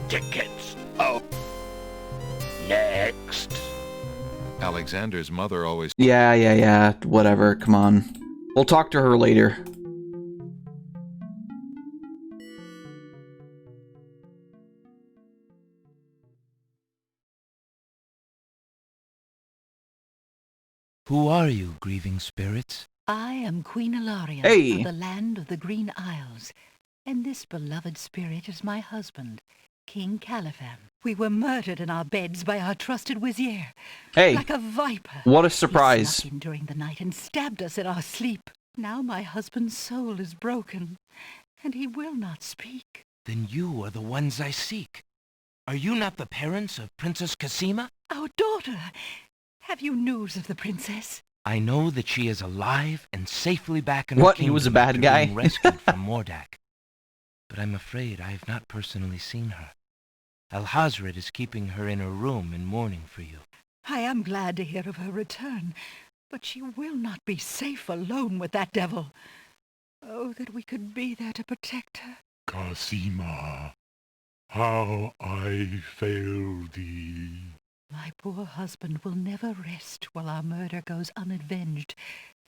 Tickets. Oh. Next. Alexander's mother always... Yeah. Whatever. Come on. We'll talk to her later. Who are you, grieving spirits? I am Queen Ilaria Hey. of the land of the Green Isles, and this beloved spirit is my husband, King Caliphan. We were murdered in our beds by our trusted vizier. Hey. Like a viper. What a He surprise. snuck in during the night and stabbed us in our sleep. Now my husband's soul is broken, and he will not speak. Then you are the ones I seek. Are you not the parents of Princess Cassima? Our daughter! Have you news of the princess? I know that she is alive and safely back in What? her He was a kingdom bad after guy? being rescued from Mordak. But I'm afraid I have not personally seen her. Alhazred is keeping her in her room in mourning for you. I am glad to hear of her return, but she will not be safe alone with that devil. Oh, that we could be there to protect her. Cassima, how I fail thee. My poor husband will never rest while our murder goes unavenged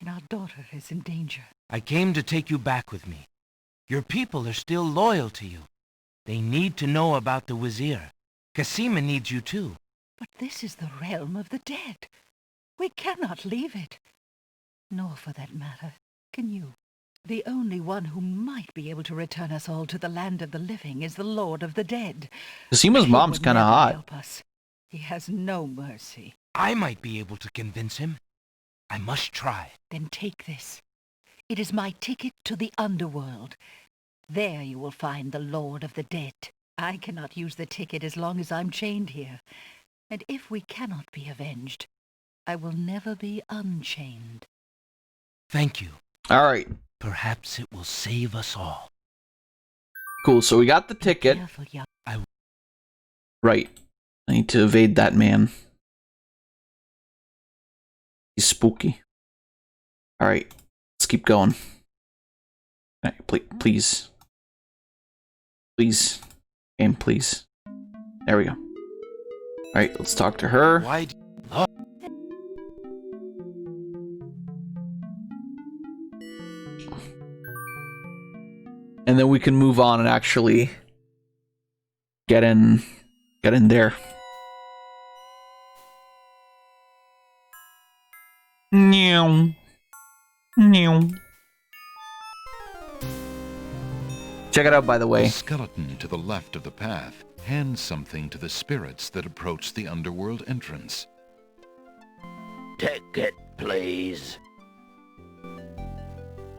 and our daughter is in danger. I came to take you back with me. Your people are still loyal to you. They need to know about the Vizier. Cassima needs you too. But this is the realm of the dead. We cannot leave it. Nor, for that matter, can you. The only one who might be able to return us all to the land of the living is the Lord of the Dead. Cassima's He mom's would kind of never hot. help us. He has no mercy. I might be able to convince him. I must try. Then take this. It is my ticket to the underworld. There you will find the Lord of the Dead. I cannot use the ticket as long as I'm chained here. And if we cannot be avenged, I will never be unchained. Thank you. All right. Perhaps it will save us all. Cool. So we got the ticket. Careful, young. Right. I need to evade that man. He's spooky. All right. Let's keep going. All right, please. Please. Game, please. There we go. All right, let's talk to her. Why? and then we can move on and actually get in there. Meow. Meow. Check it out, by the way. The skeleton to the left of the path hands something to the spirits that approach the underworld entrance. Ticket, please.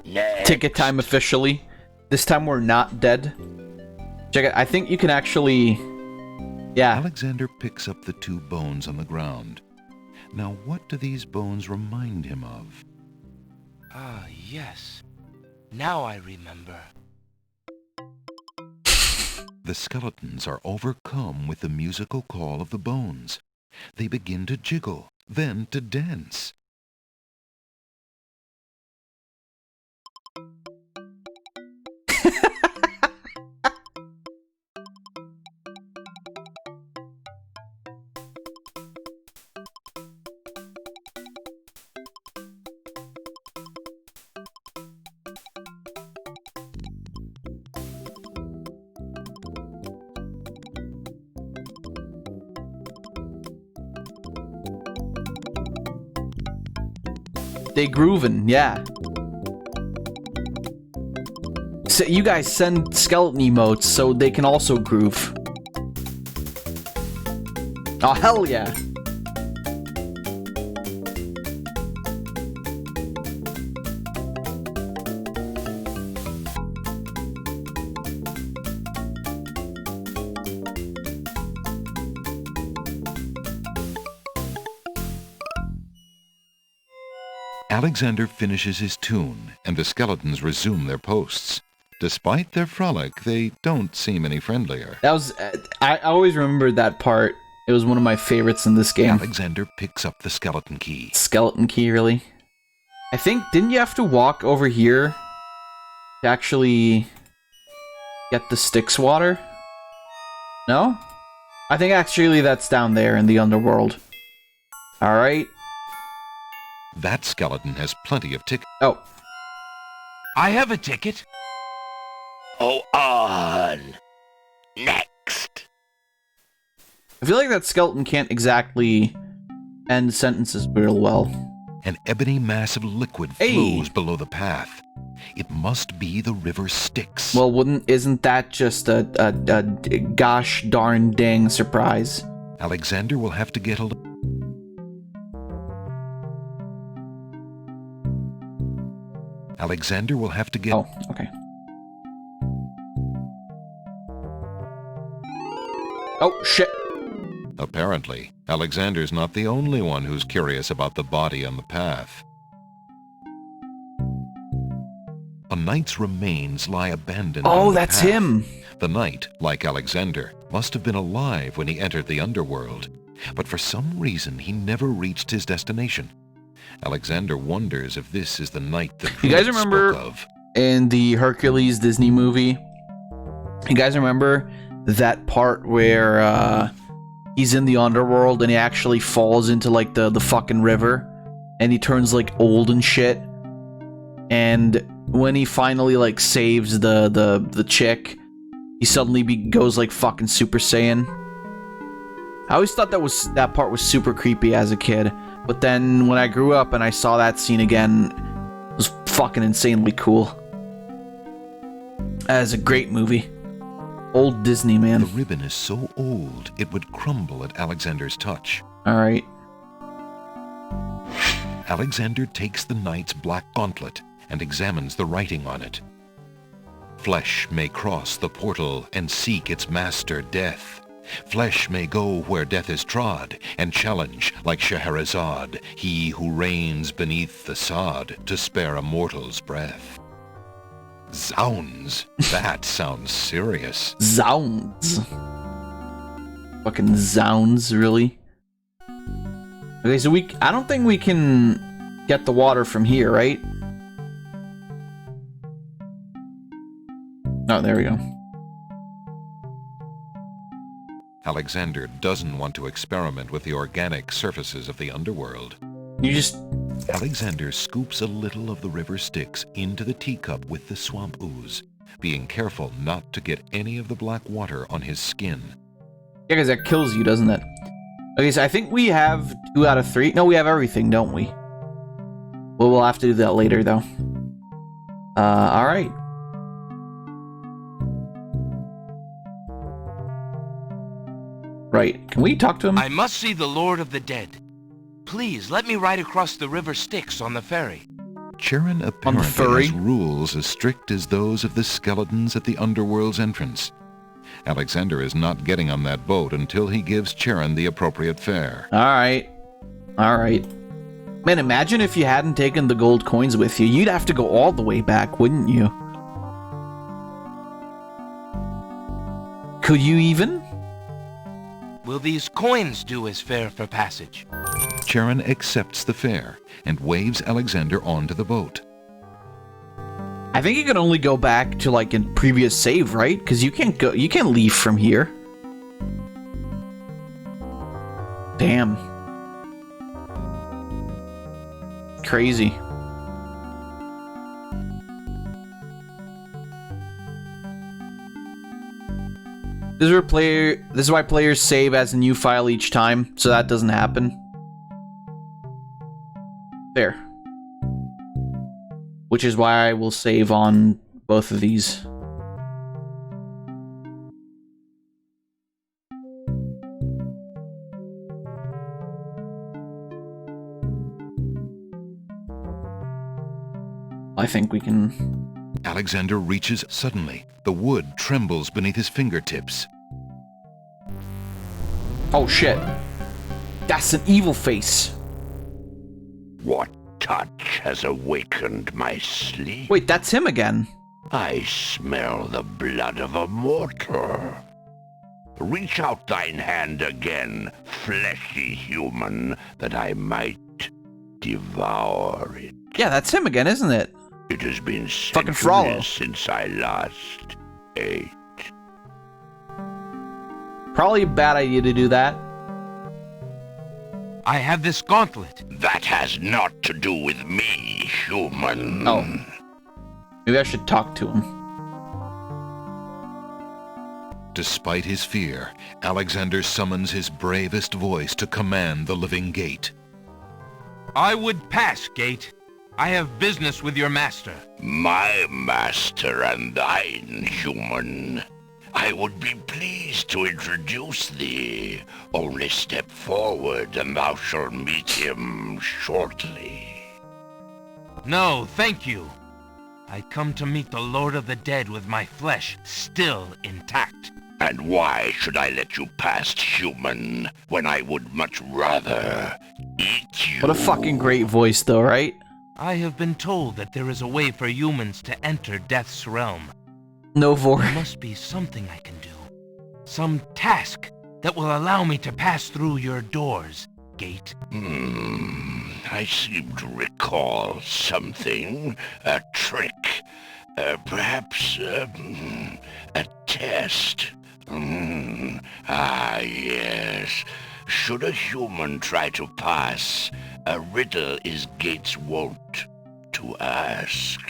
Next. Ticket time officially. This time we're not dead. Check it. I think you can actually... Yeah. Alexander picks up the 2 bones on the ground. Now, what do these bones remind him of? Ah, yes. Now I remember. The skeletons are overcome with the musical call of the bones. They begin to jiggle, then to dance. They groovin', yeah. So you guys send skeleton emotes so they can also groove. Oh, hell yeah. Alexander finishes his tune, and the skeletons resume their posts. Despite their frolic, they don't seem any friendlier. That was... I always remembered that part. It was one of my favorites in this game. Alexander picks up the skeleton key. Skeleton key, really? I think... Didn't you have to walk over here to actually get the Styx water? No? I think actually that's down there in the underworld. Alright. That skeleton has plenty of tickets. Oh. I have a ticket. Oh, on. Next. I feel like that skeleton can't exactly end sentences real well. An ebony mass of liquid flows below the path. It must be the river Styx. Well, isn't that just a gosh darn dang surprise? Alexander will have to get a... Alexander will have to get... Oh, okay. Oh, shit. Apparently, Alexander's not the only one who's curious about the body on the path. A knight's remains lie abandoned on Oh, the that's path. him. The knight, like Alexander, must have been alive when he entered the underworld, but for some reason he never reached his destination. Alexander wonders if this is the knight that You guys Druid remember spoke of. in the Hercules Disney movie? You guys remember that part where he's in the underworld and he actually falls into like the fucking river and he turns like old and shit? And when he finally like saves the chick, he suddenly goes like fucking Super Saiyan. I always thought that part was super creepy as a kid, but then when I grew up and I saw that scene again, it was fucking insanely cool. That is a great movie. Old Disney, man. The ribbon is so old it would crumble at Alexander's touch. Alright. Alexander takes the knight's black gauntlet and examines the writing on it. Flesh may cross the portal and seek its master, death. Flesh may go where death is trod, and challenge, like Scheherazade, he who reigns beneath the sod to spare a mortal's breath. Zounds! That sounds serious. Zounds. Fucking zounds, really? Okay, so I don't think we can get the water from here, right? Oh, there we go. Alexander doesn't want to experiment with the organic surfaces of the underworld. You just... Alexander scoops a little of the river Styx into the teacup with the swamp ooze. being careful not to get any of the black water on his skin. Yeah, because that kills you, doesn't it? Okay, so I think we have 2 out of 3. No, we have everything, don't we? Well, we'll have to do that later, though. Alright. Right. Can we talk to him? I must see the Lord of the Dead. Please, let me ride across the River Styx on the ferry. Charon apparently has rules as strict as those of the skeletons at the Underworld's entrance. Alexander is not getting on that boat until he gives Charon the appropriate fare. Alright. Alright. Man, imagine if you hadn't taken the gold coins with you. You'd have to go all the way back, wouldn't you? Could you even? Will these coins do as fare for passage? Charon accepts the fare and waves Alexander onto the boat. I think you can only go back to like a previous save, right? Because you can't leave from here. Damn. Crazy. This is why players save as a new file each time, so that doesn't happen. There. Which is why I will save on both of these. I think we can... Alexander reaches suddenly. The wood trembles beneath his fingertips. Oh shit. That's an evil face. What touch has awakened my sleep? Wait, that's him again. I smell the blood of a mortal. Reach out thine hand again, fleshy human, that I might devour it. Yeah, that's him again, isn't it? It has been fucking Frollo since I last ate. Probably a bad idea to do that. I have this gauntlet. That has naught to do with me, human. Oh. Maybe I should talk to him. Despite his fear, Alexander summons his bravest voice to command the living gate. I would pass, Gate. I have business with your master. My master and thine, human. I would be pleased to introduce thee. Only step forward and thou shalt meet him shortly. No, thank you. I come to meet the Lord of the Dead with my flesh still intact. And why should I let you pass, human, when I would much rather eat you? What a fucking great voice though, right? I have been told that there is a way for humans to enter Death's realm. No, Vor. There must be something I can do. Some task that will allow me to pass through your doors, Gate. I seem to recall something. A trick. Perhaps a test. Ah, yes. Should a human try to pass, a riddle is Gate's wont to ask.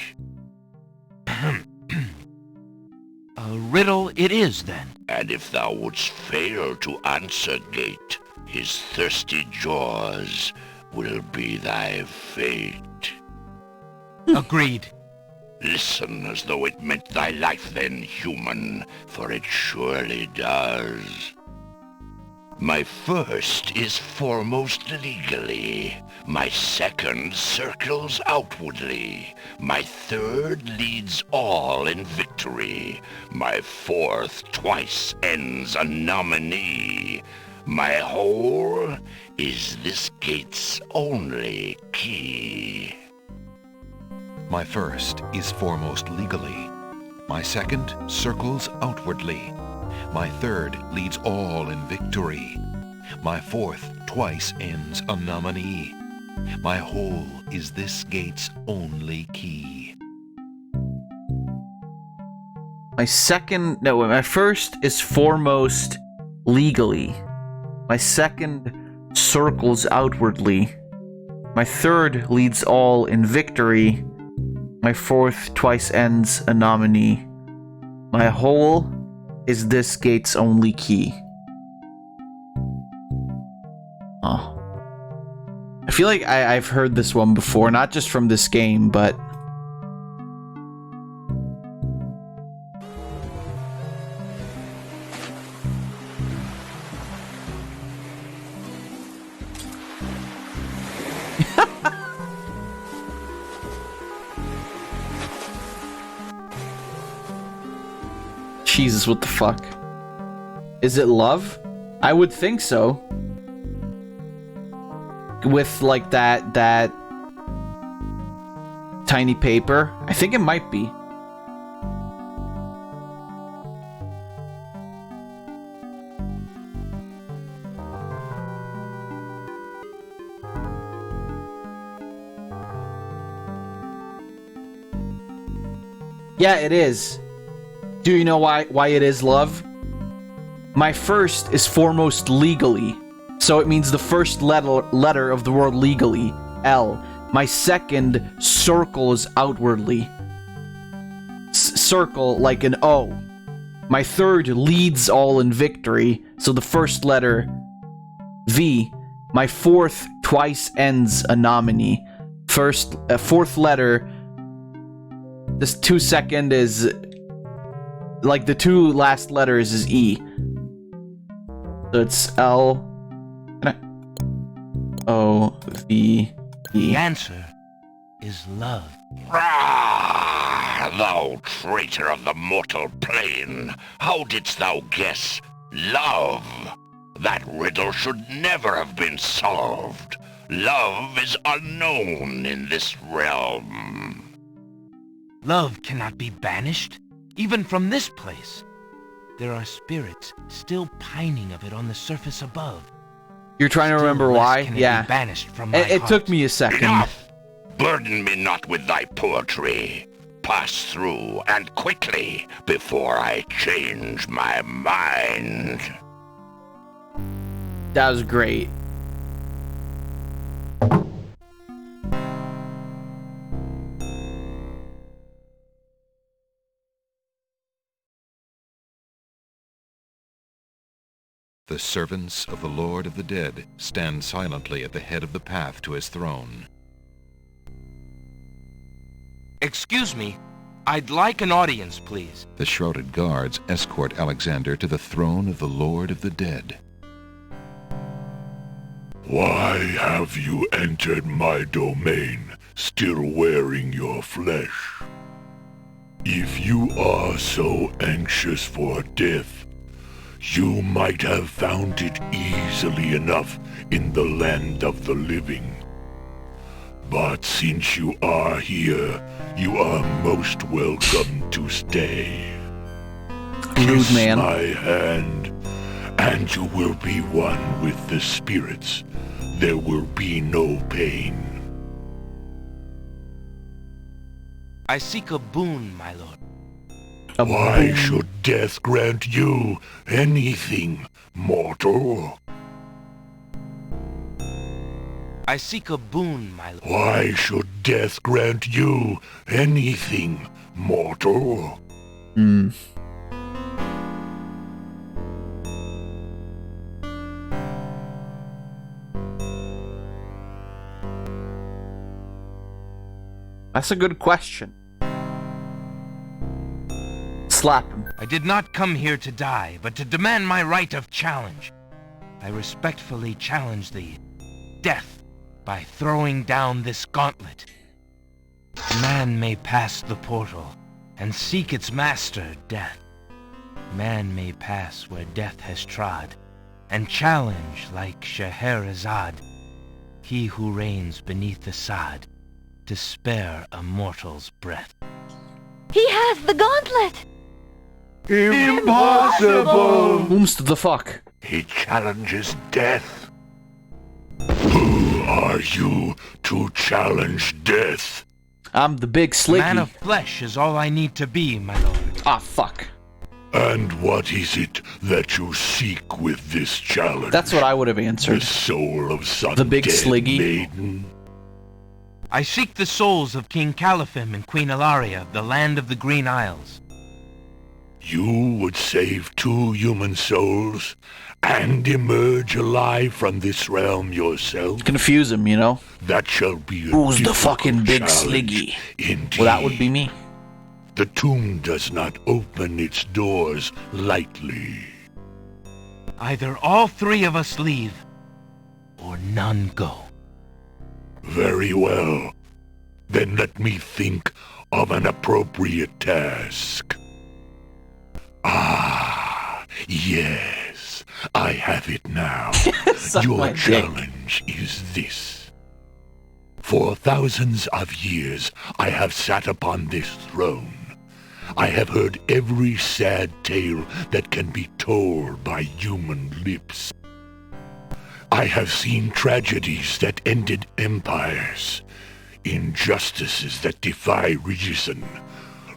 A riddle it is, then. And if thou wouldst fail to answer, Gate, his thirsty jaws will be thy fate. Agreed. Listen as though it meant thy life then, human, for it surely does. My first is foremost legally. My second circles outwardly. My third leads all in victory. My fourth twice ends a nominee. My whole is this gate's only key. My first is foremost legally. My second circles outwardly. My third leads all in victory. My fourth twice ends a nominee. My whole is this gate's only key. My first is foremost legally. My second circles outwardly. My third leads all in victory. My fourth twice ends a nominee. My hole is this gate's only key. Oh. I feel like I've heard this one before, not just from this game, but... Jesus, what the fuck? Is it love? I would think so. With like that tiny paper. I think it might be. Yeah, it is. Do you know why it is love? My first is foremost legally. So it means the first letter of the word legally, L. My second circles outwardly. Circle like an O. My third leads all in victory, so the first letter, V. My fourth twice ends a nominee. Fourth letter, this 2 second is, like the two last letters is E. So it's L. O-V-E. The answer is love. Ah, thou traitor of the mortal plane! How didst thou guess love? That riddle should never have been solved. Love is unknown in this realm. Love cannot be banished, even from this place. There are spirits still pining of it on the surface above. You're trying to remember why? Yeah. Banished from my it heart. took me a second. Enough! Burden me not with thy poetry. Pass through, and quickly, before I change my mind. That was great. The servants of the Lord of the Dead stand silently at the head of the path to his throne. Excuse me, I'd like an audience, please. The shrouded guards escort Alexander to the throne of the Lord of the Dead. Why have you entered my domain, still wearing your flesh? If you are so anxious for death, you might have found it easily enough in the land of the living. But since you are here, you are most welcome to stay. Rude man. Kiss my hand, and you will be one with the spirits. There will be no pain. I seek a boon, my lord. Why should death grant you anything, mortal? I seek a boon, my lord. Why should death grant you anything, mortal? That's a good question. Slap him. I did not come here to die, but to demand my right of challenge. I respectfully challenge thee, death, by throwing down this gauntlet. Man may pass the portal and seek its master, death. Man may pass where death has trod, and challenge like Scheherazade, he who reigns beneath the sod, to spare a mortal's breath. He has the gauntlet! Impossible! Whomst the fuck? He challenges death. Who are you to challenge death? I'm the big Sliggy. Man of flesh is all I need to be, my lord. Ah, fuck. And what is it that you seek with this challenge? That's what I would have answered. The soul of some The big dead Sliggy. maiden? I seek the souls of King Califim and Queen Ilaria of the land of the Green Isles. You would save 2 human souls and emerge alive from this realm yourself? Confuse him, you know? That shall be a Who's the difficult fucking big challenge sliggy? Indeed. Well, that would be me. The tomb does not open its doors lightly. Either all 3 of us leave, or none go. Very well. Then let me think of an appropriate task. Ah, yes. I have it now. Your challenge is this. For thousands of years, I have sat upon this throne. I have heard every sad tale that can be told by human lips. I have seen tragedies that ended empires, injustices that defy reason,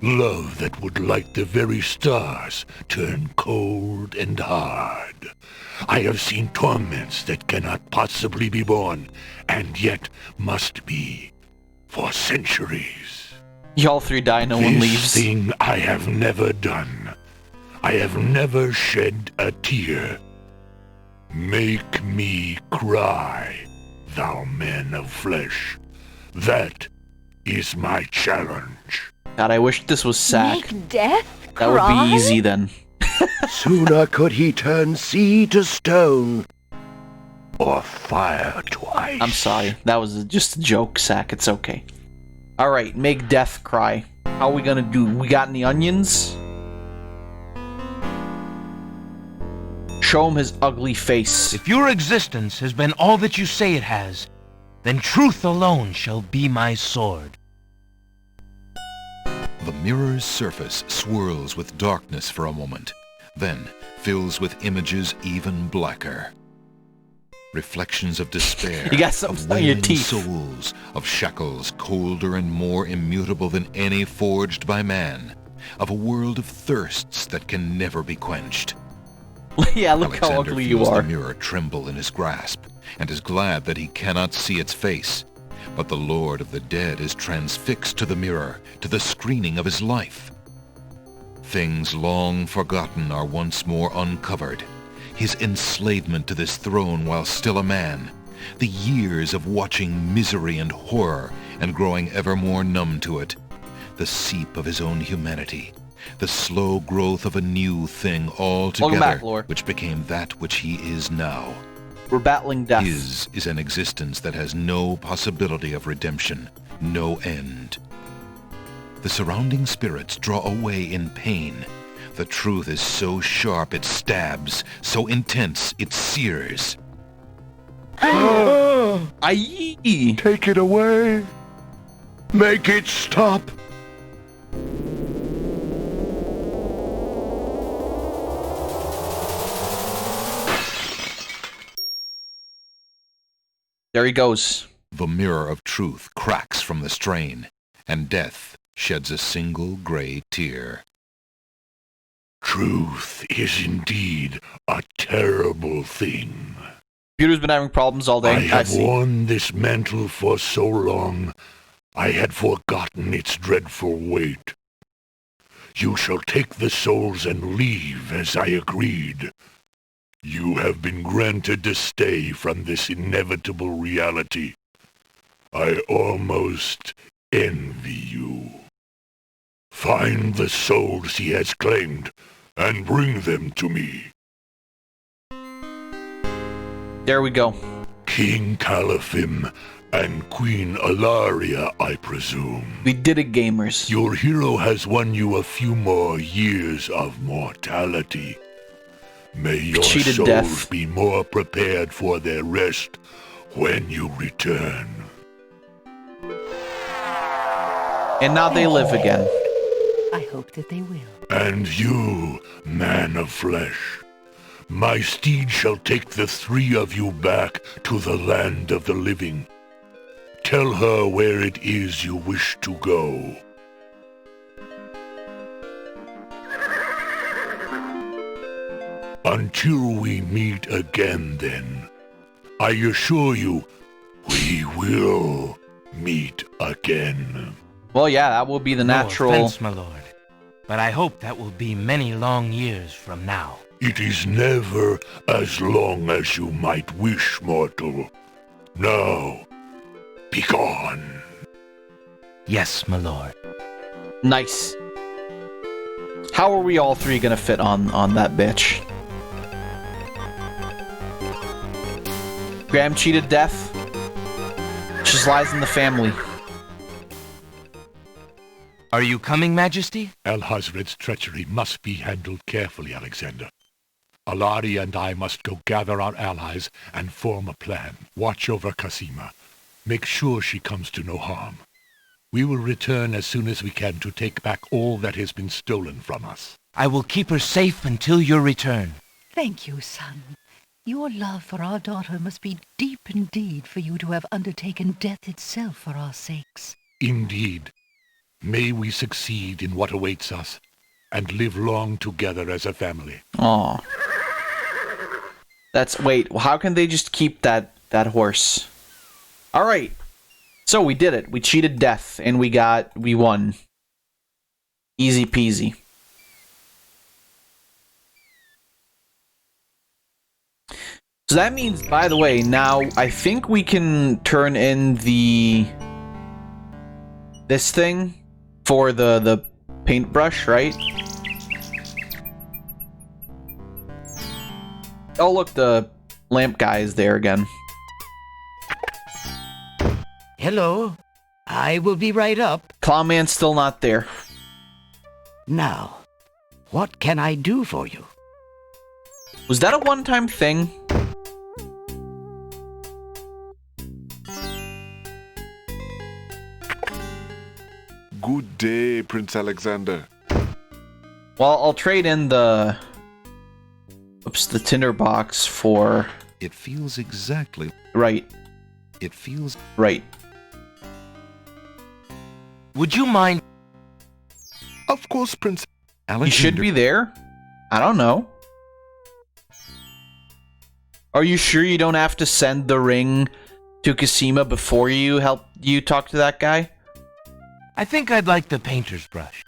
love that would light the very stars turn cold and hard. I have seen torments that cannot possibly be borne, and yet must be for centuries. Y'all 3 die, no one leaves. This thing I have never done. I have never shed a tear. Make me cry, thou man of flesh. That is my challenge. God, I wish this was Sack. Make death That would be easy then. Sooner could he turn sea to stone, or fire to ice. I'm sorry. That was just a joke, Sack. It's okay. Alright, make death cry. How are we gonna do? We got any onions? Show him his ugly face. If your existence has been all that you say it has, then truth alone shall be my sword. The mirror's surface swirls with darkness for a moment, then fills with images even blacker. Reflections of despair, You got something of on your wailing teeth. souls, of shackles colder and more immutable than any forged by man, of a world of thirsts that can never be quenched. Yeah, look how Alexander ugly you feels are. the mirror tremble in his grasp, and is glad that he cannot see its face. But the Lord of the Dead is transfixed to the mirror, to the screening of his life. Things long forgotten are once more uncovered. His enslavement to this throne while still a man, the years of watching misery and horror and growing ever more numb to it, the seep of his own humanity, the slow growth of a new thing altogether, back, Lord. which became that which he is now. We're battling death. His is an existence that has no possibility of redemption, no end. The surrounding spirits draw away in pain. The truth is so sharp it stabs, so intense it sears. Aye. Take it away. Make it stop. There he goes. The mirror of truth cracks from the strain, and death sheds a single gray tear. Truth is indeed a terrible thing. Computer's been having problems all day. I have see. worn this mantle for so long, I had forgotten its dreadful weight. You shall take the souls and leave as I agreed. You have been granted to stay from this inevitable reality. I almost envy you. Find the souls he has claimed, and bring them to me. There we go. King Calaphim and Queen Alaria, I presume. We did it, gamers. Your hero has won you a few more years of mortality. May your Cheated souls death. be more prepared for their rest when you return. And now they live again. I hope that they will. And you, man of flesh, my steed shall take the 3 of you back to the land of the living. Tell her where it is you wish to go. Until we meet again, then, I assure you, we will meet again. Well, yeah, that will be the No natural. offense, my lord, but I hope that will be many long years from now. It is never as long as you might wish, mortal. Now, begone. Yes, my lord. Nice. How are we all three gonna fit on that bitch? Graham cheated death. Just lies in the family. Are you coming, Majesty? Alhazred's treachery must be handled carefully, Alexander. Alari and I must go gather our allies and form a plan. Watch over Cassima. Make sure she comes to no harm. We will return as soon as we can to take back all that has been stolen from us. I will keep her safe until your return. Thank you, son. Your love for our daughter must be deep indeed for you to have undertaken death itself for our sakes. Indeed. May we succeed in what awaits us, and live long together as a family. Aw. Wait, how can they just keep that horse? Alright. So we did it. We cheated death, and we won. Easy peasy. So that means, by the way, now I think we can turn in this thing for the paintbrush, right? Oh look, the lamp guy is there again. Hello. I will be right up. Clownman's still not there. Now, what can I do for you? Was that a one-time thing? Good day, Prince Alexander. Well, I'll trade in the tinderbox for... It feels exactly... Right. It feels... Right. Would you mind... Of course, Prince Alexander. He should be there? I don't know. Are you sure you don't have to send the ring to Cassima before you talk to that guy? I think I'd like the painter's brush.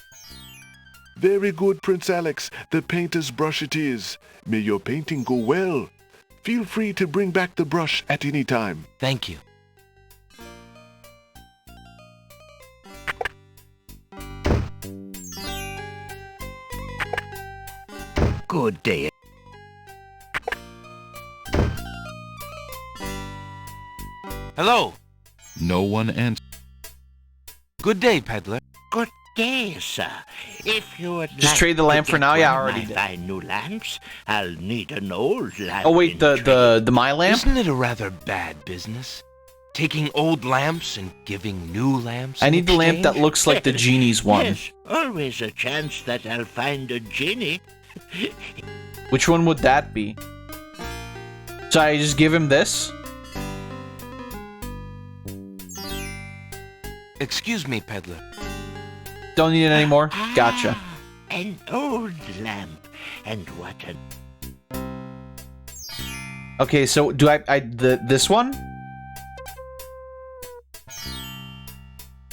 Very good, Prince Alex. The painter's brush it is. May your painting go well. Feel free to bring back the brush at any time. Thank you. Good day. Hello. No one answered. Good day, peddler. Good day, sir. If you would Just like trade the lamp to for get now? Yeah, I one of already my did. fine new lamps, I'll need an old lamp. Oh wait, the my lamp? Isn't it a rather bad business? Taking old lamps and giving new lamps? I need the lamp that looks like the genie's one. Yes, always a chance that I'll find a genie. Which one would that be? So I just give him this? Excuse me, peddler. Don't need it anymore? Gotcha. An old lamp, and what a... Okay, so do this one?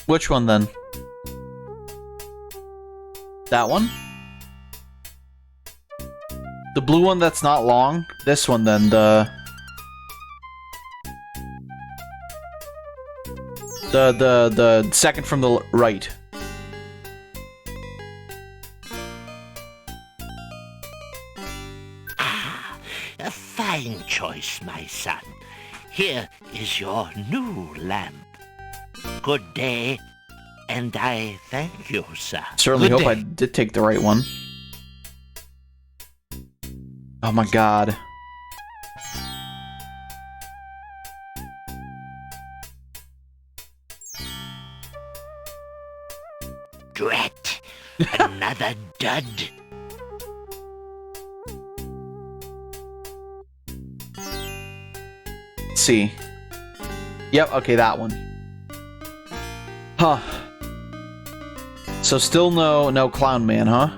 Which one then? That one? The blue one that's not long? This one then, the second from the right. A fine choice, my son. Here is your new lamp. Good day, and I thank you, sir. Certainly Good hope I day. did take the right one. Oh my god. Drat! Another dud. Let's see. Yep, okay, that one. Huh. So still no clown man, huh?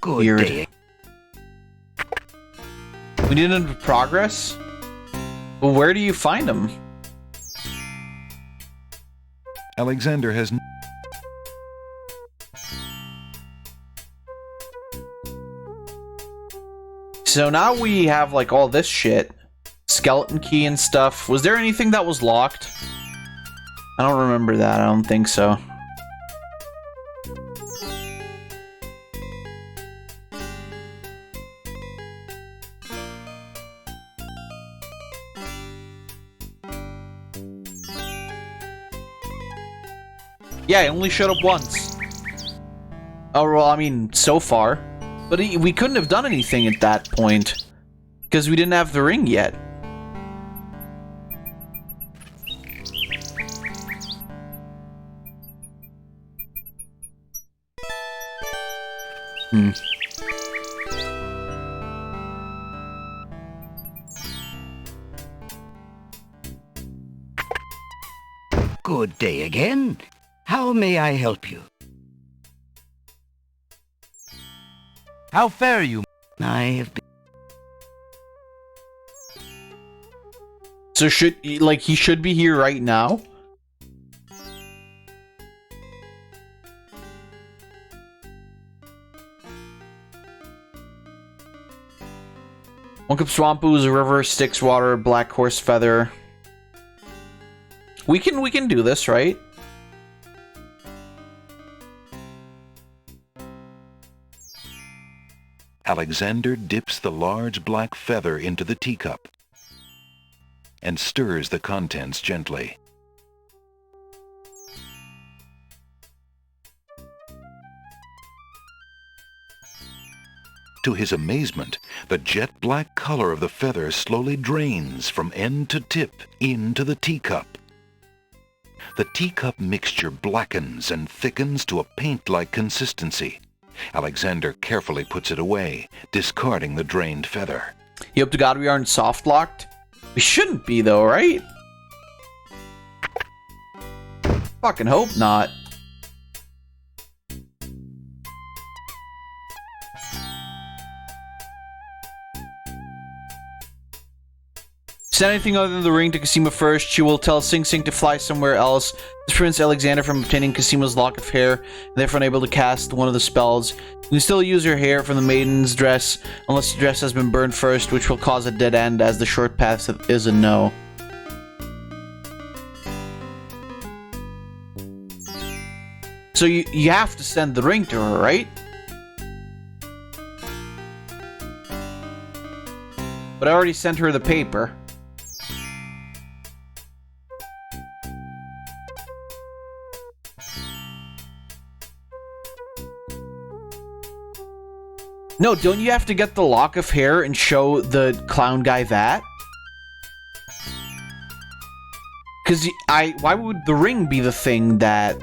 Good Weird. day. We need a progress? Well, where do you find him? Alexander has... so now we have, like, all this shit. Skeleton key and stuff. Was there anything that was locked? I don't remember that. I don't think so. Yeah, it only showed up once. Oh, well, I mean, so far. But we couldn't have done anything at that point. Because we didn't have the ring yet. Good day again. How may I help you? How fare you? I have been... So he should be here right now? One cup swamp ooze, a river, Styx water, black horse feather. We can do this, right? Alexander dips the large black feather into the teacup and stirs the contents gently. To his amazement, the jet black color of the feather slowly drains from end to tip into the teacup. The teacup mixture blackens and thickens to a paint-like consistency. Alexander carefully puts it away, discarding the drained feather. You hope to God we aren't soft-locked? We shouldn't be, though, right? Fucking hope not. Send anything other than the ring to Cassima first. She will tell Sing Sing to fly somewhere else. This prevents Alexander from obtaining Cassima's lock of hair, and therefore unable to cast one of the spells. You can still use her hair from the maiden's dress, unless the dress has been burned first, which will cause a dead end, as the short path is a no. So you have to send the ring to her, right? But I already sent her the paper. No, don't you have to get the lock of hair and show the clown guy that? Because why would the ring be the thing that...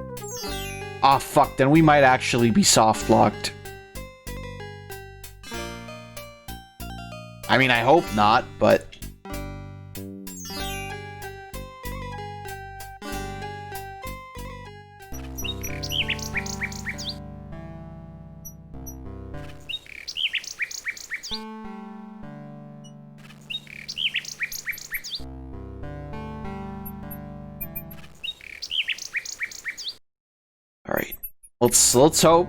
Ah, fuck, then we might actually be soft-locked. I mean, I hope not, but... Alright, let's hope.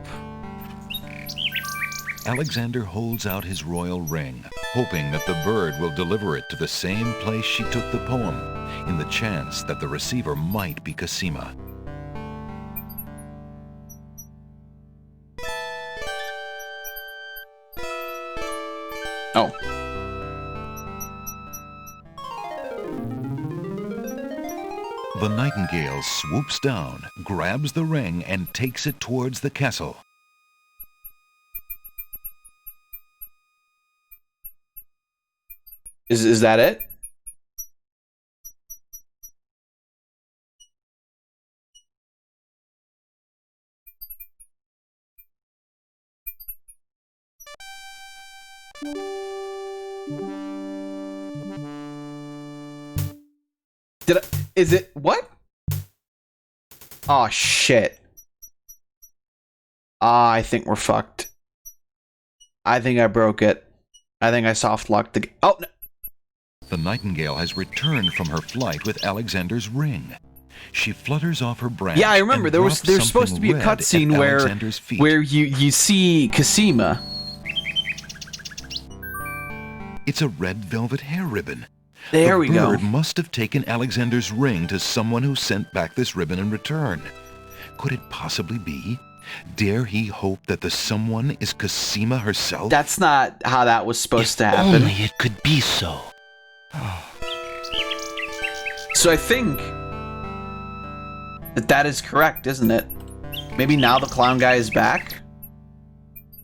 Alexander holds out his royal ring, hoping that the bird will deliver it to the same place she took the poem, in the chance that the receiver might be Cassima. Oh. The nightingale swoops down, grabs the ring, and takes it towards the castle. Is that it? Is it what? Oh shit. I think we're fucked. I think I broke it. I think I soft locked the... Oh no. The nightingale has returned from her flight with Alexander's ring. She flutters off her branch. Yeah, I remember there's supposed to be a cutscene where you see Cassima. It's a red velvet hair ribbon. There we go. The bird must have taken Alexander's ring to someone who sent back this ribbon in return. Could it possibly be? Dare he hope that the someone is Cosima herself? That's not how that was supposed to happen. Only it could be so. So I think that is correct, isn't it? Maybe now the clown guy is back?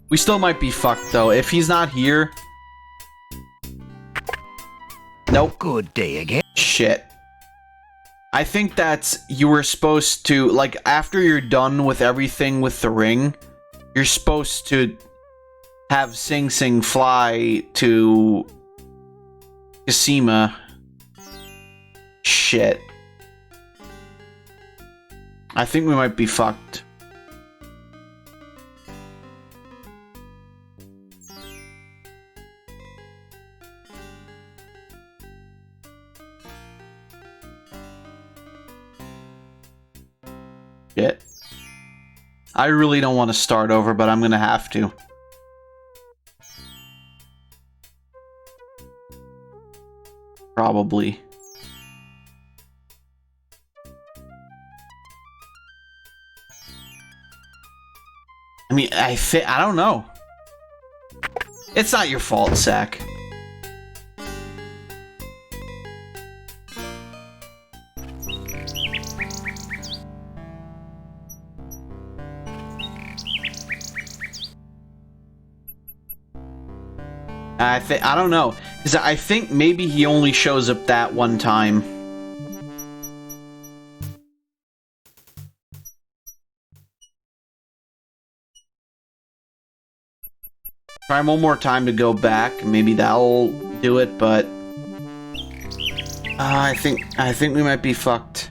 We still might be fucked, though. If he's not here... Nope. Good day again. Shit. I think that's... You were supposed to... Like, after you're done with everything with the ring, you're supposed to have Sing Sing fly to... Cosima. Shit. I think we might be fucked. Shit. I really don't want to start over, but I'm gonna have to. Probably. I mean, I don't know. It's not your fault, Zach. I don't know, because I think maybe he only shows up that one time. Try one more time to go back. Maybe that'll do it, but I think we might be fucked.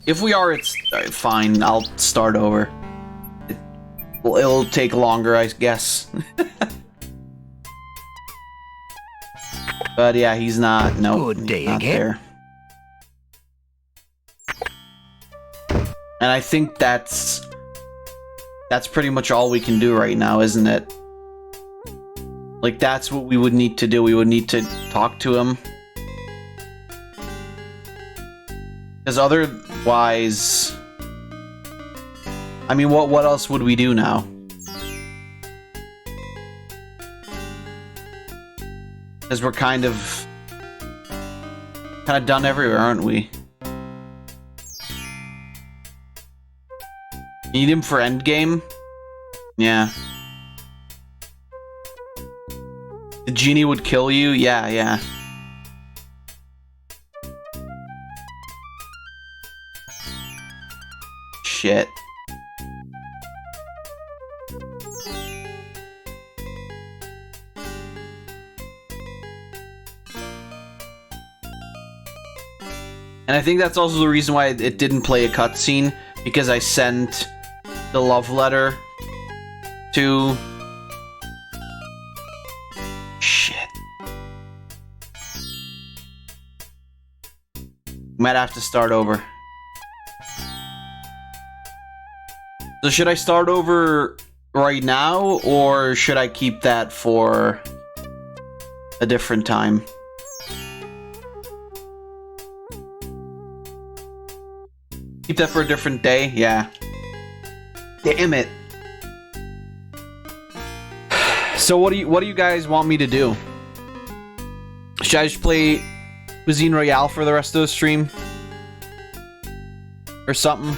If we are, it's fine. I'll start over. It'll take longer, I guess. But yeah, he's not. No, Good day not again. there. And I think that's pretty much all we can do right now, isn't it? Like, that's what we would need to do. We would need to talk to him. Because otherwise... I mean, what else would we do now? Because we're kind of done everywhere, aren't we? Need him for endgame? Yeah. The genie would kill you? Yeah. Shit. And I think that's also the reason why it didn't play a cutscene, because I sent the love letter to... Shit. Might have to start over. So should I start over right now, or should I keep that for a different time? Keep that for a different day? Yeah. Damn it. So what do you guys want me to do? Should I just play Cuisine Royale for the rest of the stream? Or something?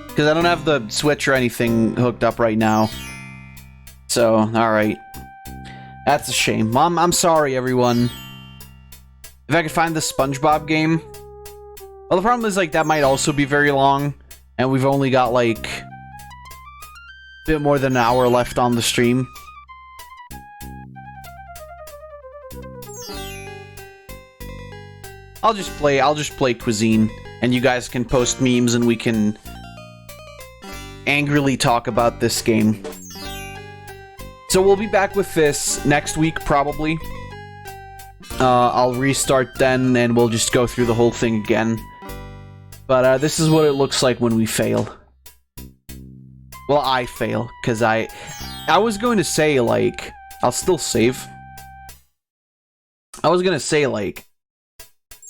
Because I don't have the Switch or anything hooked up right now. So, alright. That's a shame. I'm sorry, everyone. If I could find the SpongeBob game... Well, the problem is, like, that might also be very long, and we've only got, like, a bit more than an hour left on the stream. I'll just play Cuisine, and you guys can post memes, and we can angrily talk about this game. So we'll be back with this next week, probably. I'll restart then, and we'll just go through the whole thing again. But this is what it looks like when we fail. Well, I fail, because I was going to say, like, I'll still save. I was going to say, like,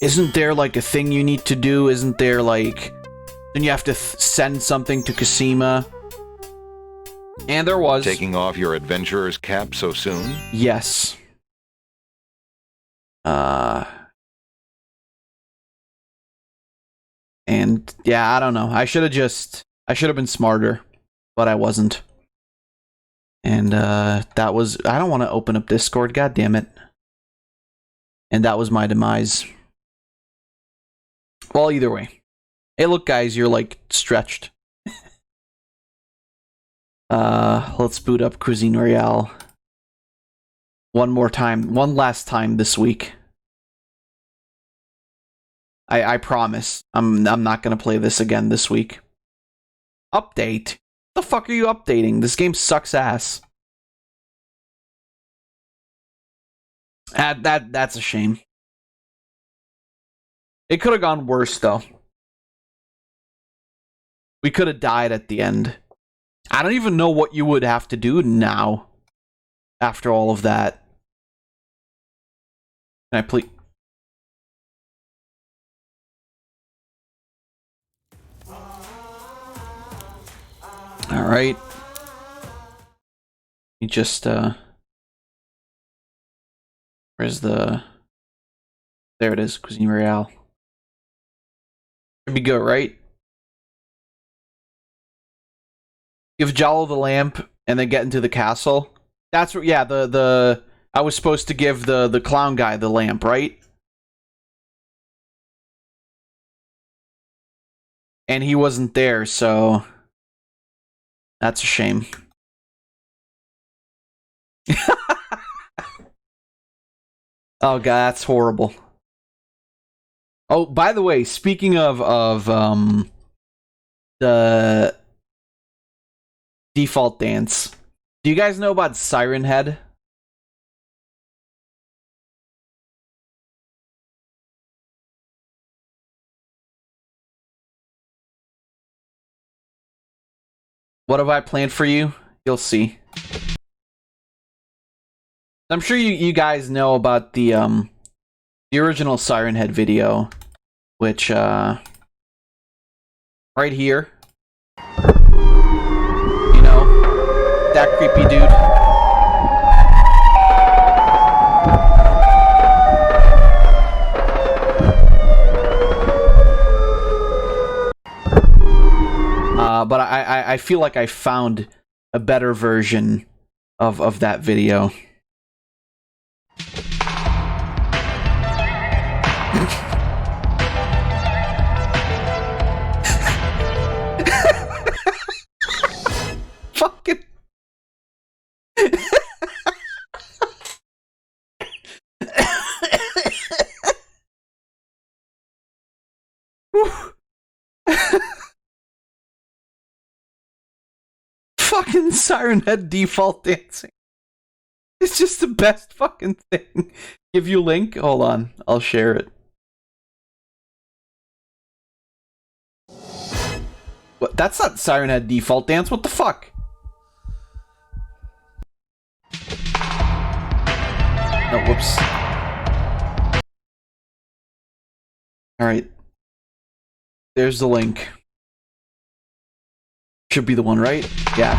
isn't there, like, a thing you need to do? Isn't there, like, then you have to send something to Cosima? And there was. Taking off your adventurer's cap so soon? Yes. And, yeah, I don't know. I should have been smarter, but I wasn't. And, that was, I don't want to open up Discord, god damn it. And that was my demise. Well, either way. Hey, look, guys, you're, like, stretched. Let's boot up Cuisine Royale. One more time. One last time this week. I promise. I'm not gonna play this again this week. Update? What the fuck are you updating? This game sucks ass. That's a shame. It could have gone worse, though. We could have died at the end. I don't even know what you would have to do now. After all of that. Can I please... Alright. You just, where's the... There it is, Cuisine Royale. Should be good, right? Give Jollo the lamp, and then get into the castle. That's what, yeah, I was supposed to give the clown guy the lamp, right? And he wasn't there, so... That's a shame. Oh god, that's horrible. Oh, by the way, speaking of the default dance, do you guys know about Siren Head? What have I planned for you? You'll see. I'm sure you guys know about the original Siren Head video, which right here. You know, that creepy dude. But I feel like I found a better version of that video. Fucking fucking Siren Head default dancing. It's just the best fucking thing. Give you a link? Hold on, I'll share it. What? That's not Siren Head default dance. What the fuck? No, whoops. Alright. There's the link. Should be the one, right? Yeah.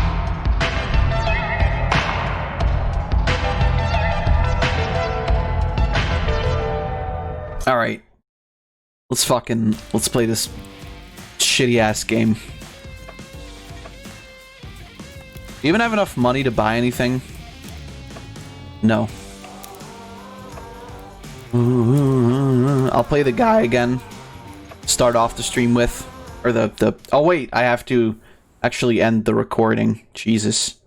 Alright. Let's play this shitty ass game. Do you even have enough money to buy anything? No. I'll play the guy again. Start off the stream with. Or the... Oh wait, I have to actually end the recording. Jesus.